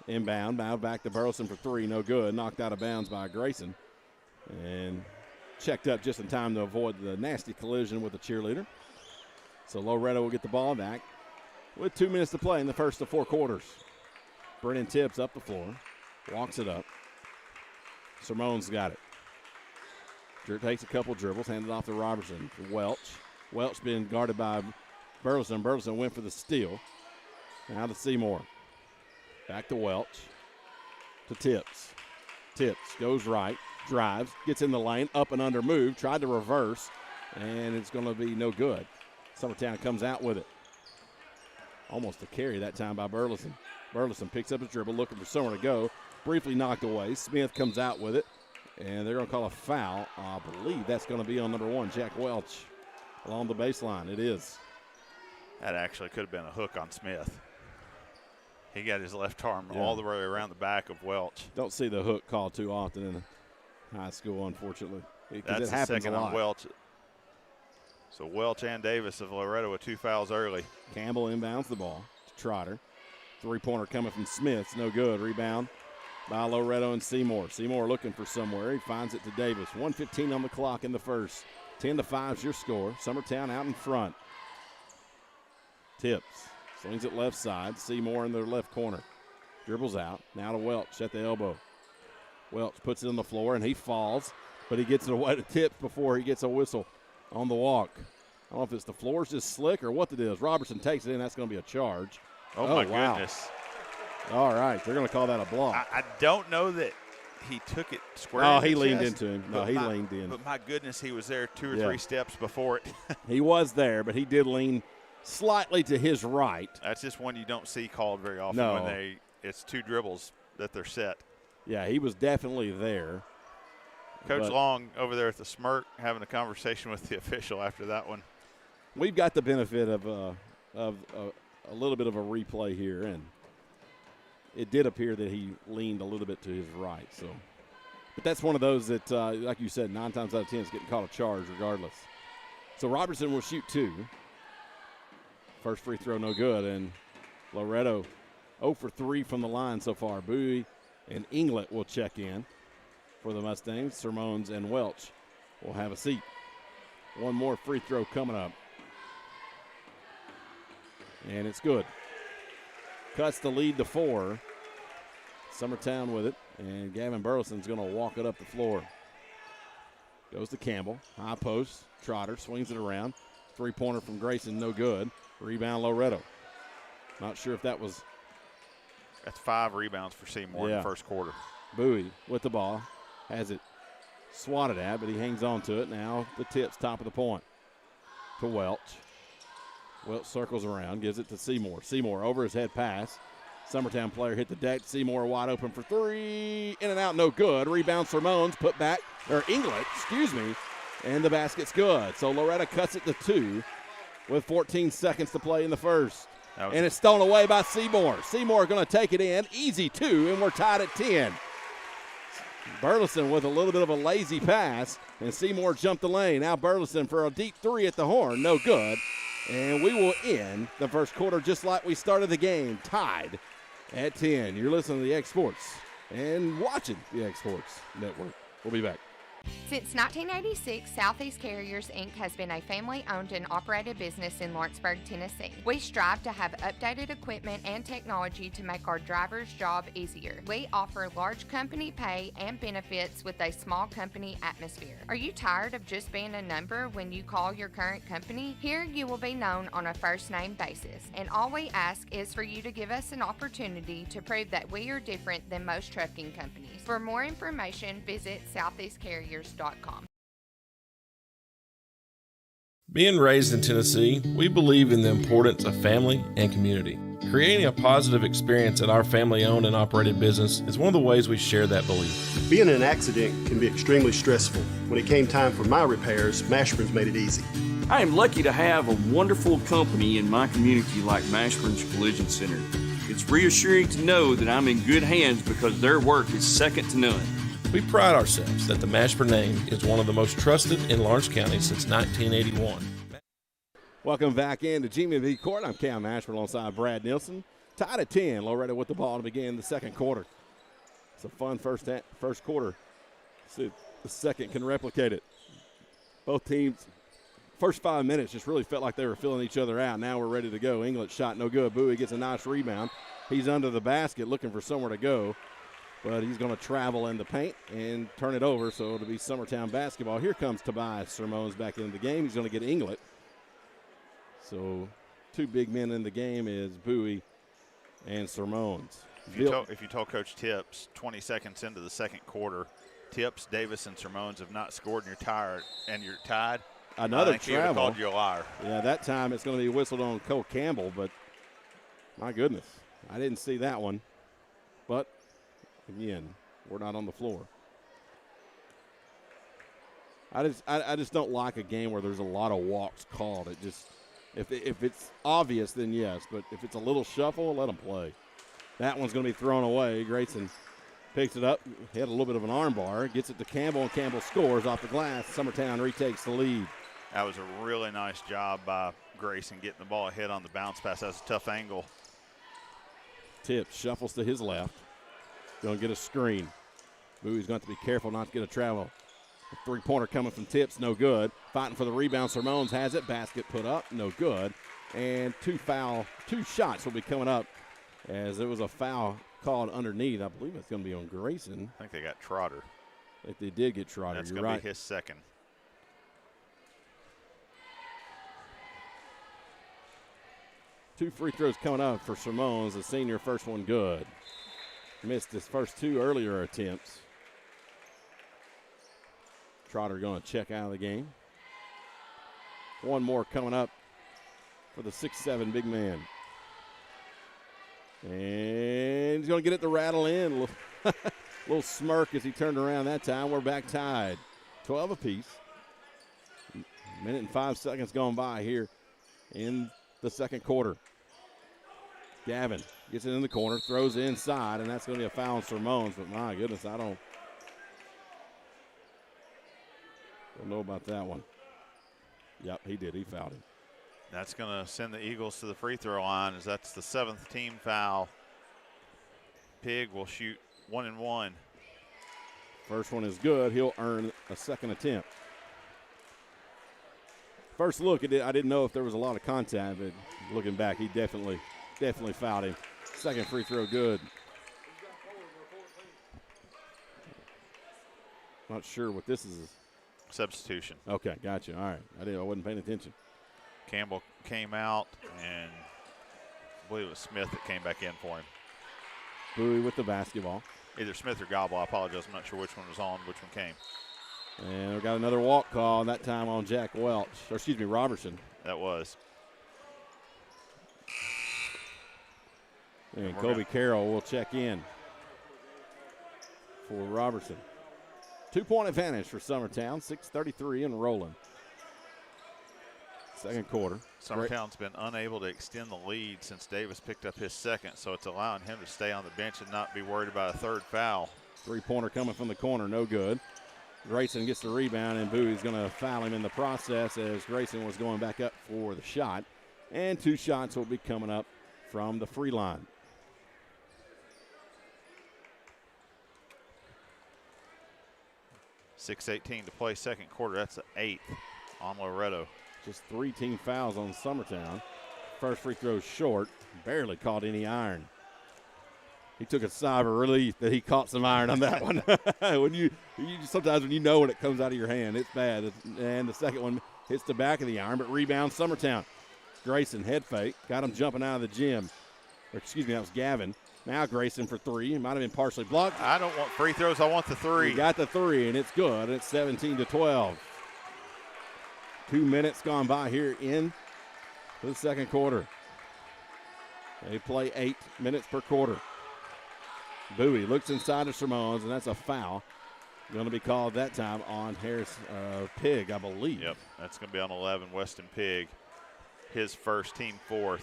Inbound, now back to Burleson for 3, no good. Knocked out of bounds by Grayson. And checked up just in time to avoid the nasty collision with the cheerleader. So Loretto will get the ball back with 2 minutes to play in the first of 4 quarters. Brennan Tips up the floor, walks it up. Simone's got it. Takes a couple dribbles, handed off to Robertson. Welch. Welch being guarded by Burleson. Burleson went for the steal. Now to Seymour. Back to Welch. To Tips. Tips goes right, drives, gets in the lane, up and under move, tried to reverse, and it's going to be no good. Summertown comes out with it. Almost a carry that time by Burleson. Burleson picks up his dribble, looking for somewhere to go. Briefly knocked away. Smith comes out with it, and they're going to call a foul. I believe that's going to be on number 1, Jack Welch, along the baseline. It is. That actually could have been a hook on Smith. He got his left arm all the way around the back of Welch. Don't see the hook called too often in high school, unfortunately. That's the second on Welch. So Welch and Davis of Loretto with 2 fouls early. Campbell inbounds the ball to Trotter. 3-pointer coming from Smith. No good. Rebound by Loretto and Seymour. Seymour looking for somewhere. He finds it to Davis. 1:15 on the clock in the first. 10-5 is your score. Summertown out in front. Tips. Swings it left side. Seymour in the left corner. Dribbles out. Now to Welch at the elbow. Welch puts it on the floor, and he falls, but he gets it away to Tips before he gets a whistle on the walk. I don't know if it's the floor's just slick or what it is. Robertson takes it in. That's going to be a charge. Oh my goodness. All right. They're going to call that a block. I don't know that he took it square. Oh, he leaned into him. No, he leaned in. But my goodness, he was there 2 or 3 steps before it. He was there, but he did lean slightly to his right. That's just one you don't see called very often when it's 2 dribbles that they're set. Yeah, he was definitely there. Coach Long over there at the smirk having a conversation with the official after that one. We've got the benefit of a little bit of a replay here, and it did appear that he leaned a little bit to his right. So, but that's one of those that, like you said, 9 times out of 10 is getting called a charge regardless. So Robertson will shoot 2. First free throw no good, and Loretto 0 for 3 from the line so far. Bowie and Inglet will check in for the Mustangs. Sermones and Welch will have a seat. One more free throw coming up. And it's good. Cuts the lead to 4. Summertown with it, and Gavin Burleson's going to walk it up the floor. Goes to Campbell. High post. Trotter swings it around. 3-pointer from Grayson, no good. Rebound Loretto. Not sure if that was. That's 5 rebounds for Seymour in the first quarter. Bowie with the ball. Has it swatted at, but he hangs on to it. Now the Tips, top of the point. To Welch. Welch circles around, gives it to Seymour. Seymour over his head pass. Summertown player hit the deck. Seymour wide open for 3. In and out, no good. Rebound Sermones, put back, or Inglet, and the basket's good. So Loretto cuts it to 2 with 14 seconds to play in the first. And it's stolen away by Seymour. Seymour going to take it in. Easy 2, and we're tied at 10. Burleson with a little bit of a lazy pass, and Seymour jumped the lane. Now Burleson for a deep 3 at the horn. No good. And we will end the first quarter just like we started the game, tied at 10. You're listening to the X Sports and watching the X Sports Network. We'll be back. Since 1986, Southeast Carriers, Inc. has been a family-owned and operated business in Lawrenceburg, Tennessee. We strive to have updated equipment and technology to make our drivers' job easier. We offer large company pay and benefits with a small company atmosphere. Are you tired of just being a number when you call your current company? Here you will be known on a first-name basis, and all we ask is for you to give us an opportunity to prove that we are different than most trucking companies. For more information, visit southeastcarriers.com. Being raised in Tennessee, we believe in the importance of family and community. Creating a positive experience at our family-owned and operated business is one of the ways we share that belief. Being in an accident can be extremely stressful. When it came time for my repairs, Mashburn's made it easy. I am lucky to have a wonderful company in my community like Mashburn's Collision Center. It's reassuring to know that I'm in good hands because their work is second to none. We pride ourselves that the Mashburn name is one of the most trusted in Lawrence County since 1981. Welcome back into GMV Court. I'm Cam Mashburn alongside Brad Nilsson. Tied at 10. Loretto with the ball to begin the second quarter. It's a fun first quarter. See if the second can replicate it. Both teams, first 5 minutes just really felt like they were filling each other out. Now we're ready to go. England shot no good. Bowie gets a nice rebound. He's under the basket looking for somewhere to go. But he's going to travel in the paint and turn it over, so it'll be Summertown basketball. Here comes Tobias Sermones back into the game. He's going to get Inglet. So 2 big men in the game is Bowie and Sermones. If you told Coach Tips 20 seconds into the second quarter, Tips, Davis, and Sermones have not scored and you're tied, Another I think he would have travel. called you a liar. Yeah, that time it's going to be whistled on Cole Campbell, but my goodness, I didn't see that one. But again, we're not on the floor. I just don't like a game where there's a lot of walks called. It just if it's obvious, then yes. But if it's a little shuffle, let them play. That one's going to be thrown away. Grayson picks it up. He had a little bit of an arm bar. Gets it to Campbell, and Campbell scores off the glass. Summertown retakes the lead. That was a really nice job by Grayson getting the ball ahead on the bounce pass. That's a tough angle. Tips shuffles to his left. Going to get a screen. Bowie's going to have to be careful not to get a travel. A three-pointer coming from Tips, no good. Fighting for the rebound. Sermones has it. Basket put up, no good. And two shots will be coming up as there was a foul called underneath. I believe it's going to be on Grayson. I think they got Trotter. I think they did get Trotter. That's You're going right. to be his second. Two free throws coming up for Sermones, the senior. First one good. Missed his first 2 earlier attempts. Trotter going to check out of the game. One more coming up for the 6'7" big man. And he's going to get it to rattle in. Little smirk as he turned around that time. We're back tied. 12 apiece. Minute and 5 seconds gone by here in the second quarter. Gavin gets it in the corner, throws it inside, and that's going to be a foul on Sermones. But my goodness, I don't know about that one. Yep, he did. He fouled him. That's going to send the Eagles to the free throw line, as that's the 7th team foul. Pig will shoot 1 and 1. First one is good. He'll earn a second attempt. First look, I didn't know if there was a lot of contact, but looking back, he definitely fouled him. Second free throw good. Not sure what this is. Substitution. Okay, gotcha. All right. I wasn't paying attention. Campbell came out, and I believe it was Smith that came back in for him. Bowie with the basketball. Either Smith or Gobble. I apologize. I'm not sure which one was on, which one came. And we got another walk call, that time on Jack Welch. Or excuse me, Robertson. That was. And Kobe Carroll will check in for Robertson. 2-point advantage for Summertown, 6:33 and rolling. Second quarter. Summertown's been unable to extend the lead since Davis picked up his second, so it's allowing him to stay on the bench and not be worried about a third foul. Three-pointer coming from the corner, no good. Grayson gets the rebound, and Bowie's going to foul him in the process as Grayson was going back up for the shot. And 2 shots will be coming up from the free line. 6:18 to play second quarter. That's the 8th on Loretto. Just 3 team fouls on Summertown. First free throw short. Barely caught any iron. He took a sigh of relief that he caught some iron on that one. Sometimes when you know when it comes out of your hand, it's bad. And the second one hits the back of the iron, but rebounds Summertown. Grayson head fake, got him jumping out of the gym. That was Gavin. Now Grayson for 3. It might have been partially blocked. I don't want free throws. I want the 3. He got the 3, and it's good. It's 17-12. 2 minutes gone by here in the second quarter. They play 8 minutes per quarter. Bowie looks inside of Simone's, and that's a foul. Going to be called that time on Harris Pig, I believe. Yep, that's going to be on 11, Weston Pig. His first, team 4th.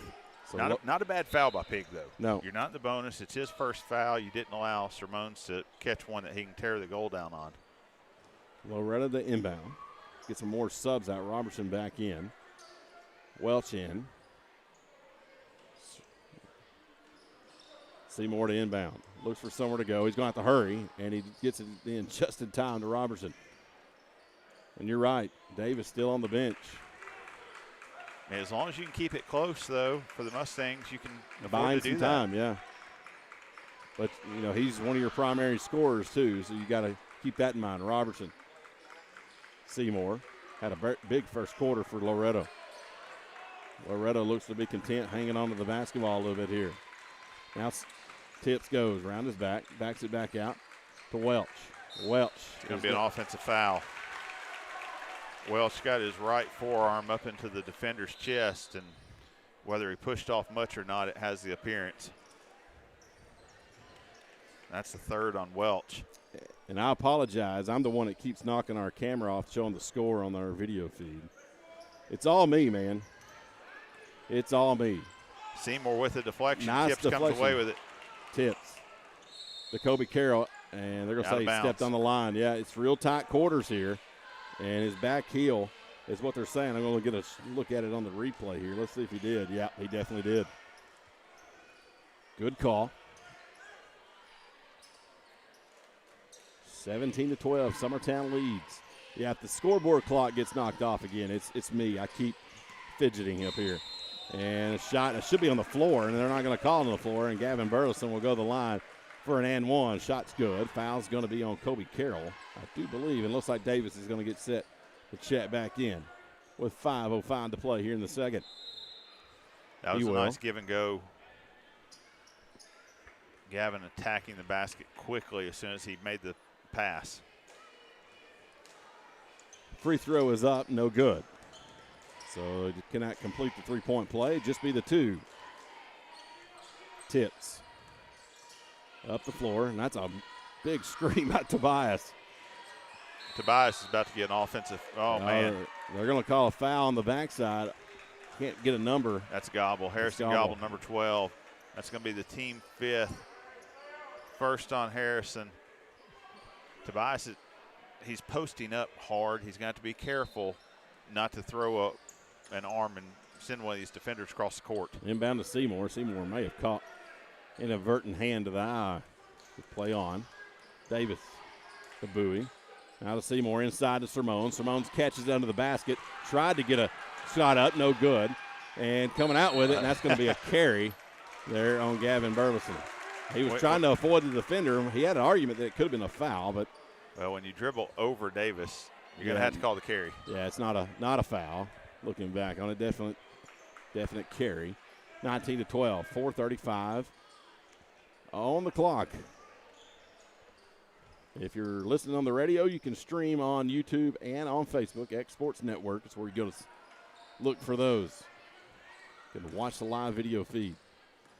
So not a bad foul by Pig, though. No. You're not in the bonus. It's his first foul. You didn't allow Simone's to catch one that he can tear the goal down on. Loretto the inbound. Get some more subs out. Robertson back in. Welch in. Seymour to inbound. Looks for somewhere to go. He's going to have to hurry, and he gets it in just in time to Robertson. And you're right. Davis still on the bench. And as long as you can keep it close, though, for the Mustangs, you can buying afford to do some time, yeah. But, he's one of your primary scorers, too, so you got to keep that in mind. Robertson. Seymour had a big first quarter for Loretto. Loretto looks to be content hanging on to the basketball a little bit here. Now Tips goes around his back, backs it back out to Welch. Welch. It's going to be an offensive foul. Welch got his right forearm up into the defender's chest, and whether he pushed off much or not, it has the appearance. That's the 3rd on Welch. And I apologize. I'm the one that keeps knocking our camera off, showing the score on our video feed. It's all me, man. It's all me. Seymour with a deflection. Nice Tips deflection. comes away with it. Tips. The Kobe Carroll, and they're going to say he stepped on the line. Yeah, it's real tight quarters here. And his back heel is what they're saying. I'm going to get a look at it on the replay here. Let's see if he did. Yeah, he definitely did. Good call. 17-12, Summertown leads. Yeah, if the scoreboard clock gets knocked off again, it's me. I keep fidgeting up here. And a shot, it should be on the floor, and they're not going to call it on the floor, and Gavin Burleson will go to the line for an and one. Shot's good. Foul's going to be on Kobe Carroll, I do believe. And looks like Davis is going to get set to check back in with 5:05 to play here in the second. That was a nice give and go. Gavin attacking the basket quickly as soon as he made the pass. Free throw is up, no good. So you cannot complete the three-point play, just be the 2. Tips. Up the floor, and that's a big scream at Tobias. Tobias is about to get an offensive. Man. They're going to call a foul on the backside. Can't get a number. That's Gobble. Harrison Gobble, number 12. That's going to be the team 5th. First on Harrison. Tobias, he's posting up hard. He's got to be careful not to throw up an arm and send one of these defenders across the court. Inbound to Seymour. Seymour may have caught inadvertent hand to the eye. Play on. Davis to Bowie. Now to Seymour inside to Sermon. Sermon catches under the basket. Tried to get a shot up. No good. And coming out with it, and that's going to be a carry there on Gavin Burleson. He was trying to avoid the defender. He had an argument that it could have been a foul, but. Well, when you dribble over Davis, you're going to have to call the carry. Yeah, it's not a foul. Looking back on it, definite carry. 19-12, 4:35 on the clock. If you're listening on the radio, you can stream on YouTube and on Facebook. X Sports Network is where you go to look for those. You can watch the live video feed.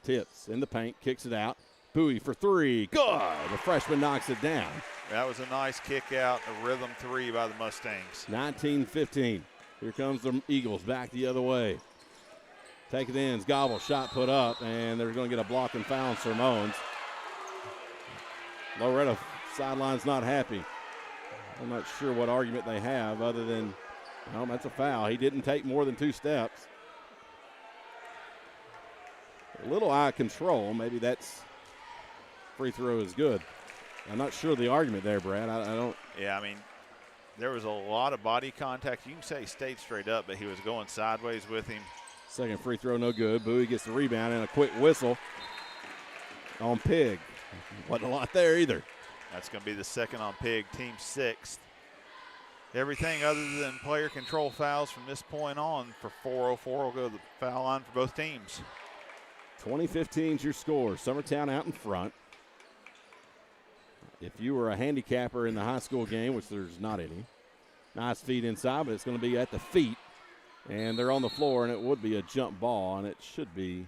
Tips in the paint, kicks it out. Bowie for 3. Good. The freshman knocks it down. That was a nice kick out, a rhythm 3 by the Mustangs. 19-15. Here comes the Eagles back the other way. Take it in. Gobble shot put up, and they're going to get a block and foul on Sermons. Loretto sideline's not happy. I'm not sure what argument they have other than, that's a foul. He didn't take more than 2 steps. A little eye control. Maybe that's free throw is good. I'm not sure the argument there, Brad. I don't. Yeah, I mean, There was a lot of body contact. You can say he stayed straight up, but he was going sideways with him. Second free throw, no good. Bowie gets the rebound and a quick whistle on Pig. Wasn't a lot there either. That's going to be the second on Pig, team 6th. Everything other than player control fouls from this point on for 4:04 will go to the foul line for both teams. 20-15 is your score. Summertown out in front. If you were a handicapper in the high school game, which there's not any, nice feed inside, but it's going to be at the feet. And they're on the floor, and it would be a jump ball, and it should be.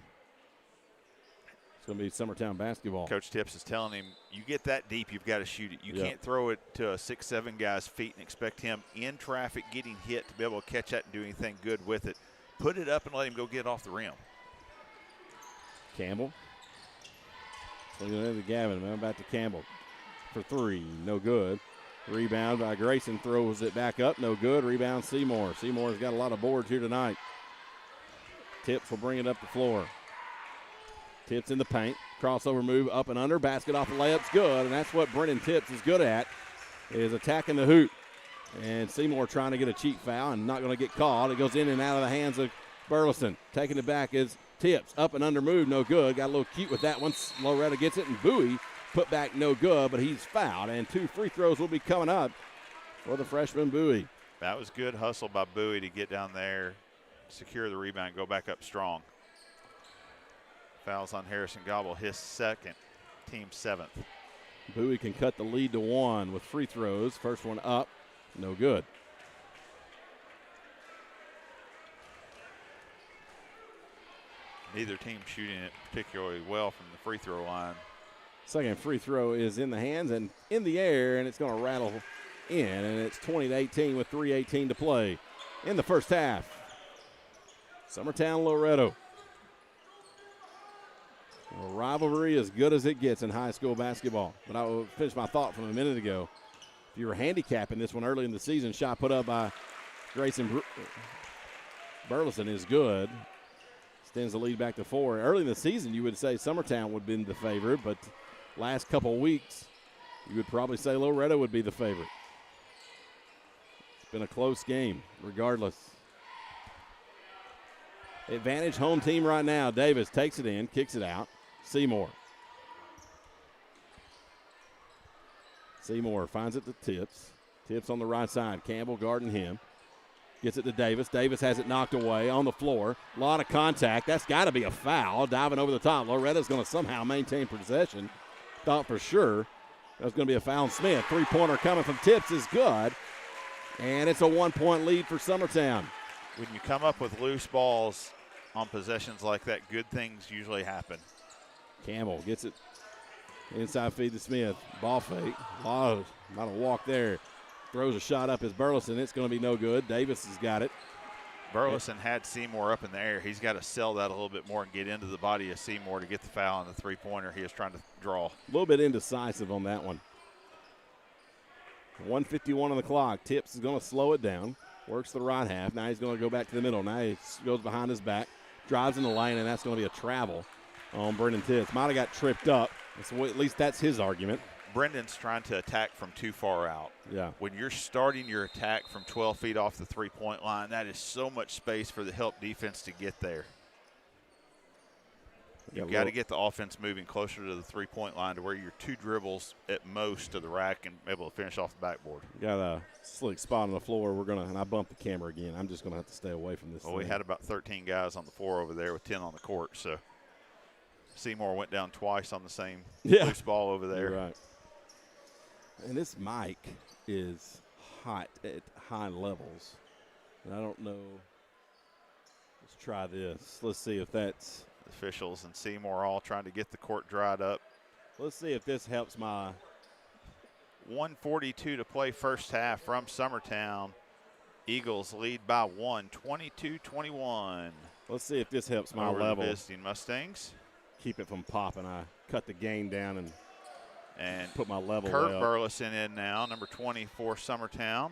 It's going to be Summertown basketball. Coach Tips is telling him, you get that deep, you've got to shoot it. You can't throw it to a 6'7" guy's feet and expect him in traffic getting hit to be able to catch that and do anything good with it. Put it up and let him go get it off the rim. Campbell. Looking at the Gavin, man, back to Campbell for 3, no good. Rebound by Grayson, throws it back up, no good. Rebound Seymour. Seymour's got a lot of boards here tonight. Tips will bring it up the floor. Tips in the paint, crossover move up and under, basket off the layup's good, and that's what Brendan Tips is good at, is attacking the hoop. And Seymour trying to get a cheap foul and not going to get called. It goes in and out of the hands of Burleson. Taking it back is Tips, up and under move, no good. Got a little cute with that one. Loretto gets it, and Bowie put back no good, but he's fouled, and 2 free throws will be coming up for the freshman Bowie. That was good hustle by Bowie to get down there, secure the rebound, go back up strong. Fouls on Harrison Gobble, his second, team 7th. Bowie can cut the lead to 1 with free throws. First one up, no good. Neither team shooting it particularly well from the free throw line. Second free throw is in the hands and in the air, and it's going to rattle in, and it's 20-18 with 3:18 to play in the first half. Summertown Loretto. A rivalry as good as it gets in high school basketball. But I will finish my thought from a minute ago. If you were handicapping this one early in the season, shot put up by Grayson Burleson is good. Extends the lead back to 4. Early in the season, you would say Summertown would have been the favorite, but last couple weeks, you would probably say Loretto would be the favorite. It's been a close game, regardless. Advantage home team right now. Davis takes it in, kicks it out. Seymour. Seymour finds it to Tips. Tips on the right side. Campbell guarding him. Gets it to Davis. Davis has it knocked away on the floor. A lot of contact. That's got to be a foul. Diving over the top. Loretta's going to somehow maintain possession. Thought for sure that was going to be a foul on Smith. 3-pointer coming from Tips is good. And it's a 1-point lead for Summertown. When you come up with loose balls on possessions like that, good things usually happen. Campbell gets it inside feed to Smith. Ball fake. Not a walk there. Throws a shot up as Burleson. It's going to be no good. Davis has got it. Burleson had Seymour up in the air. He's got to sell that a little bit more and get into the body of Seymour to get the foul on the 3-pointer he was trying to draw. A little bit indecisive on that one. 1:51 on the clock. Tips is going to slow it down. Works the right half. Now he's going to go back to the middle. Now he goes behind his back. Drives in the lane, and that's going to be a travel on Brendan Tips. Might have got tripped up. So at least that's his argument. Brendan's trying to attack from too far out. Yeah. When you're starting your attack from 12 feet off the 3-point line, that is so much space for the help defense to get there. You've got to get the offense moving closer to the 3-point line to where you're 2 dribbles at most to the rack and able to finish off the backboard. Got a slick spot on the floor. And I bumped the camera again. I'm just going to have to stay away from this. Well, we had about 13 guys on the floor over there with 10 on the court. So Seymour went down twice on the same loose ball over there. You're right. And this mic is hot at high levels. And I don't know. Let's try this. Let's see if that's. Officials and Seymour all trying to get the court dried up. Let's see if this helps my. 1:42 to play first half from Summertown. Eagles lead by 1, 22-21. Let's see if this helps my over level. The visiting Mustangs. Keep it from popping. I cut the gain down and put my level Kurt way up. Burleson in now, number 20 for Summertown.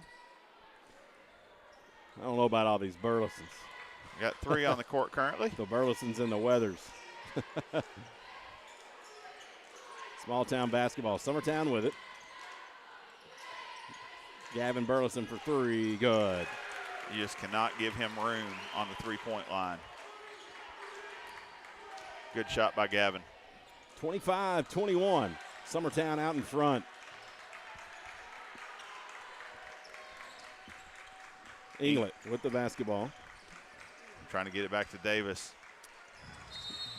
I don't know about all these Burlesons. Got 3 on the court currently. The Burlesons and the Weathers. Small town basketball. Summertown with it. Gavin Burleson for three. Good. You just cannot give him room on the three-point line. Good shot by Gavin. 25-21. Summertown out in front. England with the basketball. Trying to get it back to Davis.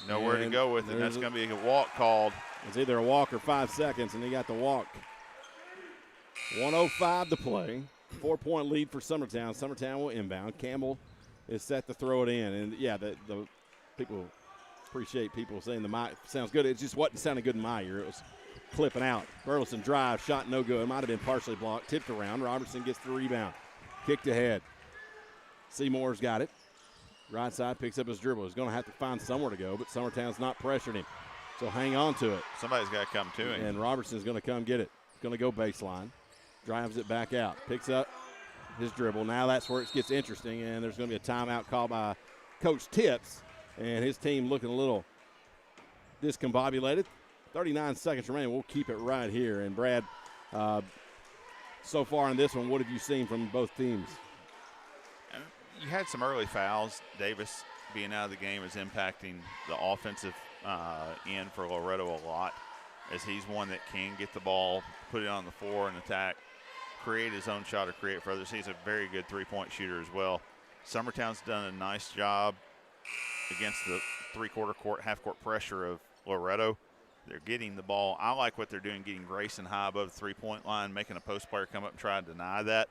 Nowhere to go with it. That's going to be a walk called. It's either a walk or 5 seconds, and he got the walk. 1:05 to play. 4-point lead for Summertown. Summertown will inbound. Campbell is set to throw it in. And, yeah, the people appreciate people saying the mic sounds good. It just wasn't sounding good in my ear. It was clipping out. Burleson drive, shot no good. It might have been partially blocked. Tipped around. Robertson gets the rebound. Kicked ahead. Seymour's got it. Right side picks up his dribble. He's going to have to find somewhere to go, but Summertown's not pressuring him. So hang on to it. Somebody's got to come to him. And Robertson's going to come get it. He's going to go baseline. Drives it back out. Picks up his dribble. Now that's where it gets interesting, and there's going to be a timeout called by Coach Tips, and his team looking a little discombobulated. 39 seconds remaining. We'll keep it right here. And, Brad, so far in this one, what have you seen from both teams? You had some early fouls. Davis being out of the game is impacting the offensive end for Loretto a lot, as he's one that can get the ball, put it on the floor and attack, create his own shot or create for others. He's a very good three-point shooter as well. Summertown's done a nice job against the three-quarter court, half-court pressure of Loretto. They're getting the ball. I like what they're doing, getting Grayson high above the three-point line, making a post player come up and try to deny that.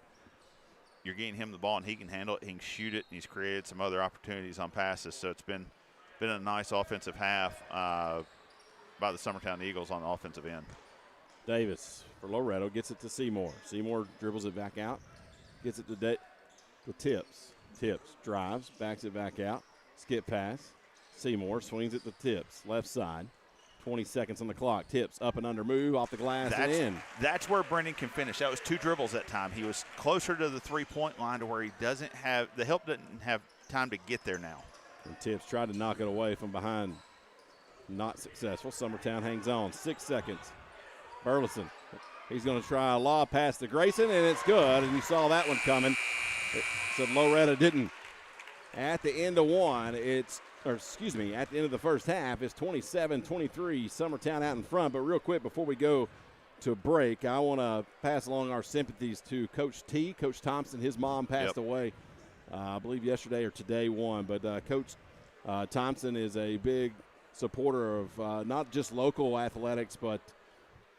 You're getting him the ball, and he can handle it. He can shoot it, and he's created some other opportunities on passes. So it's been a nice offensive half by the Summertown Eagles on the offensive end. Davis for Loretto gets it to Seymour. Seymour dribbles it back out, gets it to Tips. Tips drives, backs it back out, skip pass. Seymour swings it to Tips, left side. 20 seconds on the clock. Tips up and under move, off the glass and in. That's where Brendan can finish. That was two dribbles that time. He was closer to the three-point line to where he doesn't have – the help doesn't have time to get there now. And Tips tried to knock it away from behind. Not successful. Summertown hangs on. 6 seconds. Burleson. He's going to try a lob pass to Grayson, and it's good. And you saw that one coming. So Loretto didn't. At the end of one, at the end of the first half, it's 27-23, Summertown out in front. But real quick, before we go to break, I want to pass along our sympathies to Coach T. Coach Thompson, his mom passed away, I believe yesterday or today one. But Coach Thompson is a big supporter of not just local athletics, but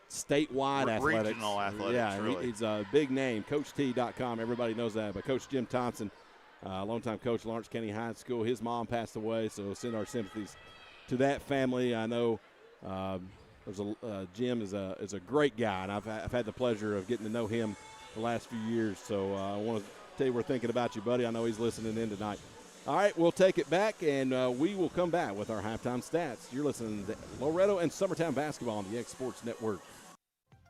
statewide athletics. Regional athletics, yeah, really. He's a big name, CoachT.com. Everybody knows that. But Coach Jim Thompson, longtime coach, Lawrence County High School. His mom passed away, so send our sympathies to that family. I know Jim is a great guy, and I've had the pleasure of getting to know him the last few years. So I want to tell you we're thinking about you, buddy. I know he's listening in tonight. All right, we'll take it back, and we will come back with our halftime stats. You're listening to Loretto and Summertown basketball on the X Sports Network.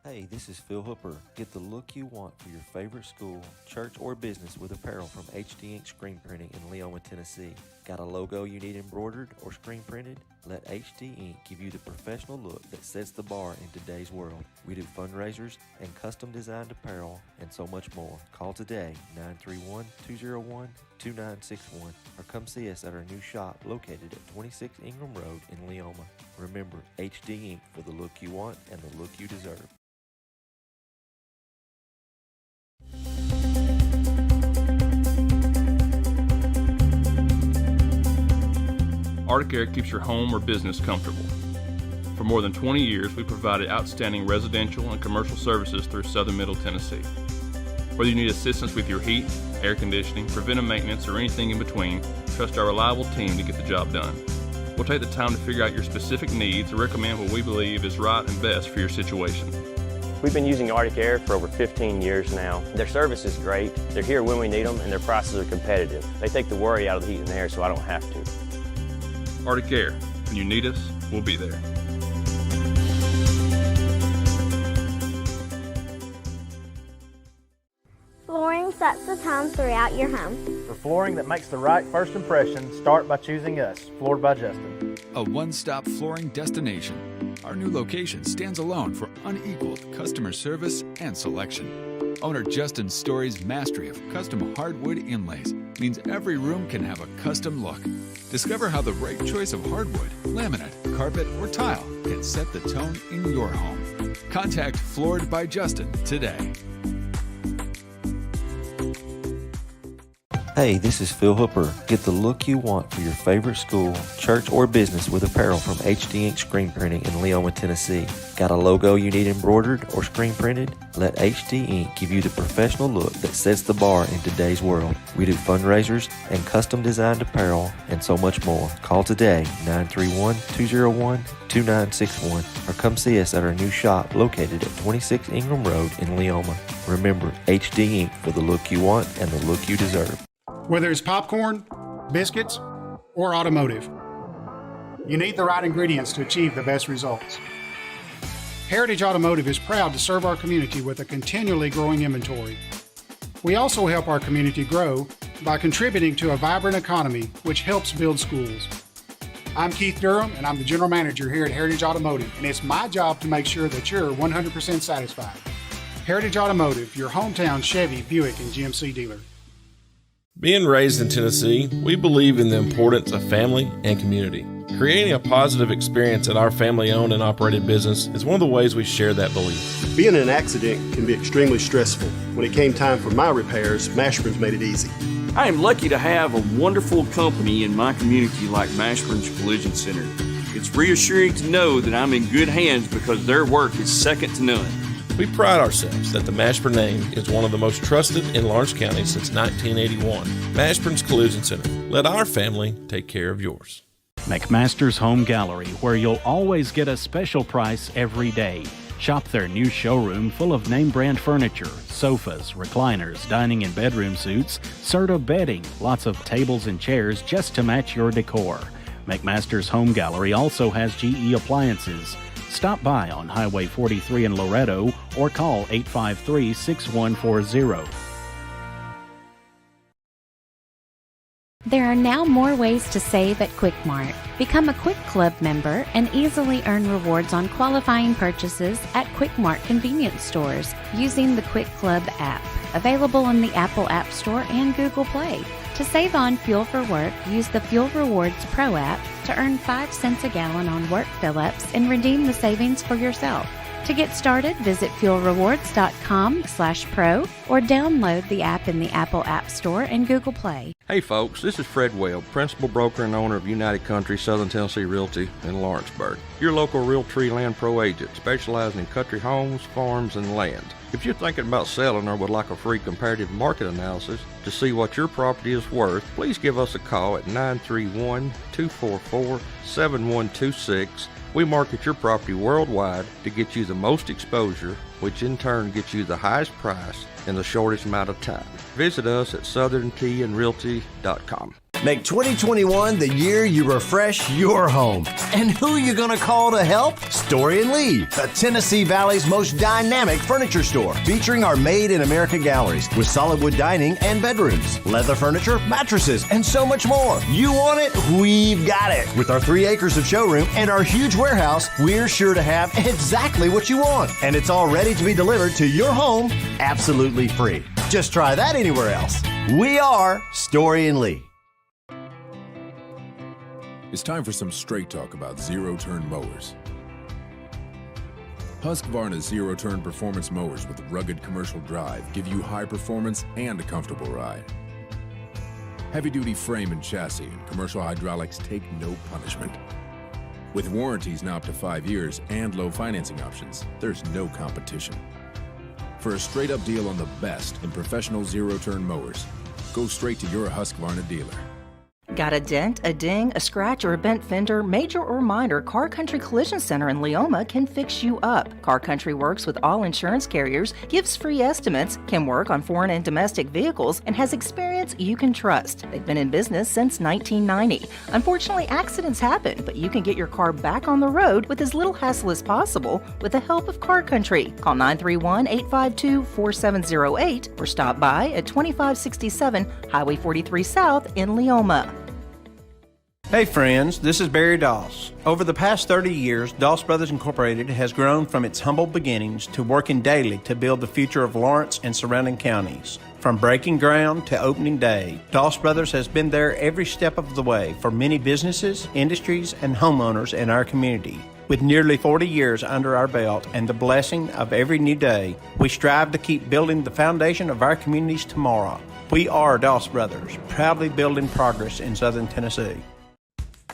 Hey, this is Phil Hooper. Get the look you want for your favorite school, church, or business with apparel from HD Ink Screen Printing in Leoma, Tennessee. Got a logo you need embroidered or screen printed? Let HD Ink give you the professional look that sets the bar in today's world. We do fundraisers and custom designed apparel and so much more. Call today, 931-201-2961, or come see us at our new shop located at 26 Ingram Road in Leoma. Remember, HD Ink for the look you want and the look you deserve. Arctic Air keeps your home or business comfortable. For more than 20 years, we've provided outstanding residential and commercial services through southern Middle Tennessee. Whether you need assistance with your heat, air conditioning, preventive maintenance, or anything in between, trust our reliable team to get the job done. We'll take the time to figure out your specific needs and recommend what we believe is right and best for your situation. We've been using Arctic Air for over 15 years now. Their service is great, they're here when we need them, and their prices are competitive. They take the worry out of the heat and air so I don't have to. Arctic Air. When you need us, we'll be there. Flooring sets the tone throughout your home. For flooring that makes the right first impression, start by choosing us, Floored by Justin. A one-stop flooring destination. Our new location stands alone for unequaled customer service and selection. Owner Justin Story's mastery of custom hardwood inlays means every room can have a custom look. Discover how the right choice of hardwood, laminate, carpet, or tile can set the tone in your home. Contact Floored by Justin today. Hey, this is Phil Hooper. Get the look you want for your favorite school, church, or business with apparel from HD Ink Screen Printing in Leoma, Tennessee. Got a logo you need embroidered or screen printed? Let HD Ink give you the professional look that sets the bar in today's world. We do fundraisers and custom designed apparel and so much more. Call today, 931-201-2961, or come see us at our new shop located at 26 Ingram Road in Leoma. Remember, HD Ink for the look you want and the look you deserve. Whether it's popcorn, biscuits, or automotive, you need the right ingredients to achieve the best results. Heritage Automotive is proud to serve our community with a continually growing inventory. We also help our community grow by contributing to a vibrant economy, which helps build schools. I'm Keith Durham, and I'm the General Manager here at Heritage Automotive, and it's my job to make sure that you're 100% satisfied. Heritage Automotive, your hometown Chevy, Buick, and GMC dealer. Being raised in Tennessee, we believe in the importance of family and community. Creating a positive experience at our family-owned and operated business is one of the ways we share that belief. Being in an accident can be extremely stressful. When it came time for my repairs, Mashburn's made it easy. I am lucky to have a wonderful company in my community like Mashburn's Collision Center. It's reassuring to know that I'm in good hands because their work is second to none. We pride ourselves that the Mashburn name is one of the most trusted in Lawrence County since 1981. Mashburn's Collision Center. Let our family take care of yours. McMaster's Home Gallery, where you'll always get a special price every day. Shop their new showroom full of name brand furniture, sofas, recliners, dining and bedroom suites, Serta bedding, lots of tables and chairs just to match your decor. McMaster's Home Gallery also has GE appliances. Stop by on Highway 43 in Loretto or call 853-6140. There are now more ways to save at Quick Mart. Become a Quick Club member and easily earn rewards on qualifying purchases at Quick Mart convenience stores using the Quick Club app, available in the Apple App Store and Google Play. To save on fuel for work, use the Fuel Rewards Pro app to earn 5 cents a gallon on work fill-ups and redeem the savings for yourself. To get started, visit fuelrewards.com/pro or download the app in the Apple App Store and Google Play. Hey folks, this is Fred Webb, Principal Broker and Owner of United Country Southern Tennessee Realty in Lawrenceburg. Your local Realtree Land Pro agent specializing in country homes, farms, and land. If you're thinking about selling or would like a free comparative market analysis to see what your property is worth, please give us a call at 931-244-7126. We market your property worldwide to get you the most exposure, which in turn gets you the highest price in the shortest amount of time. Visit us at southerntandrealty.com. Make 2021 the year you refresh your home. And who you gonna call to help? Story & Lee, the Tennessee Valley's most dynamic furniture store, featuring our Made in America galleries with solid wood dining and bedrooms, leather furniture, mattresses, and so much more. You want it? We've got it. With our 3 acres of showroom and our huge warehouse, we're sure to have exactly what you want. And it's all ready to be delivered to your home absolutely free. Just try that anywhere else. We are Story & Lee. It's time for some straight talk about zero-turn mowers. Husqvarna's zero-turn performance mowers with rugged commercial drive give you high performance and a comfortable ride. Heavy-duty frame and chassis and commercial hydraulics take no punishment. With warranties now up to 5 years and low financing options, there's no competition. For a straight-up deal on the best in professional zero-turn mowers, go straight to your Husqvarna dealer. Got a dent, a ding, a scratch, or a bent fender? Major or minor, Car Country Collision Center in Leoma can fix you up. Car Country works with all insurance carriers, gives free estimates, can work on foreign and domestic vehicles, and has experience you can trust. They've been in business since 1990. Unfortunately, accidents happen, but you can get your car back on the road with as little hassle as possible with the help of Car Country. Call 931-852-4708 or stop by at 2567 Highway 43 South in Leoma. Hey friends, this is Barry Doss. Over the past 30 years, Doss Brothers Incorporated has grown from its humble beginnings to working daily to build the future of Lawrence and surrounding counties. From breaking ground to opening day, Doss Brothers has been there every step of the way for many businesses, industries, and homeowners in our community. With nearly 40 years under our belt and the blessing of every new day, we strive to keep building the foundation of our community's tomorrow. We are Doss Brothers, proudly building progress in Southern Tennessee.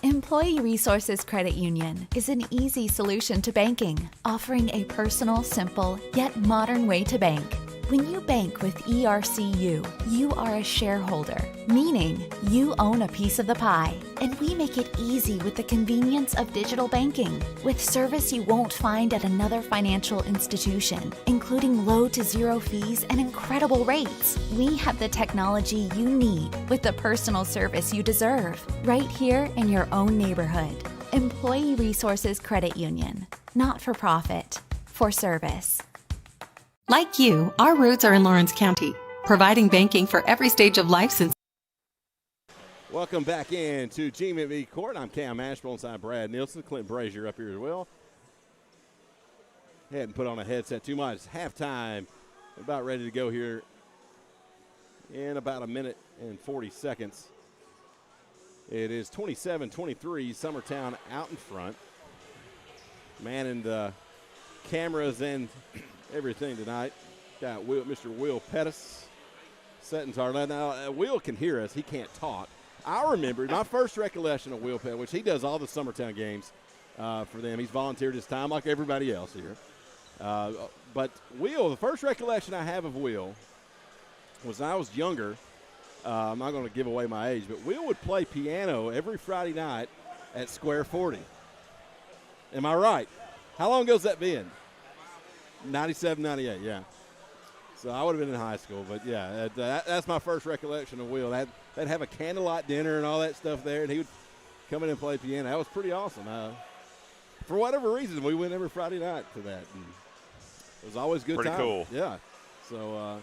Employee Resources Credit Union is an easy solution to banking, offering a personal, simple, yet modern way to bank. When you bank with ERCU, you are a shareholder, meaning you own a piece of the pie. And we make it easy with the convenience of digital banking, with service you won't find at another financial institution, including low to zero fees and incredible rates. We have the technology you need with the personal service you deserve, right here in your own neighborhood. Employee Resources Credit Union, not for profit, for service. Like you, our roots are in Lawrence County, providing banking for every stage of life since. Welcome back in to GMV Court. I'm Cam Asheville alongside Brad Nielsen. Clint Brazier up here as well. Hadn't put on a headset too much. It's halftime. We're about ready to go here in about a minute and 40 seconds. It is 27-23, Summertown out in front. Manning the cameras and everything tonight. Got Mr. Will Pettis setting to our left. Now, Will can hear us. He can't talk. I remember my first recollection of Will Pettis, which he does all the Summertown games for them. He's volunteered his time like everybody else here. But Will, the first recollection I have of Will was when I was younger. I'm not going to give away my age, but Will would play piano every Friday night at Square 40. Am I right? How long ago's that been? 97, 98, yeah. So I would have been in high school, but yeah, that's my first recollection of Will. They'd have a candlelight dinner and all that stuff there, and he would come in and play piano. That was pretty awesome. For whatever reason, we went every Friday night to that. And it was always good Pretty times. cool. Yeah. So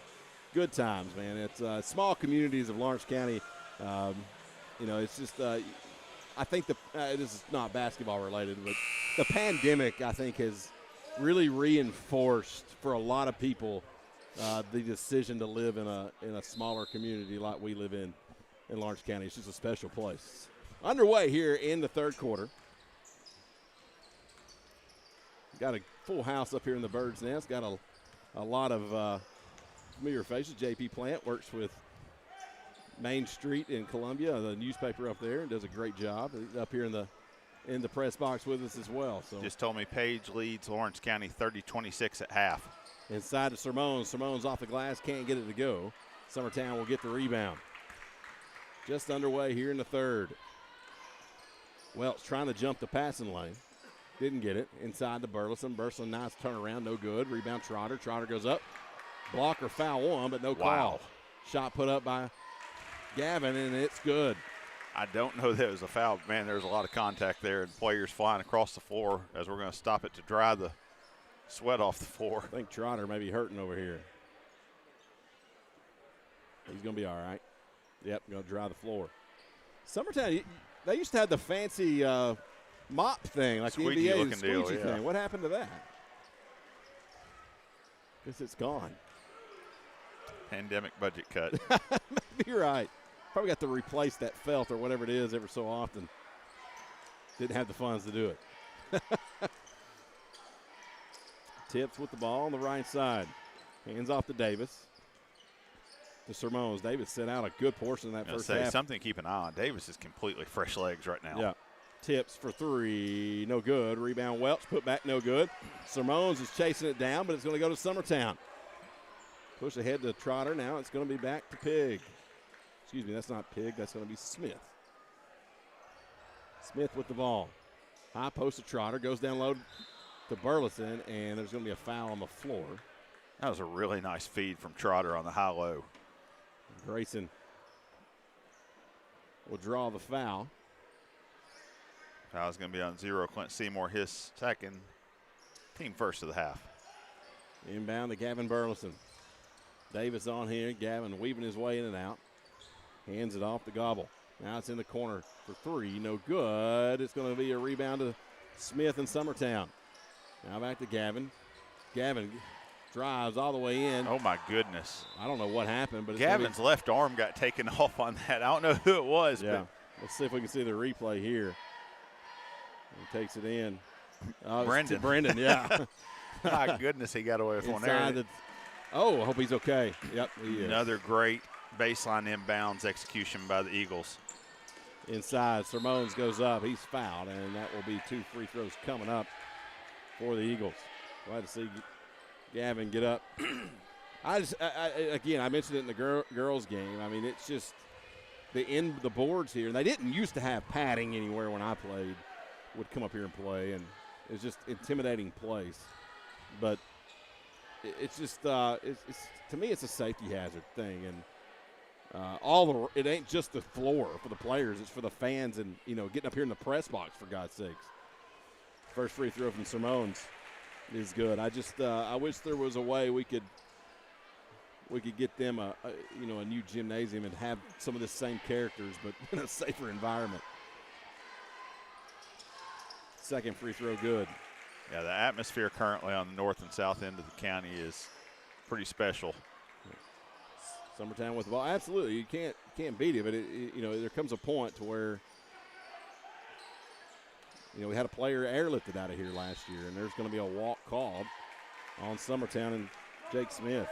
good times, man. It's small communities of Lawrence County. It's just I think this is not basketball related, but the pandemic, I think, has really reinforced for a lot of people the decision to live in a smaller community like we live in Lawrence County. It's just a special place. Underway here in the third quarter. Got a full house up here in the Bird's Nest. Got a lot of familiar faces. J.P. Plant works with Main Street in Columbia, the newspaper up there, and does a great job. He's up here in the press box with us as well. So just told me Page leads Lawrence County 30-26 at half. Inside to Sermons. Sermons off the glass, can't get it to go. Summertown will get the rebound. Just underway here in the third. Welch trying to jump the passing lane. Didn't get it. Inside to Burleson. Burleson, nice turnaround, no good. Rebound Trotter. Trotter goes up. Blocker foul one, but no call. Wow. Shot put up by Gavin, and it's good. I don't know that it was a foul. Man, there's a lot of contact there, and players flying across the floor as we're going to stop it to dry the sweat off the floor. I think Trotter may be hurting over here. He's going to be all right. Yep, going to dry the floor. Summertown, they used to have the fancy mop thing, like Squeaky the NBA, looking the squeegee deal, yeah. thing. What happened to that? Guess it's gone. Pandemic budget cut. Maybe you're right. Probably got to replace that felt or whatever it is ever so often. Didn't have the funds to do it. Tips with the ball on the right side. Hands off to Davis. To Sermons. Davis set out a good portion of that first half. Something to keep an eye on. Davis is completely fresh legs right now. Yeah. Tips for three. No good. Rebound Welch. Put back no good. Sermons is chasing it down, but it's going to go to Summertown. Push ahead to Trotter. Now it's going to be back to Pig. Excuse me, that's not Pig. That's going to be Smith. Smith with the ball. High post to Trotter. Goes down low to Burleson, and there's going to be a foul on the floor. That was a really nice feed from Trotter on the high-low. Grayson will draw the foul. Foul's going to be on 0. Clint Seymour, his second. Team first of the half. Inbound to Gavin Burleson. Davis on here. Gavin weaving his way in and out. Hands it off to Gobble. Now it's in the corner for three. No good. It's going to be a rebound to Smith and Summertown. Now back to Gavin. Gavin drives all the way in. Oh, my goodness. I don't know what happened, but Gavin's left arm got taken off on that. I don't know who it was. Yeah. But let's see if we can see the replay here. He takes it in. Brendan. Brendan, yeah. My goodness, he got away with one there. I hope he's okay. Yep, he is. Another great baseline inbounds execution by the Eagles. Inside, Sermones goes up. He's fouled, and that will be 2 free throws coming up for the Eagles. Glad to see Gavin get up. Again, I mentioned it in the girls' game. I mean, it's just the boards here. And they didn't used to have padding anywhere when I played. Would come up here and play, and it's just intimidating place. But it's just it's to me, it's a safety hazard thing, and it ain't just the floor for the players; it's for the fans and getting up here in the press box, for God's sakes. First free throw from Sermones is good. I wish there was a way we could get them a new gymnasium and have some of the same characters, but in a safer environment. Second free throw good. Yeah, the atmosphere currently on the north and south end of the county is pretty special. Summertown with the ball. Absolutely, you can't beat it, but there comes a point to where we had a player airlifted out of here last year, and there's going to be a walk called on Summertown and Jake Smith.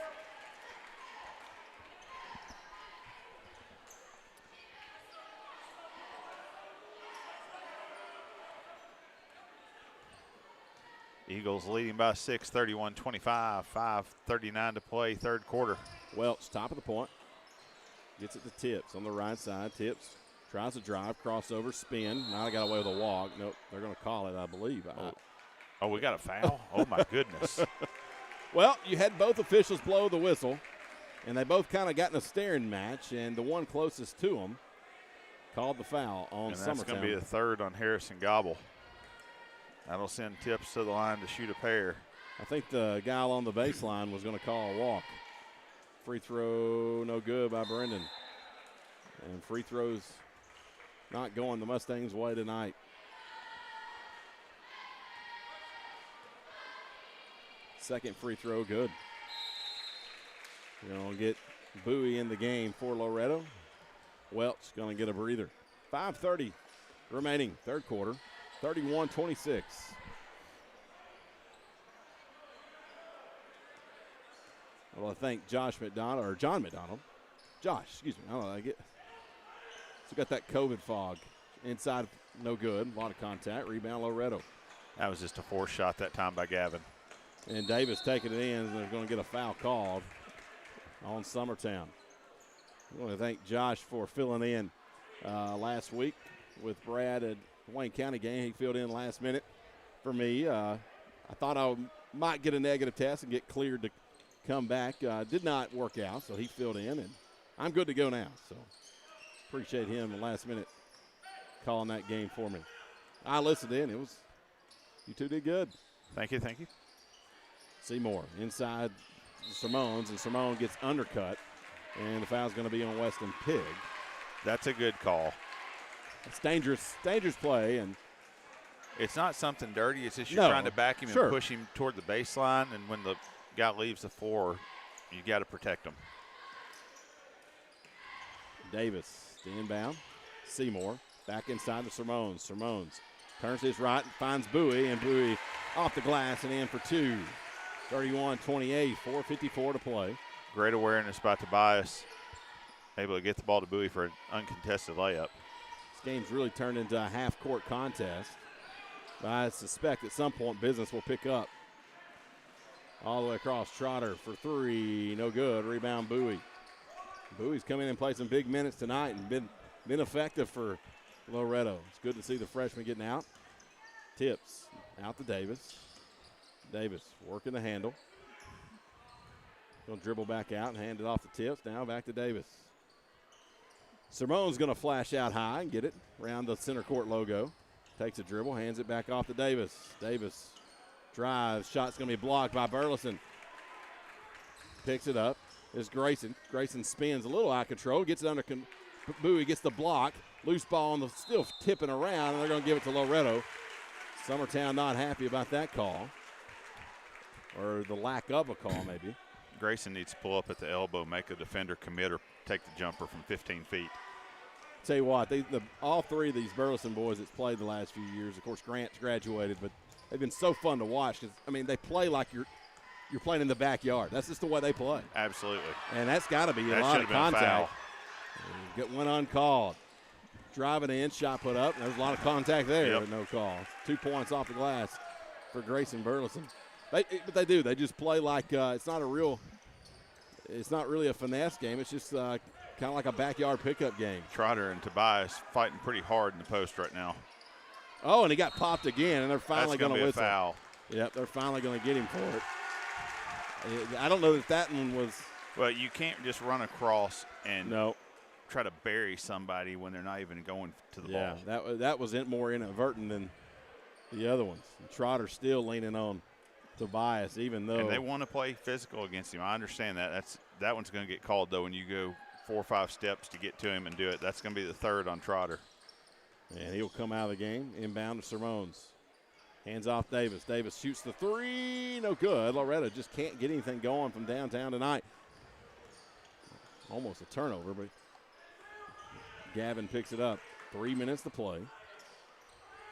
Eagles leading by 6, 31-25, 5:39 to play, third quarter. Welch, top of the point. Gets it to Tips on the right side. Tips tries to drive, crossover, spin. Now I got away with a walk. Nope, they're going to call it, I believe. Oh, we got a foul? Oh, my goodness. Well, you had both officials blow the whistle, and they both kind of got in a staring match, and the one closest to them called the foul on Summertown. That's going to be the third on Harrison Gobble. That'll send Tips to the line to shoot a pair. I think the guy on the baseline was going to call a walk. Free throw no good by Brendan. And free throws not going the Mustangs' way tonight. Second free throw good. We're going to get Bowie in the game for Loretto. Welch going to get a breather. 5:30 remaining, third quarter. 31-26. Well, I thank John McDonald. Josh, excuse me. I don't know. Still got that COVID fog. Inside, no good. A lot of contact. Rebound, Loretto. That was just a forced shot that time by Gavin. And Davis taking it in, and they're going to get a foul called on Summertown. I want to thank Josh for filling in last week with Brad at Wayne County game. He filled in last minute for me. I thought I might get a negative test and get cleared to come back. Did not work out, so he filled in, and I'm good to go now. So appreciate him the last minute calling that game for me. I listened in. You two did good. Thank you. Seymour inside Simone's, and Simone gets undercut, and the foul's going to be on Weston Pig. That's a good call. It's dangerous play, and it's not something dirty. It's just you're trying to back him and push him toward the baseline, and when the guy leaves the floor, you got to protect him. Davis, the inbound. Seymour back inside to Sermones. Sermones turns his right and finds Bowie, and Bowie off the glass and in for two. 31-28, 4:54 to play. Great awareness by Tobias. Able to get the ball to Bowie for an uncontested layup. Game's really turned into a half-court contest. But I suspect at some point business will pick up. All the way across, Trotter for three, no good. Rebound, Bowie. Bowie's come in and played some big minutes tonight and been effective for Loretto. It's good to see the freshman getting out. Tips out to Davis. Davis working the handle. Going to dribble back out and hand it off to Tips. Now back to Davis. Sermone's going to flash out high and get it around the center court logo. Takes a dribble, hands it back off to Davis. Davis drives. Shot's going to be blocked by Burleson. Picks it up. It's Grayson. Grayson spins a little out of control. Gets it under. Bowie gets the block. Loose ball still tipping around, and they're going to give it to Loretto. Summertown not happy about that call, or the lack of a call maybe. Grayson needs to pull up at the elbow, make a defender commit, or take the jumper from 15 feet. Tell you what, all three of these Burleson boys that's played the last few years, of course Grant's graduated, but they've been so fun to watch because, I mean, they play like you're playing in the backyard. That's just the way they play. Absolutely. And that's got to be a lot of contact. Get one uncalled. Driving in, shot put up. There's a lot of contact there, but no call. 2 points off the glass for Grayson Burleson. But they do. They just play like it's not really a finesse game. It's just kind of like a backyard pickup game. Trotter and Tobias fighting pretty hard in the post right now. Oh, and he got popped again, and they're finally going to whistle. A foul. Yep, they're finally going to get him for it. I don't know that one was. Well, you can't just run across and try to bury somebody when they're not even going to the ball. Yeah, that was more inadvertent than the other ones. And Trotter still leaning on Tobias, even though. And they want to play physical against him. I understand that. That one's going to get called, though, when you go 4 or 5 steps to get to him and do it. That's going to be the third on Trotter. And he'll come out of the game. Inbound to Sirmones. Hands off Davis. Davis shoots the three. No good. Loretto just can't get anything going from downtown tonight. Almost a turnover, but Gavin picks it up. 3 minutes to play.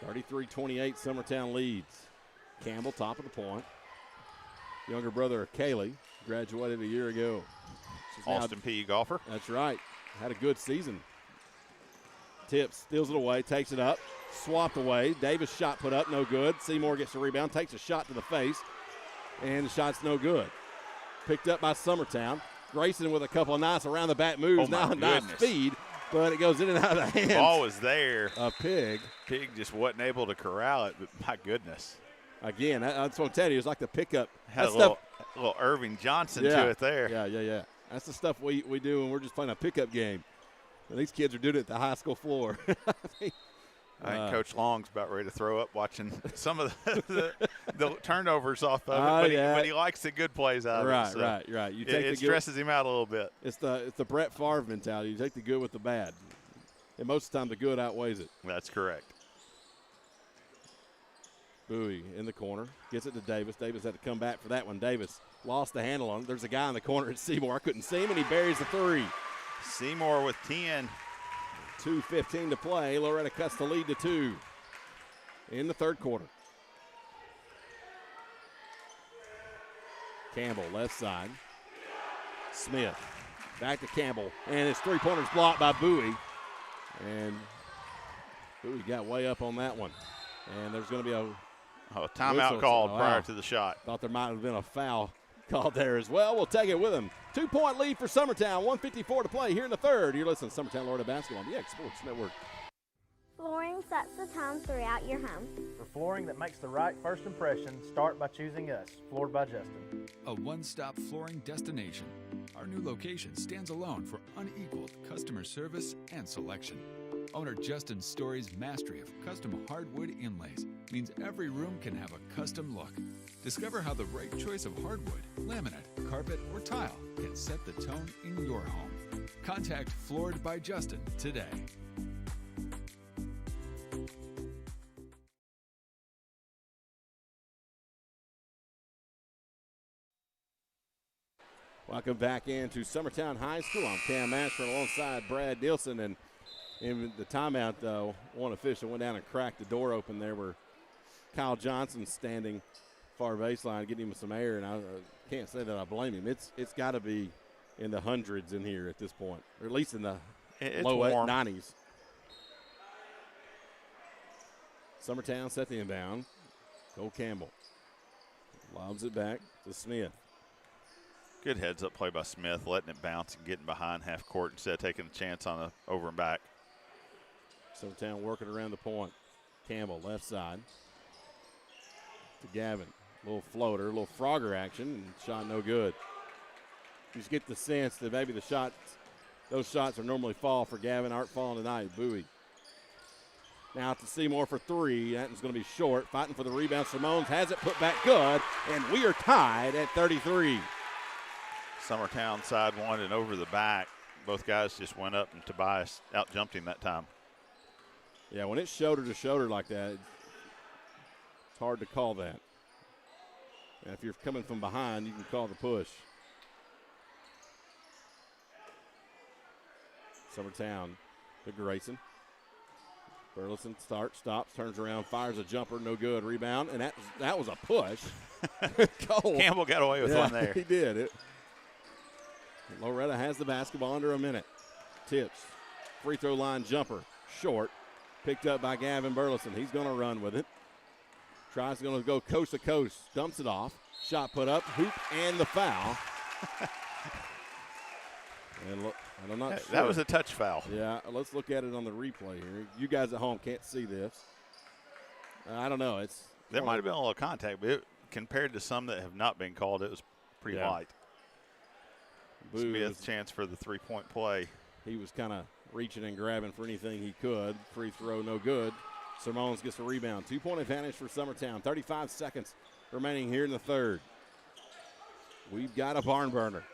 33-28, Summertown leads. Campbell, top of the point. Younger brother of Kaylee, graduated a year ago. Austin P. golfer. That's right. Had a good season. Tips, steals it away, takes it up, swapped away. Davis shot put up, no good. Seymour gets the rebound, takes a shot to the face, and the shot's no good. Picked up by Summertown. Grayson with a couple of nice around the back moves. Now not speed, but it goes in and out of the hands. The ball was there. A Pig. Pig just wasn't able to corral it, but my goodness. Again, that's what I'm telling you. It's like the pickup. Had a little Irving Johnson to it there. Yeah. That's the stuff we do when we're just playing a pickup game. And these kids are doing it at the high school floor. I think Coach Long's about ready to throw up watching some of the turnovers off of it, but he likes the good plays out of it. So right. It stresses him out a little bit. It's the Brett Favre mentality. You take the good with the bad. And most of the time the good outweighs it. That's correct. Bowie in the corner. Gets it to Davis. Davis had to come back for that one. Davis lost the handle on it. There's a guy in the corner at Seymour. I couldn't see him, and he buries the three. Seymour with 10. 2:15 to play. Loretto cuts the lead to 2 in the third quarter. Campbell, left side. Smith, back to Campbell. And his three-pointer's blocked by Bowie. And Bowie got way up on that one. And there's going to be a timeout called prior to the shot. Thought there might have been a foul called there as well. We'll take it with him. 2-point lead for Summertown. 1:54 to play here in the third. You're listening to Summertown Loretto Basketball on the X Sports Network. Flooring sets the tone throughout your home. For flooring that makes the right first impression, start by choosing us, Floored by Justin. A one-stop flooring destination. Our new location stands alone for unequaled customer service and selection. Owner Justin Story's mastery of custom hardwood inlays means every room can have a custom look. Discover how the right choice of hardwood, laminate, carpet, or tile can set the tone in your home. Contact Floored by Justin today. Welcome back into Summertown High School. I'm Cam Ashford alongside Brad Nielsen. And in the timeout, though, one official went down and cracked the door open there where Kyle Johnson's standing far baseline, getting him some air. And I can't say that I blame him. It's got to be in the hundreds in here at this point, or at least in the low 90s. Summertown set the inbound. Cole Campbell lobs it back to Smith. Good heads-up play by Smith, letting it bounce and getting behind half court instead of taking a chance on a over and back. Summertown working around the point. Campbell, left side. To Gavin. Little floater, little Frogger action, and shot no good. You just get the sense that maybe those shots are normally fall for Gavin, aren't falling tonight. Bowie. Now to Seymour for three. That is going to be short. Fighting for the rebound. Simones has it put back good, and we are tied at 33. Summertown side one and over the back. Both guys just went up, and Tobias out-jumped him that time. Yeah, when it's shoulder to shoulder like that, it's hard to call that. And if you're coming from behind, you can call the push. Summertown to Grayson. Burleson starts, stops, turns around, fires a jumper, no good. Rebound, and that was a push. Cole. Campbell got away with one there. He did. Loretto has the basketball under a minute. Tips, free throw line jumper, short. Picked up by Gavin Burleson. He's going to run with it. Tries to go coast to coast, dumps it off. Shot put up, hoop, and the foul. And look, I'm not sure. That was a touch foul. Yeah, let's look at it on the replay here. You guys at home can't see this. I don't know. There might have been a little contact, but compared to some that have not been called, it was pretty light. This would be a chance for the three-point play. He was kind of reaching and grabbing for anything he could. Free throw, no good. Simones gets the rebound. 2-point advantage for Summertown. 35 seconds remaining here in the third. We've got a barn burner.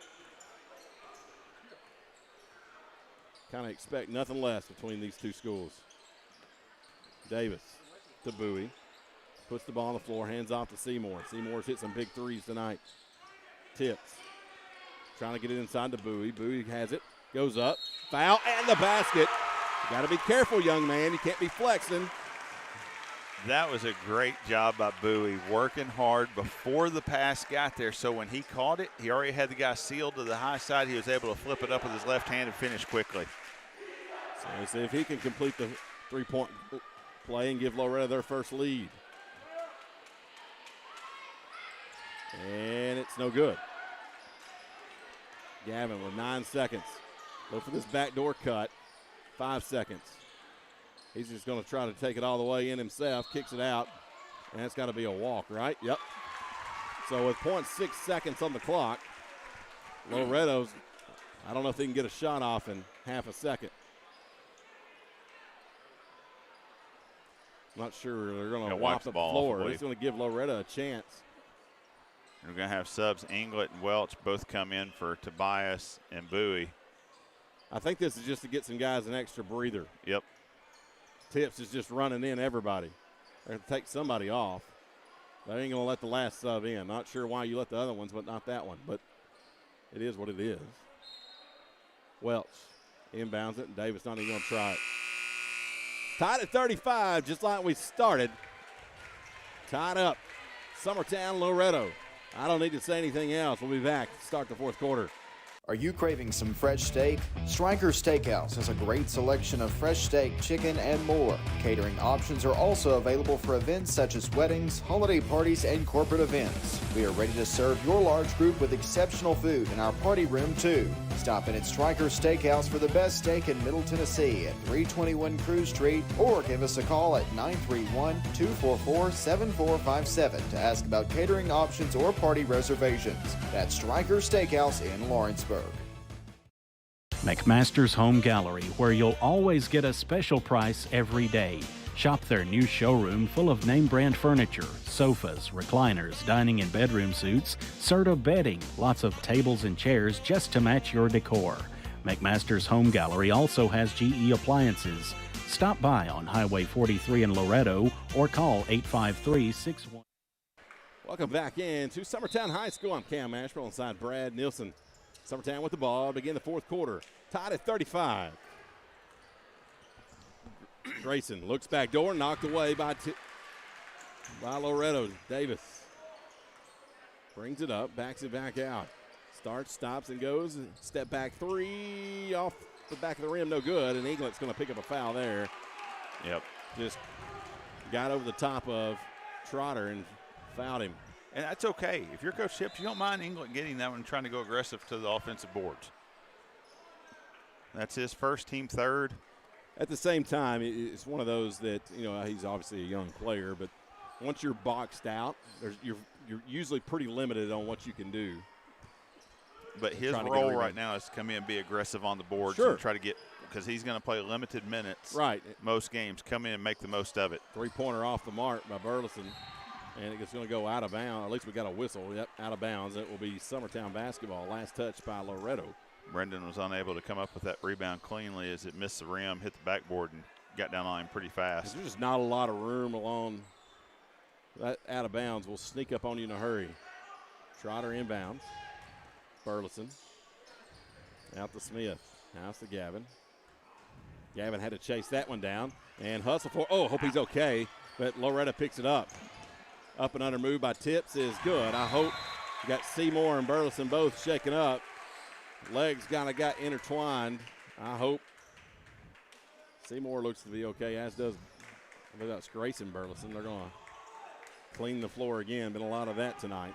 Kind of expect nothing less between these two schools. Davis to Bowie. Puts the ball on the floor, hands off to Seymour. Seymour's hit some big threes tonight. Tips. Trying to get it inside to Bowie. Bowie has it. Goes up. Foul and the basket. You got to be careful, young man. You can't be flexing. That was a great job by Bowie, working hard before the pass got there. So when he caught it, he already had the guy sealed to the high side. He was able to flip it up with his left hand and finish quickly. So let's see if he can complete the three-point play and give Loretto their first lead. And it's no good. Gavin with 9 seconds. Look for this backdoor cut. 5 seconds. He's just going to try to take it all the way in himself. Kicks it out. And it's got to be a walk, right? Yep. So with 0.6 seconds on the clock, Loretto's, I don't know if they can get a shot off in half a second. I'm not sure they're going to wipe the floor. He's going to give Loretto a chance. We're going to have subs. Inglet and Welch both come in for Tobias and Bowie. I think this is just to get some guys an extra breather. Yep. Tips is just running in everybody. They're going to take somebody off. They ain't going to let the last sub in. Not sure why you let the other ones, but not that one. But it is what it is. Welch inbounds it, and Davis not even going to try it. Tied at 35, just like we started. Tied up. Summertown, Loretto. I don't need to say anything else. We'll be back to start the fourth quarter. Are you craving some fresh steak? Striker Steakhouse has a great selection of fresh steak, chicken, and more. Catering options are also available for events such as weddings, holiday parties, and corporate events. We are ready to serve your large group with exceptional food in our party room, too. Stop in at Striker Steakhouse for the best steak in Middle Tennessee at 321 Cruz Street, or give us a call at 931-244-7457 to ask about catering options or party reservations. That's Striker Steakhouse in Lawrenceburg. McMaster's Home Gallery, where you'll always get a special price every day. Shop their new showroom full of name-brand furniture, sofas, recliners, dining and bedroom suites, Serta bedding, lots of tables and chairs just to match your decor. McMaster's Home Gallery also has GE appliances. Stop by on Highway 43 in Loretto or call 853-61. Welcome back in to Summertown High School. I'm Cam Asheville alongside Brad Nilsson. Summertown with the ball to begin the fourth quarter. Tied at 35. Grayson looks back door, knocked away by Loretto. Davis brings it up, backs it back out. Starts, stops, and goes. Step back three off the back of the rim, no good. And Inglet's going to pick up a foul there. Yep. Just got over the top of Trotter and fouled him. And that's okay. If you're Coach Tips, you don't mind Inglet getting that one and trying to go aggressive to the offensive boards. That's his first, team third. At the same time, it's one of those that, you know, he's obviously a young player, but once you're boxed out, you're usually pretty limited on what you can do. But his role right now is to come in and be aggressive on the boards and try to get, because he's going to play limited minutes. Right. Most games. Come in and make the most of it. Three-pointer off the mark by Burleson. And it's going to go out of bounds. At least we got a whistle. Yep, out of bounds. It will be Summertown basketball. Last touch by Loretto. Brendan was unable to come up with that rebound cleanly as it missed the rim, hit the backboard, and got down the line pretty fast. There's just not a lot of room along that out of bounds. Will sneak up on you in a hurry. Trotter inbounds. Burleson. Out to Smith. Now it's to Gavin. Gavin had to chase that one down and hustle for. Oh, hope he's okay. But Loretto picks it up. Up and under move by Tips is good. I hope you got Seymour and Burleson both shaking up. Legs kind of got intertwined. I hope Seymour looks to be okay, as does that's Grayson Burleson. They're going to clean the floor again. Been a lot of that tonight.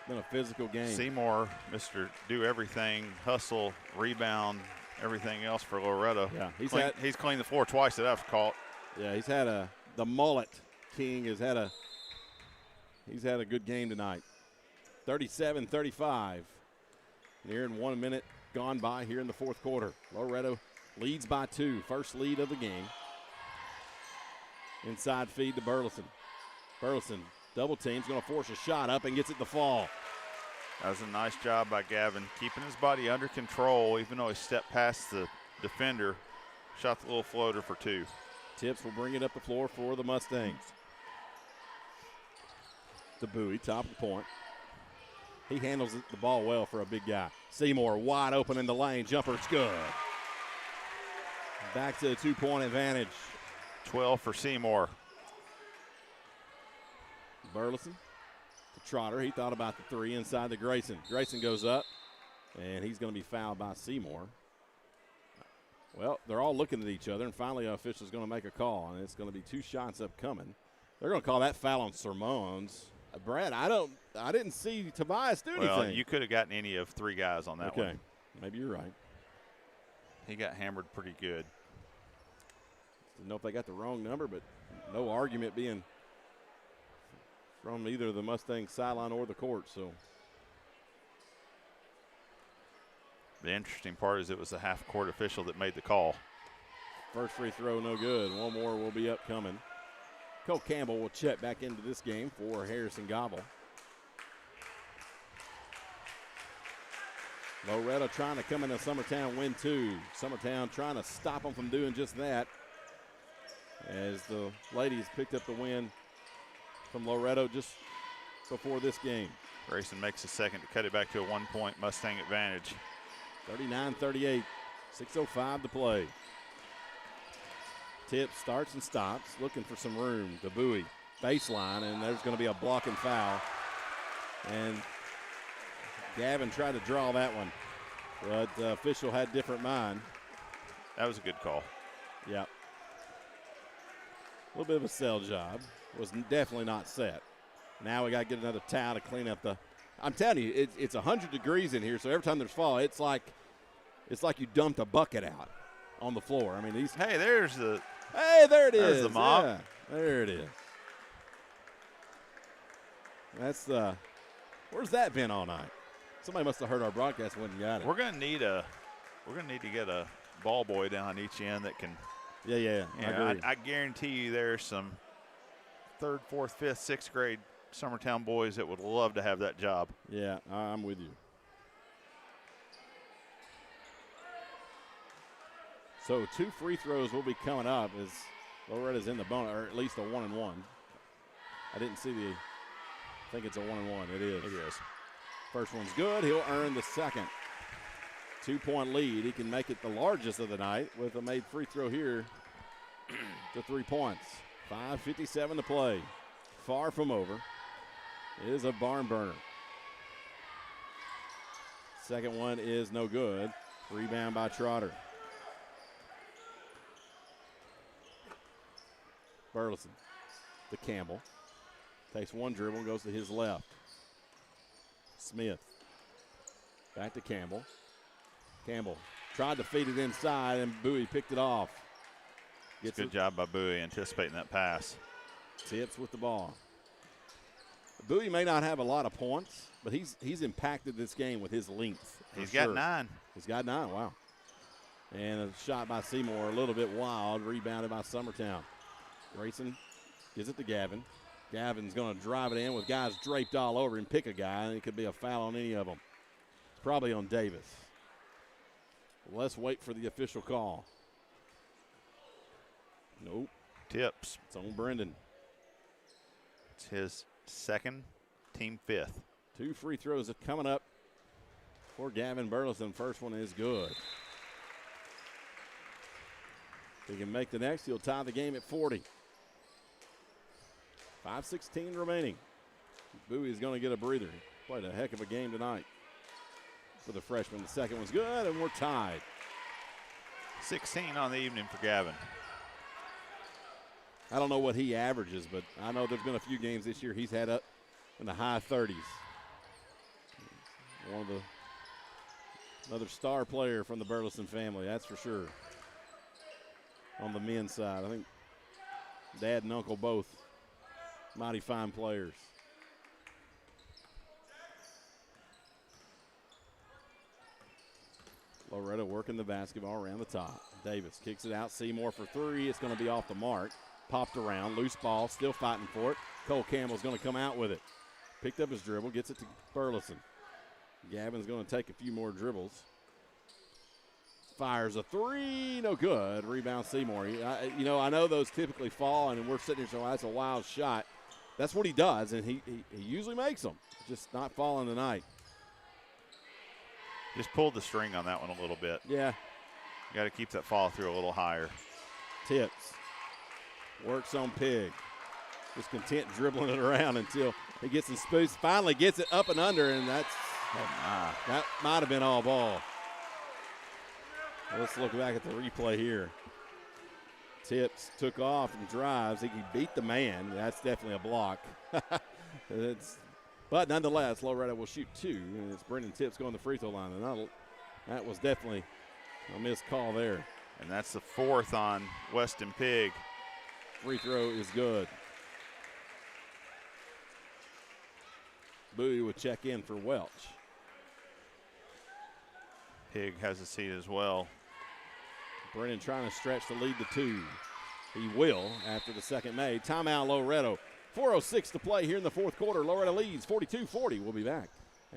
Been a physical game. Seymour, Mr. Do everything, hustle, rebound, everything else for Loretto. Yeah, he's cleaned the floor twice that I've caught. Yeah, he's had the mullet king he's had a good game tonight. 37-35. Nearing 1 minute gone by here in the fourth quarter. Loretto leads by 2. First lead of the game. Inside feed to Burleson. Burleson double teams, going to force a shot up and gets it to fall. That was a nice job by Gavin, keeping his body under control, even though he stepped past the defender. Shot the little floater for 2. Tips will bring it up the floor for the Mustangs. To Bowie, top of the point. He handles the ball well for a big guy. Seymour wide open in the lane. Jumper's good. Back to the 2-point advantage. 12 for Seymour. Burleson to Trotter. He thought about the 3 inside to Grayson. Grayson goes up, and he's going to be fouled by Seymour. Well, they're all looking at each other, and finally an official's going to make a call, and it's going to be 2 shots upcoming. They're going to call that foul on Sermons. Brad, I didn't see Tobias do anything. Well, you could have gotten any of 3 guys on that one. Okay, maybe you're right. He got hammered pretty good. Didn't know if they got the wrong number, but no argument being from either the Mustang sideline or the court. So the interesting part is it was the half-court official that made the call. First free throw, no good. One more will be upcoming. Cole Campbell will check back into this game for Harrison Gobble. Loretto trying to come into Summertown, win 2. Summertown trying to stop them from doing just that, as the ladies picked up the win from Loretto just before this game. Grayson makes a second to cut it back to a 1-point Mustang advantage. 39-38, 6:05 to play. Tip starts and stops, looking for some room. The Bowie baseline, and there's going to be a blocking foul. And Gavin tried to draw that one, but the official had different mind. That was a good call. Yep. A little bit of a sell job. Was definitely not set. Now we got to get another towel to clean up the. I'm telling you, it's 100 degrees in here, so every time there's fall, it's like you dumped a bucket out on the floor. I mean, these. Hey, there's the. Hey, there it there's is. The mop. Yeah, there it is. That's the. Where's that been all night? Somebody must have heard our broadcast and went and got it. We're gonna need to get a ball boy down each end that can. Yeah. I guarantee you there's some 3rd, 4th, 5th, 6th grade Summertown boys that would love to have that job. Yeah, I'm with you. So 2 free throws will be coming up as Loretta's in the bonus, or at least a 1-and-1. I didn't see the. I think it's a 1-and-1. It is. It is. First one's good. He'll earn the second. 2-point lead. He can make it the largest of the night with a made free throw here to 3 points. 5:57 to play. Far from over. It is a barn burner. Second one is no good. Rebound by Trotter. Burleson to Campbell. Takes one dribble and goes to his left. Smith. Back to Campbell. Campbell tried to feed it inside, and Bowie picked it off. Good job by Bowie anticipating that pass. Tips with the ball. Bowie may not have a lot of points, but he's impacted this game with his length. He's got 9. He's got 9, wow. And a shot by Seymour, a little bit wild, rebounded by Summertown. Grayson gives it to Gavin. Gavin's going to drive it in with guys draped all over him, pick a guy, and it could be a foul on any of them. It's probably on Davis. Let's wait for the official call. Nope. Tips. It's on Brendan. It's his second, team fifth. 2 free throws are coming up for Gavin Burleson. First one is good. If he can make the next, he'll tie the game at 40. 5:16 remaining. Bowie's going to get a breather. Played a heck of a game tonight for the freshman. The second one's good, and we're tied. 16 on the evening for Gavin. I don't know what he averages, but I know there's been a few games this year he's had up in the high 30s. Another star player from the Burleson family, that's for sure. On the men's side, I think Dad and Uncle both mighty fine players. Loretto working the basketball around the top. Davis kicks it out. Seymour for 3. It's going to be off the mark. Popped around. Loose ball. Still fighting for it. Cole Campbell's going to come out with it. Picked up his dribble. Gets it to Burleson. Gavin's going to take a few more dribbles. Fires a 3. No good. Rebound Seymour. I know those typically fall, and we're sitting here saying, well, that's a wild shot. That's what he does, and he usually makes them. Just not falling tonight. Just pulled the string on that one a little bit. Yeah. You got to keep that follow through a little higher. Tips. Works on Pig. Just content dribbling it around until he gets some spoons. Finally gets it up and under, and that might have been all ball. Well, let's look back at the replay here. Tips took off and drives. He beat the man. That's definitely a block. But nonetheless, Loretto will shoot 2, and it's Brendan Tips going to the free throw line. And that was definitely a missed call there. And that's the 4th on Weston Pig. Free throw is good. Bowie would check in for Welch. Pig has a seat as well. Brennan trying to stretch the lead to 2. He will after the second made. Timeout, Loretto. 4:06 to play here in the fourth quarter. Loretto leads 42-40. We'll be back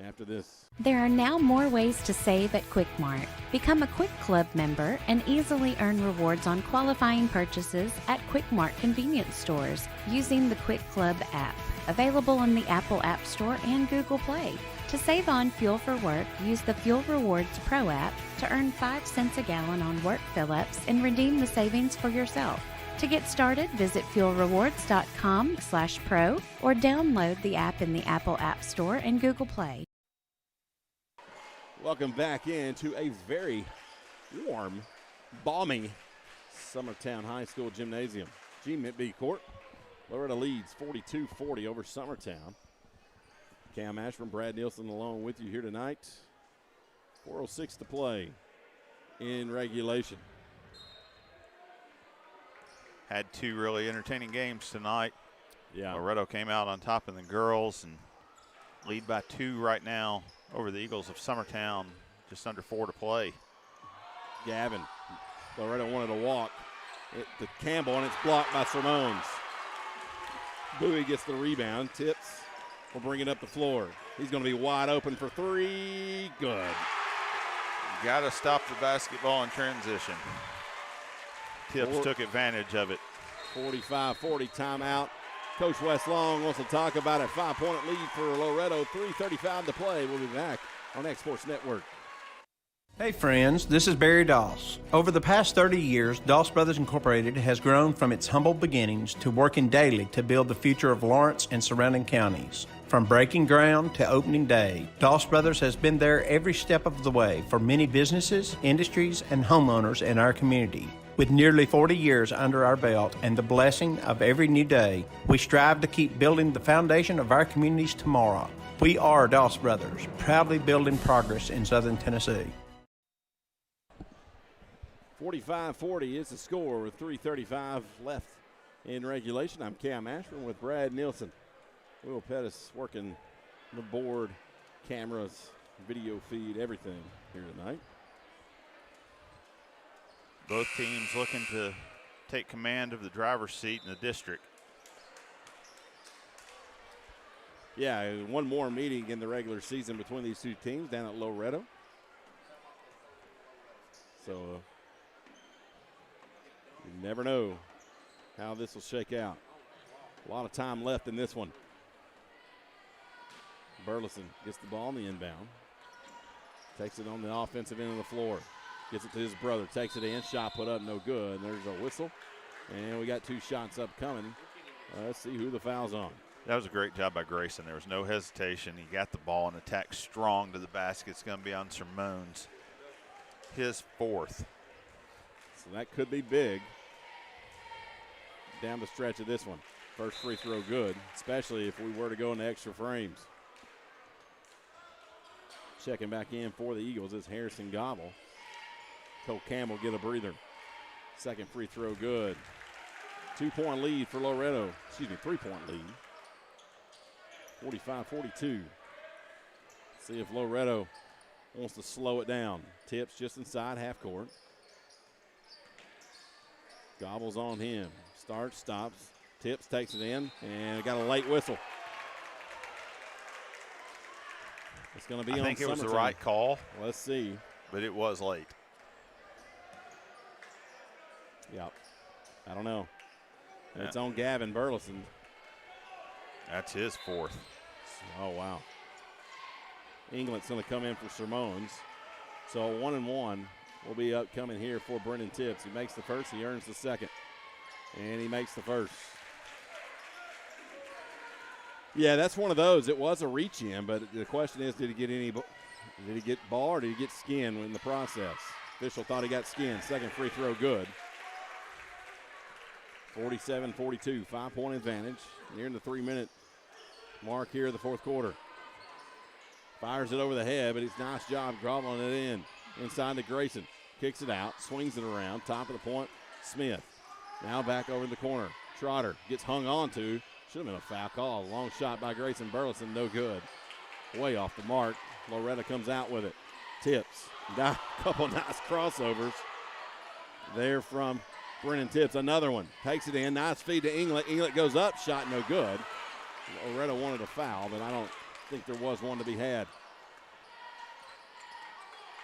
after this. There are now more ways to save at Quick Mart. Become a Quick Club member and easily earn rewards on qualifying purchases at Quick Mart convenience stores using the Quick Club app. Available in the Apple App Store and Google Play. To save on fuel for work, use the Fuel Rewards Pro app to earn 5 cents a gallon on work fill-ups and redeem the savings for yourself. To get started, visit fuelrewards.com/pro or download the app in the Apple App Store and Google Play. Welcome back into a very warm, balmy Summertown High School Gymnasium. GMB Court. Loretto leads 42-40 over Summertown. Cam Ashburn, Brad Nielsen along with you here tonight. 4:06 to play in regulation. Had 2 really entertaining games tonight. Yeah. Loretto came out on top in the girls and lead by 2 right now over the Eagles of Summertown. Just under 4 to play. Gavin. Loretto wanted to walk to Campbell, and it's blocked by Simones. Bowie gets the rebound. Tips will bring it up the floor. He's going to be wide open for 3. Good. Got to stop the basketball in transition. Tips took advantage of it. 45-40 timeout. Coach Wes Long wants to talk about a 5-point lead for Loretto. 3:35 to play. We'll be back on X Sports Network. Hey friends, this is Barry Doss. Over the past 30 years, Doss Brothers Incorporated has grown from its humble beginnings to working daily to build the future of Lawrence and surrounding counties. From breaking ground to opening day, Doss Brothers has been there every step of the way for many businesses, industries, and homeowners in our community. With nearly 40 years under our belt and the blessing of every new day, we strive to keep building the foundation of our communities tomorrow. We are Doss Brothers, proudly building progress in Southern Tennessee. 45-40 is the score with 3:35 left in regulation. I'm Cam Ashburn with Brad Nielsen. Will Pettis working the board, cameras, video feed, everything here tonight. Both teams looking to take command of the driver's seat in the district. Yeah, one more meeting in the regular season between these two teams down at Loretto. So you never know how this will shake out. A lot of time left in this one. Burleson gets the ball in the inbound. Takes it on the offensive end of the floor. Gets it to his brother. Takes it in. Shot put up, no good. And there's a whistle. And we got 2 shots upcoming. Let's see who the foul's on. That was a great job by Grayson. There was no hesitation. He got the ball and attacked strong to the basket. It's going to be on Sermones. His 4th. So that could be big down the stretch of this one. First free throw good, especially if we were to go into extra frames. Checking back in for the Eagles is Harrison Gobble. Cole Campbell get a breather. Second free throw good. 2-point lead for Loretto. 3-point lead. 45-42. See if Loretto wants to slow it down. Tips just inside half court. Gobbles on him. Starts, stops. Tips takes it in, and got a late whistle. It's going to be on I think it was the Summertown. right call. Let's see. But it was late. Yep. I don't know. Yeah. It's on Gavin Burleson. That's his 4th. Oh, wow. England's going to come in for Sermones. So 1-1 will be upcoming here for Brendan Tips. He makes the first, he earns the second. And he makes the first. Yeah, that's one of those. It was a reach in, but the question is, did he get ball or did he get skin in the process? Official thought he got skin. Second free throw good. 47-42, 5-point advantage. Nearing the 3-minute mark here of the fourth quarter. Fires it over the head, but it's a nice job groveling it in. Inside to Grayson. Kicks it out, swings it around. Top of the point, Smith. Now back over in the corner. Trotter gets hung on to. Should have been a foul call. Long shot by Grayson Burleson, no good. Way off the mark. Loretto comes out with it. Tips. A couple nice crossovers there from Brennan Tips. Another one. Takes it in. Nice feed to England. England goes up. Shot no good. Loretto wanted a foul, but I don't think there was one to be had.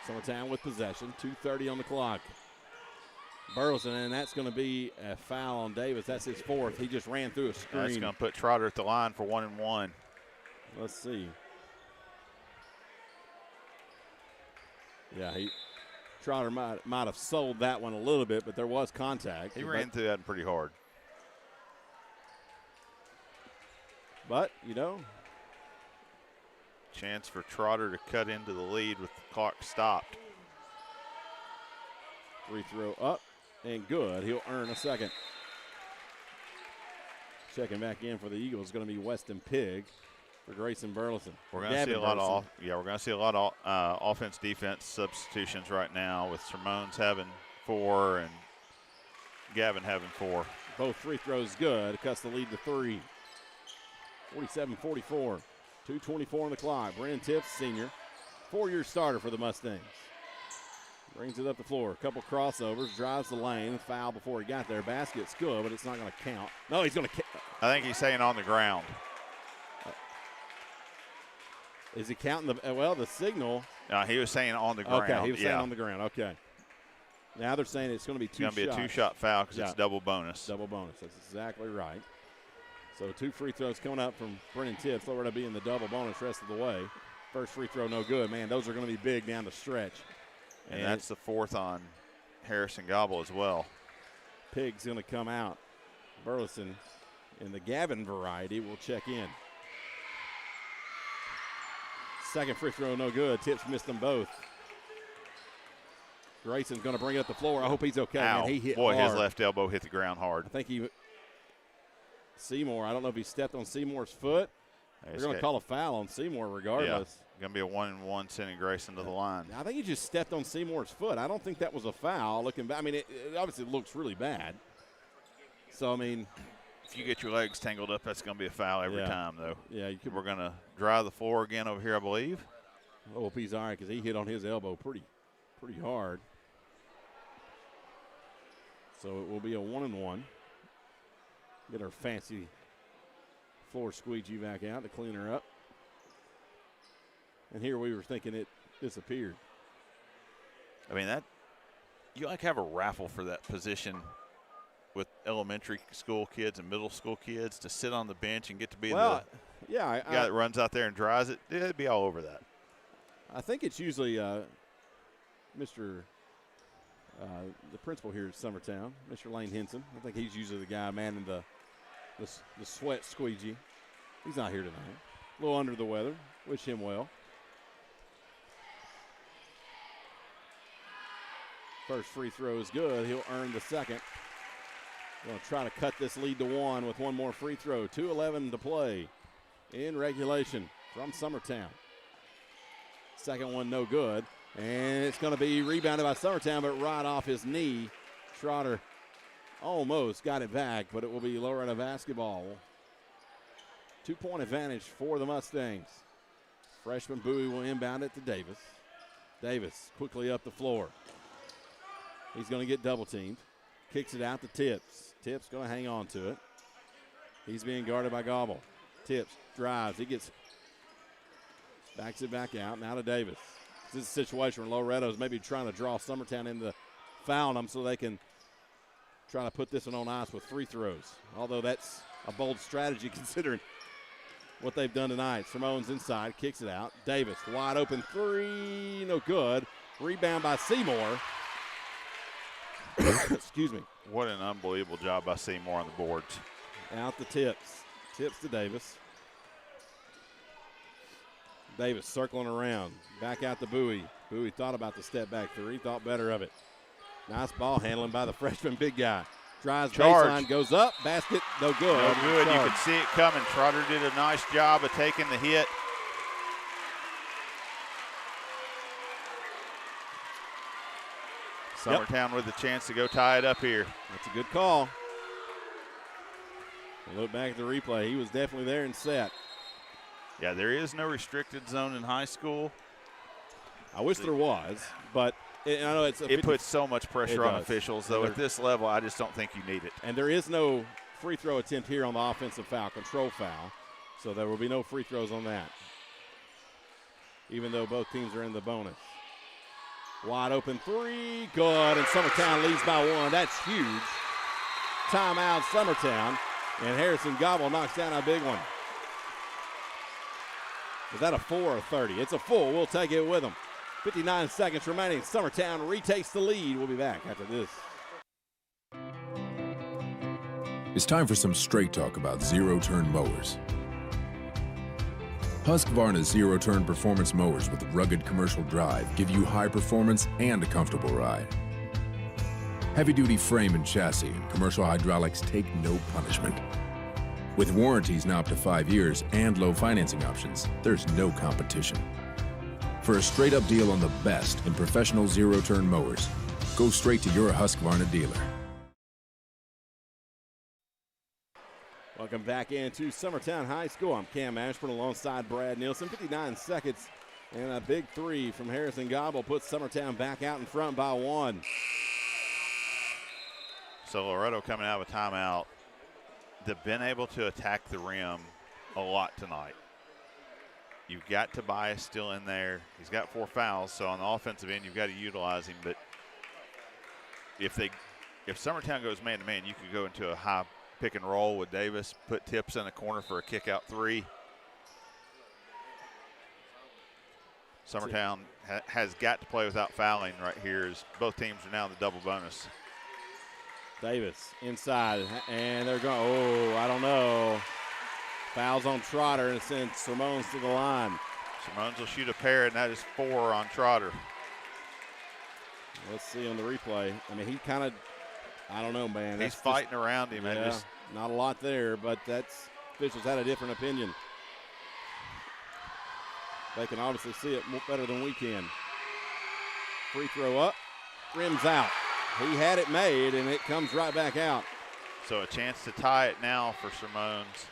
Summertown with possession. 2:30 on the clock. Burleson, and that's going to be a foul on Davis. That's his 4th. He just ran through a screen. That's going to put Trotter at the line for 1-1. Let's see. Yeah, Trotter might have sold that one a little bit, but there was contact. He ran through that pretty hard. But, chance for Trotter to cut into the lead with the clock stopped. Free throw up and good. He'll earn a second. Checking back in for the Eagles is going to be Weston Pigg for Grayson Burleson. We're going to see a lot of offense-defense substitutions right now with Sermones having 4 and Gavin having 4. Both free throws good. Cuts the lead to 3. 47-44. 2:24 on the clock. Brandon Tips, senior, 4-year starter for the Mustangs. Brings it up the floor. A couple crossovers. Drives the lane. Foul before he got there. Basket's good, but it's not going to count. No, he's going to count. I think he's saying on the ground. Is he counting the signal? No, he was saying on the ground. Okay, he was saying on the ground. Okay. Now they're saying it's going to be 2 shots. It's going to be a 2-shot foul because it's double bonus. Double bonus. That's exactly right. So 2 free throws coming up from Brennan Tips. Lower to be in the double bonus rest of the way. First free throw no good. Man, those are going to be big down the stretch. And that's the 4th on Harrison Gobble as well. Pigg's going to come out. Burleson in the Gavin variety will check in. Second free throw no good. Tips missed them both. Grayson's going to bring it up the floor. I hope he's okay. Ow. Man, he hit hard. his left elbow hit the ground hard. I think Seymour, I don't know if he stepped on Seymour's foot. They're going to call a foul on Seymour regardless. Yeah. Going to be a 1-1 sending Grayson to the line. I think he just stepped on Seymour's foot. I don't think that was a foul. Looking back, I mean, it obviously looks really bad. So, I mean. If you get your legs tangled up, that's going to be a foul every time, though. Yeah. We're going to dry the floor again over here, I believe. I hope he's all right because he hit on his elbow pretty hard. So it will be a 1-1. Get our fancy floor squeegee back out to clean her up. And here we were thinking it disappeared. I mean, you have a raffle for that position with elementary school kids and middle school kids to sit on the bench and get to be the guy that runs out there and dries it. It'd be all over that. I think it's usually the principal here at Summertown, Mr. Lane Henson. I think he's usually the guy manning the sweat squeegee. He's not here tonight. A little under the weather. Wish him well. First free throw is good. He'll earn the second. Going to try to cut this lead to 1 with one more free throw. 2:11 to play in regulation from Summertown. Second one no good. And it's going to be rebounded by Summertown, but right off his knee. Trotter almost got it back, but it will be Loretto basketball. 2-point advantage for the Mustangs. Freshman Bowie will inbound it to Davis. Davis quickly up the floor. He's going to get double teamed. Kicks it out to Tips. Tips going to hang on to it. He's being guarded by Gobble. Tips drives. He backs it back out. Now to Davis. This is a situation where Loretto's maybe trying to draw Summertown into fouling them so they can try to put this one on ice with free throws. Although that's a bold strategy considering what they've done tonight. Simone's inside, kicks it out. Davis, wide open three, no good. Rebound by Seymour. Excuse me. What an unbelievable job by Seymour on the boards. Out the Tips. Tips to Davis. Davis circling around. Back out to Bowie. Bowie thought about the step back three, thought better of it. Nice ball handling by the freshman big guy. Drives baseline, goes up, basket, no good. No good. You could see it coming. Trotter did a nice job of taking the hit. Summertown with a chance to go tie it up here. That's a good call. Look back at the replay. He was definitely there and set. Yeah, there is no restricted zone in high school. I wish there was, but I know it puts so much pressure on officials, though. At this level, I just don't think you need it. And there is no free throw attempt here on the offensive foul, control foul. So there will be no free throws on that, even though both teams are in the bonus. Wide open three, good, and Summertown leads by 1. That's huge. Timeout, Summertown, and Harrison Gobble knocks down a big one. Is that a 4 or 30? It's a full. We'll take it with them. 59 seconds remaining. Summertown retakes the lead. We'll be back after this. It's time for some straight talk about zero-turn mowers. Husqvarna's zero-turn performance mowers with rugged commercial drive give you high performance and a comfortable ride. Heavy-duty frame and chassis and commercial hydraulics take no punishment. With warranties now up to 5 years and low financing options, there's no competition. For a straight-up deal on the best in professional zero-turn mowers, go straight to your Husqvarna dealer. Welcome back into Summertown High School. I'm Cam Ashburn alongside Brad Nielsen. 59 seconds and a big three from Harrison Gobble puts Summertown back out in front by 1. So Loretto coming out of a timeout. They've been able to attack the rim a lot tonight. You've got Tobias still in there. He's got 4 fouls, so on the offensive end, you've got to utilize him. But if Summertown goes man-to-man, you could go into a high pick and roll with Davis, put Tips in the corner for a kick-out three. Summertown has got to play without fouling right here, as both teams are now in the double bonus. Davis inside, and they're going, I don't know. Fouls on Trotter and sends Simone's to the line. Simone's will shoot a pair, and that is 4 on Trotter. Let's see on the replay. I mean, he kind of, I don't know, man. He's fighting around him. Yeah, not a lot there, but officials had a different opinion. They can obviously see it better than we can. Free throw up, rims out. He had it made, and it comes right back out. So a chance to tie it now for Simone's.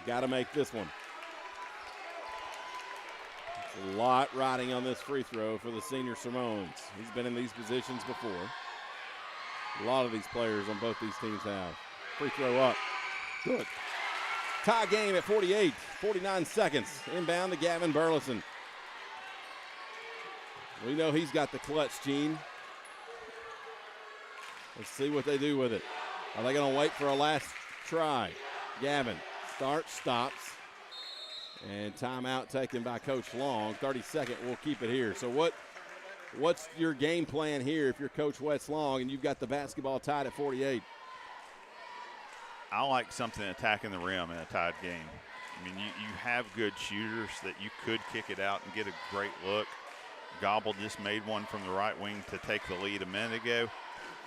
Got to make this one. It's a lot riding on this free throw for the senior Simone's. He's been in these positions before. A lot of these players on both these teams have. Free throw up. Good. Tie game at 48, 49 seconds. Inbound to Gavin Burleson. We know he's got the clutch, Gene. Let's see what they do with it. Are they going to wait for a last try? Gavin starts, stops, and timeout taken by Coach Long. 30-second, we'll keep it here. So what's your game plan here if you're Coach Wes Long and you've got the basketball tied at 48? I like something attacking the rim in a tied game. I mean, you have good shooters that you could kick it out and get a great look. Gobble just made one from the right wing to take the lead a minute ago.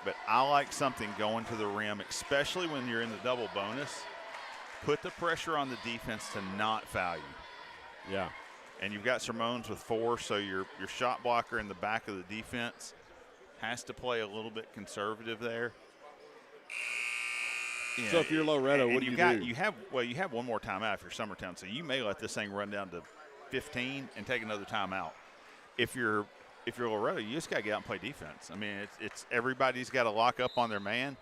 But I like something going to the rim, especially when you're in the double bonus. Put the pressure on the defense to not foul you. Yeah. And you've got Simones with 4, so your shot blocker in the back of the defense has to play a little bit conservative there. Yeah. So if you're Loretto, what do you do? You have one more timeout if you're Summertown, so you may let this thing run down to 15 and take another timeout. If you're Loretto, you just got to get out and play defense. I mean, it's everybody's got to lock up on their man.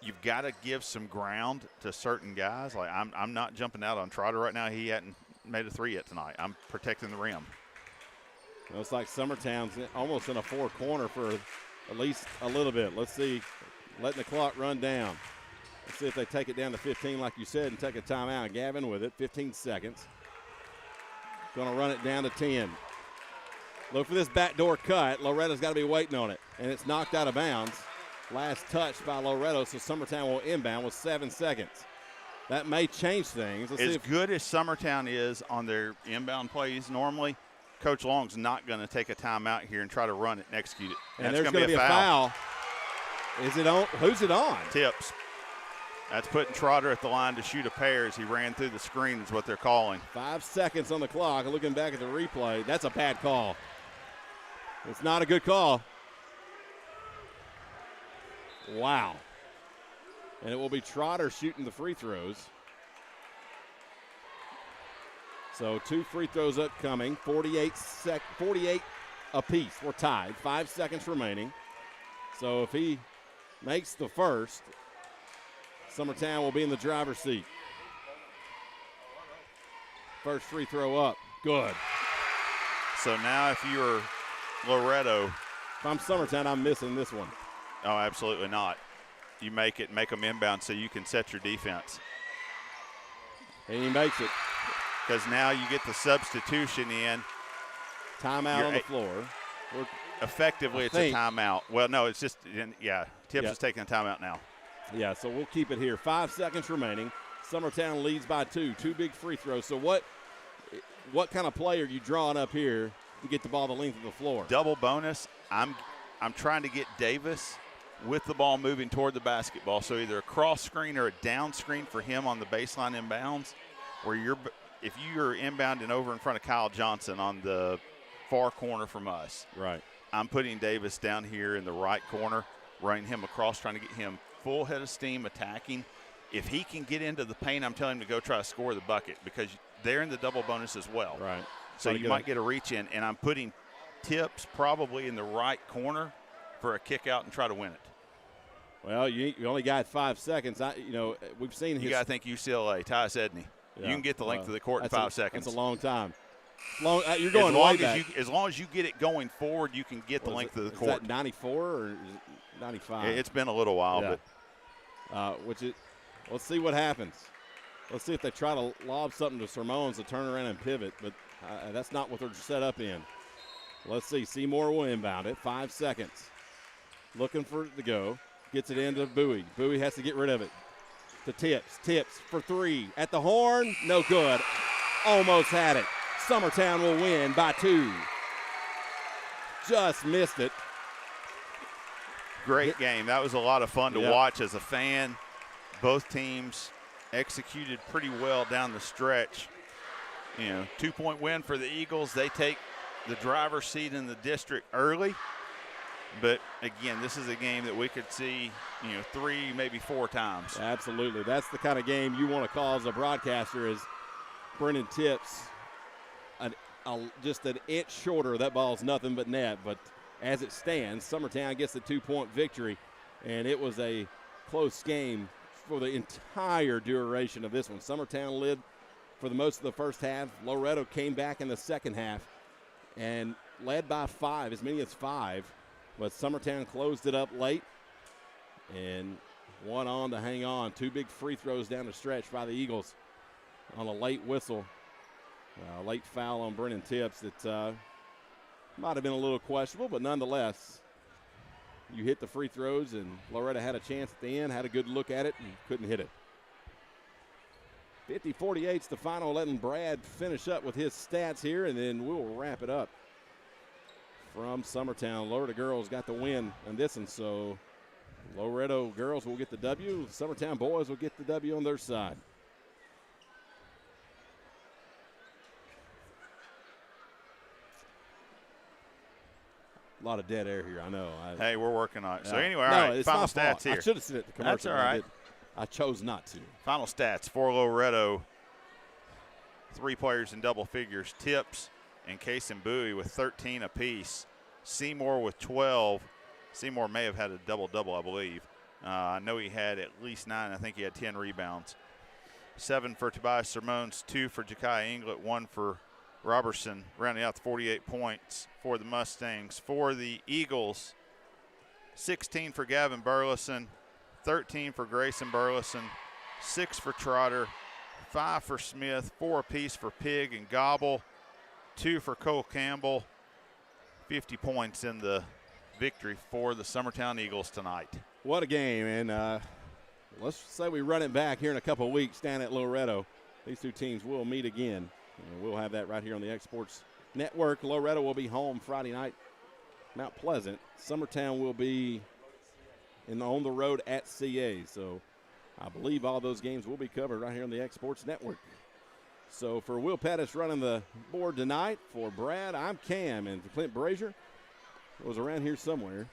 You've got to give some ground to certain guys. Like I'm not jumping out on Trotter right now. He hadn't made a 3 yet tonight. I'm protecting the rim. Well, it's like Summertown's almost in a 4 corner for at least a little bit. Let's see, letting the clock run down. Let's see if they take it down to 15 like you said and take a timeout. Gavin with it, 15 seconds. Going to run it down to 10. Look for this backdoor cut. Loretto's got to be waiting on it, and it's knocked out of bounds. Last touch by Loretto, so Summertown will inbound with 7 seconds. That may change things. As good as Summertown is on their inbound plays normally, Coach Long's not going to take a timeout here and try to run it and execute it. And there's going to be a foul. Is it on? Who's it on? Tips. That's putting Trotter at the line to shoot a pair as he ran through the screen is what they're calling. 5 seconds on the clock. Looking back at the replay, that's a bad call. It's not a good call. Wow. And it will be Trotter shooting the free throws. So 2 free throws upcoming, 48 apiece. We're tied, 5 seconds remaining. So if he makes the first, Summertown will be in the driver's seat. First free throw up, good. So now if you're Loretto. If I'm Summertown, I'm missing this one. Oh, absolutely not. You make them inbound so you can set your defense. And he makes it. Because now you get the substitution in. Timeout on the floor. Effectively, it's a timeout. Well, no, it's just, Tips is taking a timeout now. Yeah, so we'll keep it here. 5 seconds remaining. Summertown leads by 2. 2 big free throws. So what kind of play are you drawing up here to get the ball the length of the floor? Double bonus. I'm trying to get Davis with the ball moving toward the basketball. So either a cross screen or a down screen for him on the baseline inbounds, where if you're inbounding over in front of Kyle Johnson on the far corner from us. Right. I'm putting Davis down here in the right corner, running him across, trying to get him full head of steam attacking. If he can get into the paint, I'm telling him to go try to score the bucket because they're in the double bonus as well. Right. So you might get a reach in, and I'm putting Tips probably in the right corner for a kick out and try to win it. Well, you only got 5 seconds. We've seen his. You got to think UCLA, Tyus Edney. Yeah. You can get the length of the court in 5 seconds. That's a long time. You're going way back. As long as you get it going forward, you can get the length of the court. Is that 94 or 95? It's been a little while, but let's see what happens. Let's see if they try to lob something to Simones to turn around and pivot, but that's not what they're set up in. Let's see. Seymour will inbound it. 5 seconds. Looking for it to go. Gets it into Bowie. Bowie has to get rid of it. To Tips. Tips for 3. At the horn. No good. Almost had it. Summertown will win by 2. Just missed it. Great game. That was a lot of fun to watch as a fan. Both teams executed pretty well down the stretch. 2-point win for the Eagles. They take the driver's seat in the district early. But, again, this is a game that we could see, 3, maybe 4 times. Absolutely. That's the kind of game you want to call as a broadcaster is Brennan Tips just an inch shorter. That ball's nothing but net. But as it stands, Summertown gets the 2-point victory. And it was a close game for the entire duration of this one. Summertown led for the most of the first half. Loretto came back in the second half and led by 5, as many as 5. But Summertown closed it up late and One on to hang on. 2 big free throws down the stretch by the Eagles on a late whistle. Late foul on Brennan Tips that might have been a little questionable, but nonetheless, you hit the free throws, and Loretto had a chance at the end, had a good look at it, and couldn't hit it. 50-48's the final, letting Brad finish up with his stats here, and then we'll wrap it up. From Summertown, Loretto girls got the win on this one, so Loretto girls will get the W. Summertown boys will get the W on their side. A lot of dead air here, I know. Hey, we're working on it. So anyway, no, all right, it's final my stats fault. here. I should have said it at the commercial. That's all right. I chose not to. Final stats for Loretto. 3 players in double figures. Tips and Case and Bowie with 13 apiece. Seymour with 12. Seymour may have had a double-double, I believe. I know he had at least 9. I think he had 10 rebounds. 7 for Tobias Sermones, 2 for Ja'Kai Inglet, 1 for Robertson, rounding out the 48 points for the Mustangs. For the Eagles, 16 for Gavin Burleson, 13 for Grayson Burleson, 6 for Trotter, 5 for Smith, 4 apiece for Pig and Gobble, 2 for Cole Campbell. 50 points in the victory for the Summertown Eagles tonight. What a game, and let's say we run it back here in a couple of weeks down at Loretto. These 2 teams will meet again. And we'll have that right here on the X Sports Network. Loretto will be home Friday night, Mount Pleasant. Summertown will be on the road at CA. So I believe all those games will be covered right here on the X Sports Network. So for Will Pettis running the board tonight, for Brad, I'm Cam, and for Clint Brazier, it was around here somewhere.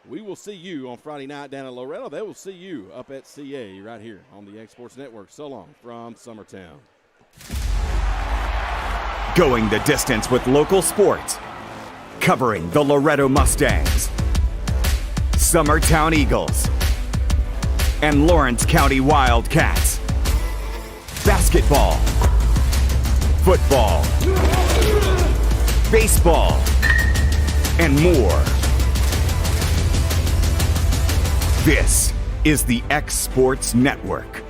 We will see you on Friday night down at Loretto. They will see you up at CA right here on the X Sports Network. So long from Summertown. Going the distance with local sports. Covering the Loretto Mustangs, Summertown Eagles, and Lawrence County Wildcats. Basketball, football, baseball, and more. This is the X Sports Network.